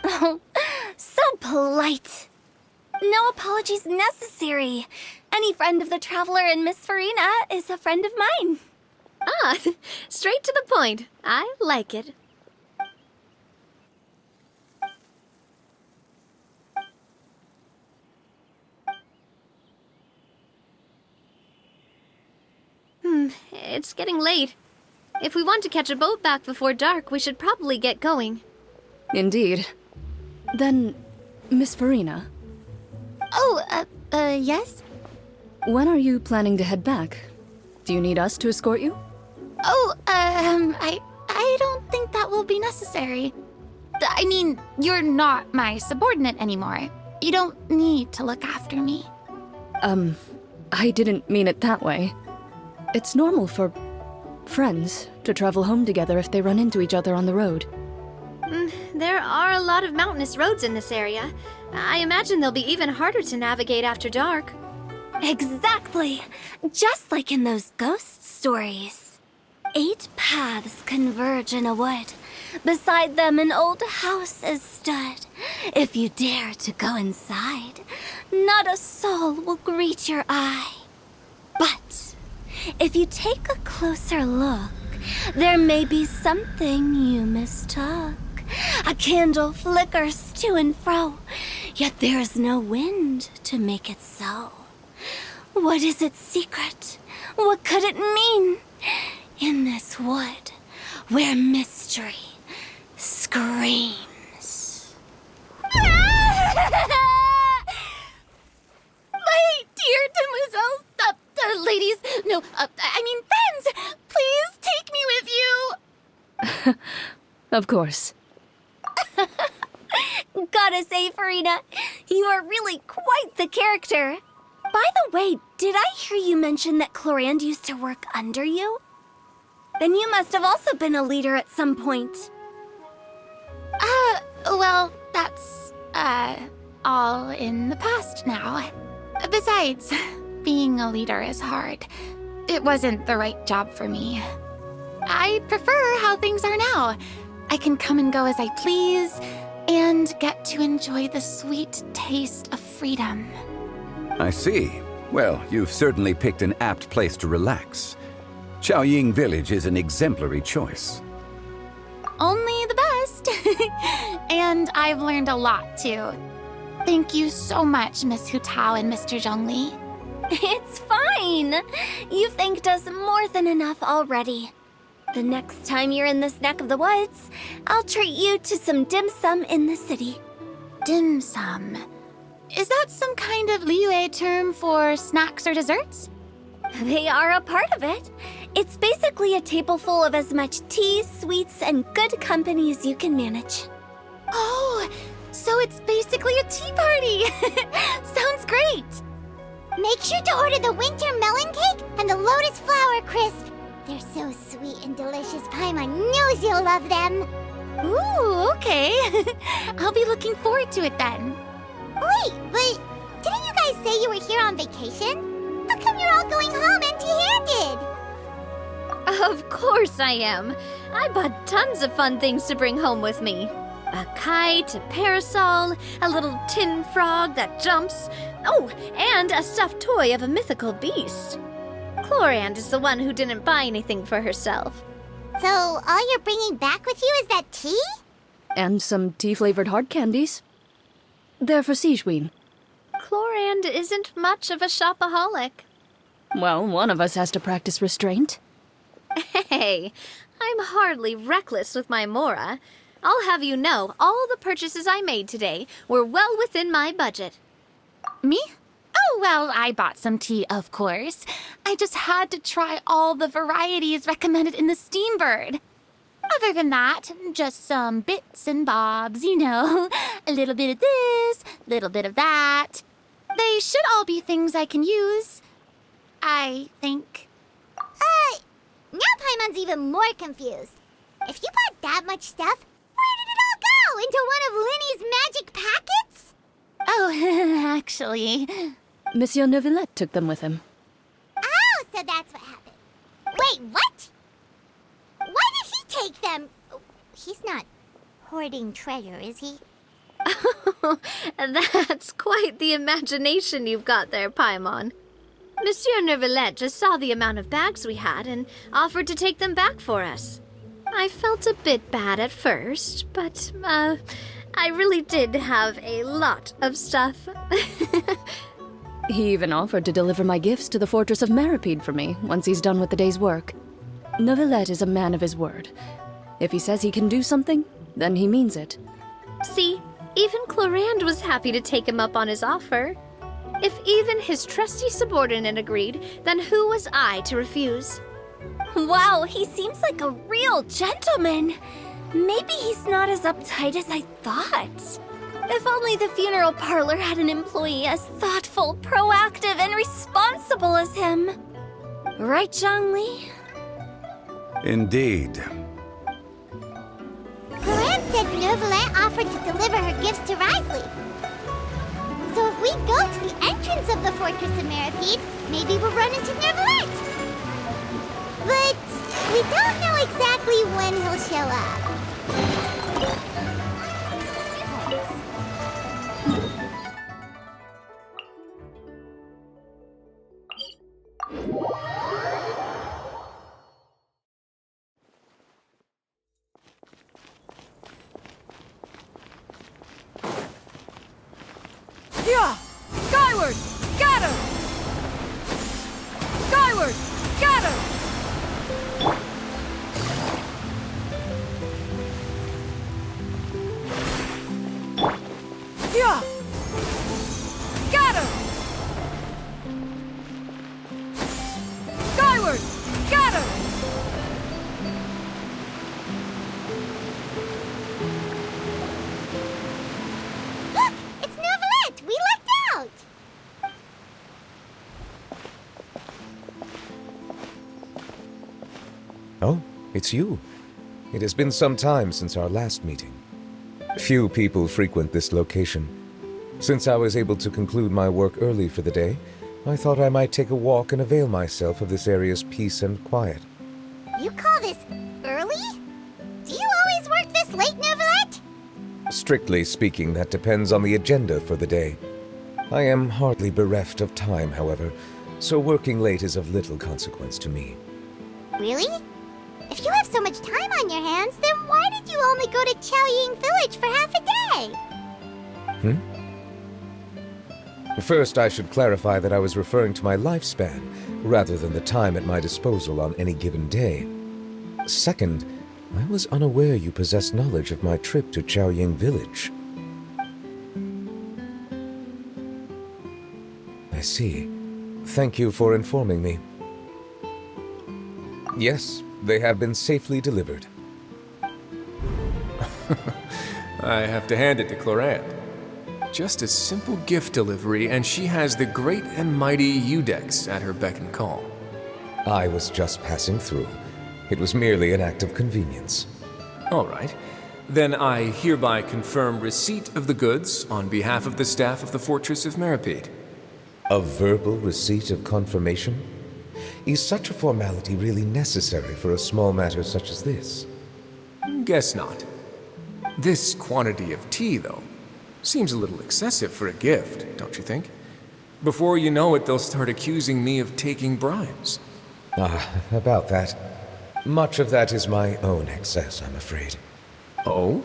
Oh, so polite. No apologies necessary. Any friend of the Traveler and Miss Farina is a friend of mine. Ah, straight to the point. I like it. It's getting late. If we want to catch a boat back before dark, we should probably get going. Indeed. Then, Miss Farina? Oh, yes? When are you planning to head back? Do you need us to escort you? Oh, I don't think that will be necessary. I mean, you're not my subordinate anymore. You don't need to look after me. I didn't mean it that way. It's normal for friends to travel home together if they run into each other on the road. There are a lot of mountainous roads in this area. I imagine they'll be even harder to navigate after dark. Exactly! Just like in those ghost stories. 8 paths converge in a wood. Beside them an old house is stood. If you dare to go inside, not a soul will greet your eye. But if you take a closer look, there may be something you mistook. A candle flickers to and fro, yet there is no wind to make it so. What is its secret? What could it mean? In this wood, where mystery screams. My dear demoiselles, ladies, no, I mean friends, please take me with you. Of course. Gotta say, Farina, you are really quite the character. By the way, did I hear you mention that Clorand used to work under you? Then you must have also been a leader at some point. Well, that's, all in the past now. Besides, being a leader is hard. It wasn't the right job for me. I prefer how things are now. I can come and go as I please, and get to enjoy the sweet taste of freedom. I see. Well, you've certainly picked an apt place to relax. Chaoying Village is an exemplary choice. Only the best. And I've learned a lot, too. Thank you so much, Miss Hu Tao and Mr. Zhongli. It's fine. You've thanked us more than enough already. The next time you're in this neck of the woods, I'll treat you to some dim sum in the city. Dim sum? Is that some kind of Liyue term for snacks or desserts? They are a part of it. It's basically a table full of as much tea, sweets, and good company as you can manage. Oh, so it's basically a tea party! Sounds great! Make sure to order the winter melon cake and the lotus flower crisp. They're so sweet and delicious, Paimon knows you'll love them. Ooh, okay. I'll be looking forward to it then. Wait, but didn't you guys say you were here on vacation? How come you're all going home empty-handed? Of course I am. I bought tons of fun things to bring home with me. A kite, a parasol, a little tin frog that jumps. Oh, and a stuffed toy of a mythical beast. Clorand is the one who didn't buy anything for herself. So all you're bringing back with you is that tea? And some tea-flavored hard candies. They're for Sigewin. Clorand isn't much of a shopaholic. Well, one of us has to practice restraint. Hey, I'm hardly reckless with my Mora. I'll have you know, all the purchases I made today were well within my budget. Me? Oh, well, I bought some tea, of course. I just had to try all the varieties recommended in the Steambird. Other than that, just some bits and bobs, you know. A little bit of this, a little bit of that. They should all be things I can use, I think. Now Paimon's even more confused. If you bought that much stuff, where did it all go? Into one of Linny's magic packets? Oh, actually... Monsieur Neuvillette took them with him. Oh, so that's what happened. Wait, what? Why did he take them? He's not hoarding treasure, is he? That's quite the imagination you've got there, Paimon. Monsieur Neuvillette just saw the amount of bags we had and offered to take them back for us. I felt a bit bad at first, but, I really did have a lot of stuff. He even offered to deliver my gifts to the Fortress of Meripede for me once he's done with the day's work. Neuvillette is a man of his word. If he says he can do something, then he means it. See, even Clorand was happy to take him up on his offer. If even his trusty subordinate agreed, then who was I to refuse? Wow, he seems like a real gentleman. Maybe he's not as uptight as I thought. If only the funeral parlor had an employee as thoughtful, proactive, and responsible as him. Right, Zhongli? Indeed. Clorand said Neuvillette offered to deliver her gifts to Risley. So if we go to the entrance of the Fortress of Meripede, maybe we'll run into Neuvillette. But we don't know exactly when he'll show up. Yeah! Skyward! Scatter! Skyward! Scatter! Yeah! Scatter! Skyward! Scatter! Look! It's Neuvillette! We lucked out! Oh, it's you. It has been some time since our last meeting. Few people frequent this location. Since I was able to conclude my work early for the day, I thought I might take a walk and avail myself of this area's peace and quiet. You call this early? Do you always work this late, Neuvillette? Strictly speaking, that depends on the agenda for the day. I am hardly bereft of time, however, so working late is of little consequence to me. Really? If you have so much time on your hands, then why did you only go to Chaoying Village for half a day? First, I should clarify that I was referring to my lifespan, rather than the time at my disposal on any given day. Second, I was unaware you possessed knowledge of my trip to Chaoying Village. I see. Thank you for informing me. Yes, they have been safely delivered. I have to hand it to Clorant. Just a simple gift delivery, and she has the great and mighty Udex at her beck and call. I was just passing through. It was merely an act of convenience. All right. Then I hereby confirm receipt of the goods on behalf of the staff of the Fortress of Meripede. A verbal receipt of confirmation? Is such a formality really necessary for a small matter such as this? Guess not. This quantity of tea, though, seems a little excessive for a gift, don't you think? Before you know it, they'll start accusing me of taking bribes. About that. Much of that is my own excess, I'm afraid. Oh?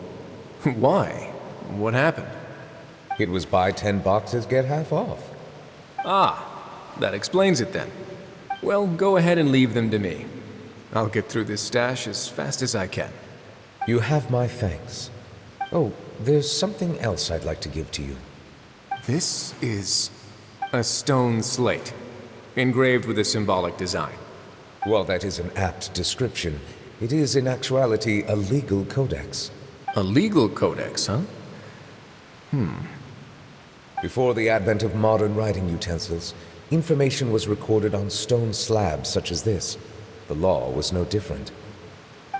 Why? What happened? It was buy 10 boxes, get half off. That explains it then. Well, go ahead and leave them to me. I'll get through this stash as fast as I can. You have my thanks. Oh, there's something else I'd like to give to you. This is a stone slate, engraved with a symbolic design. While that is an apt description, it is in actuality a legal codex. A legal codex, huh? Before the advent of modern writing utensils, information was recorded on stone slabs such as this. The law was no different.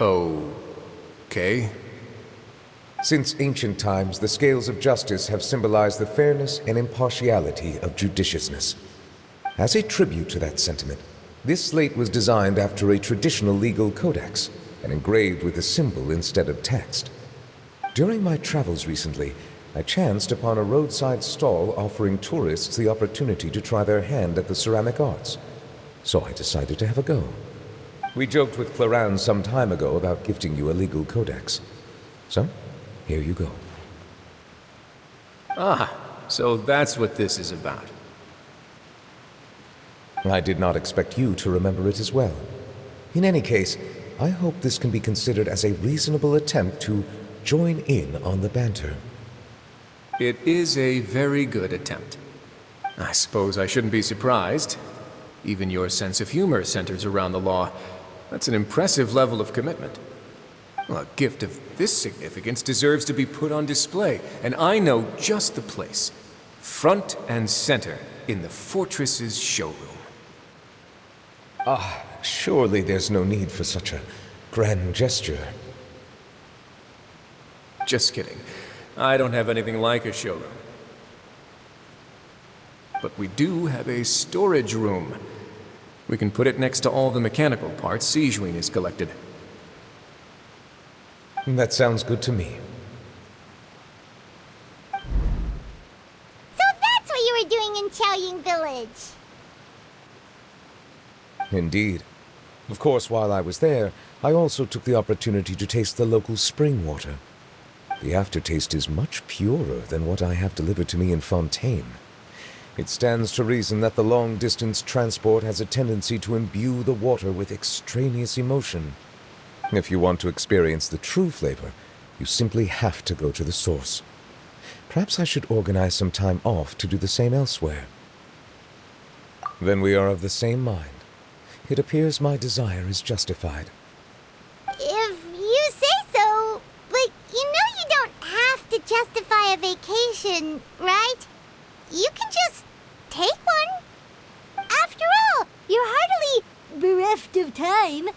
Okay. Since ancient times, the scales of justice have symbolized the fairness and impartiality of judiciousness. As a tribute to that sentiment, this slate was designed after a traditional legal codex and engraved with a symbol instead of text. During my travels recently, I chanced upon a roadside stall offering tourists the opportunity to try their hand at the ceramic arts, so I decided to have a go. We joked with Clorant some time ago about gifting you a legal codex. So, here you go. So that's what this is about. I did not expect you to remember it as well. In any case, I hope this can be considered as a reasonable attempt to join in on the banter. It is a very good attempt. I suppose I shouldn't be surprised. Even your sense of humor centers around the law. That's an impressive level of commitment. Well, a gift of this significance deserves to be put on display, and I know just the place. Front and center in the Fortress's showroom. Surely there's no need for such a grand gesture. Just kidding. I don't have anything like a showroom. But we do have a storage room. We can put it next to all the mechanical parts Sijuin has collected. That sounds good to me. So that's what you were doing in Chaoying Village. Indeed. Of course, while I was there, I also took the opportunity to taste the local spring water. The aftertaste is much purer than what I have delivered to me in Fontaine. It stands to reason that the long-distance transport has a tendency to imbue the water with extraneous emotion. If you want to experience the true flavor, you simply have to go to the source. Perhaps I should organize some time off to do the same elsewhere. Then we are of the same mind. It appears my desire is justified. If you say so, but you know you don't have to justify a vacation, right? You can just take one. After all, you're hardly bereft of time.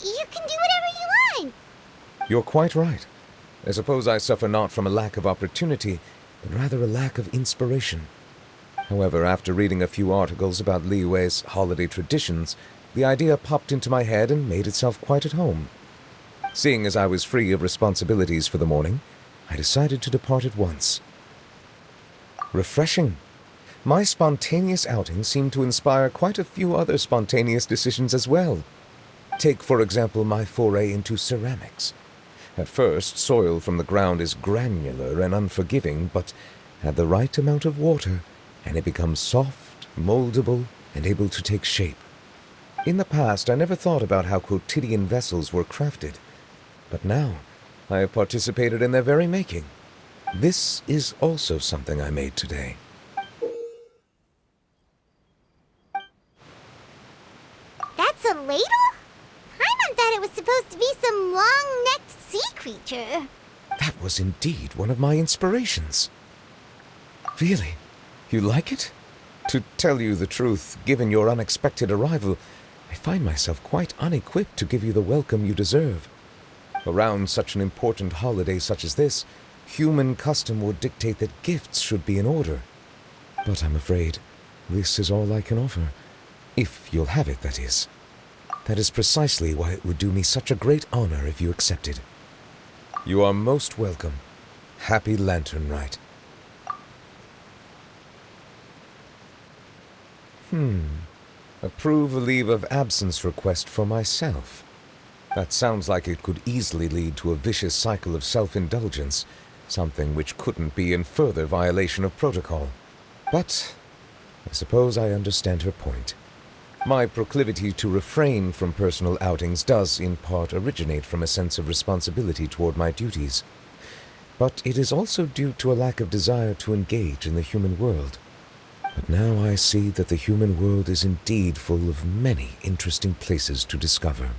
You can do whatever you want. You're quite right. I suppose I suffer not from a lack of opportunity, but rather a lack of inspiration. However, after reading a few articles about Liyue's holiday traditions, the idea popped into my head and made itself quite at home. Seeing as I was free of responsibilities for the morning, I decided to depart at once. Refreshing. My spontaneous outing seemed to inspire quite a few other spontaneous decisions as well. Take, for example, my foray into ceramics. At first, soil from the ground is granular and unforgiving, but add the right amount of water, and it becomes soft, moldable, and able to take shape. In the past, I never thought about how quotidian vessels were crafted, but now I have participated in their very making. This is also something I made today. That's a ladle? Paimon thought it was supposed to be some long-necked sea creature. That was indeed one of my inspirations. Really? You like it? To tell you the truth, given your unexpected arrival, I find myself quite unequipped to give you the welcome you deserve. Around such an important holiday such as this, human custom would dictate that gifts should be in order. But I'm afraid this is all I can offer. If you'll have it, that is. That is precisely why it would do me such a great honor if you accepted. You are most welcome. Happy Lantern Rite. Approve a leave of absence request for myself. That sounds like it could easily lead to a vicious cycle of self-indulgence, something which couldn't be in further violation of protocol. But I suppose I understand her point. My proclivity to refrain from personal outings does, in part, originate from a sense of responsibility toward my duties. But it is also due to a lack of desire to engage in the human world. But now I see that the human world is indeed full of many interesting places to discover.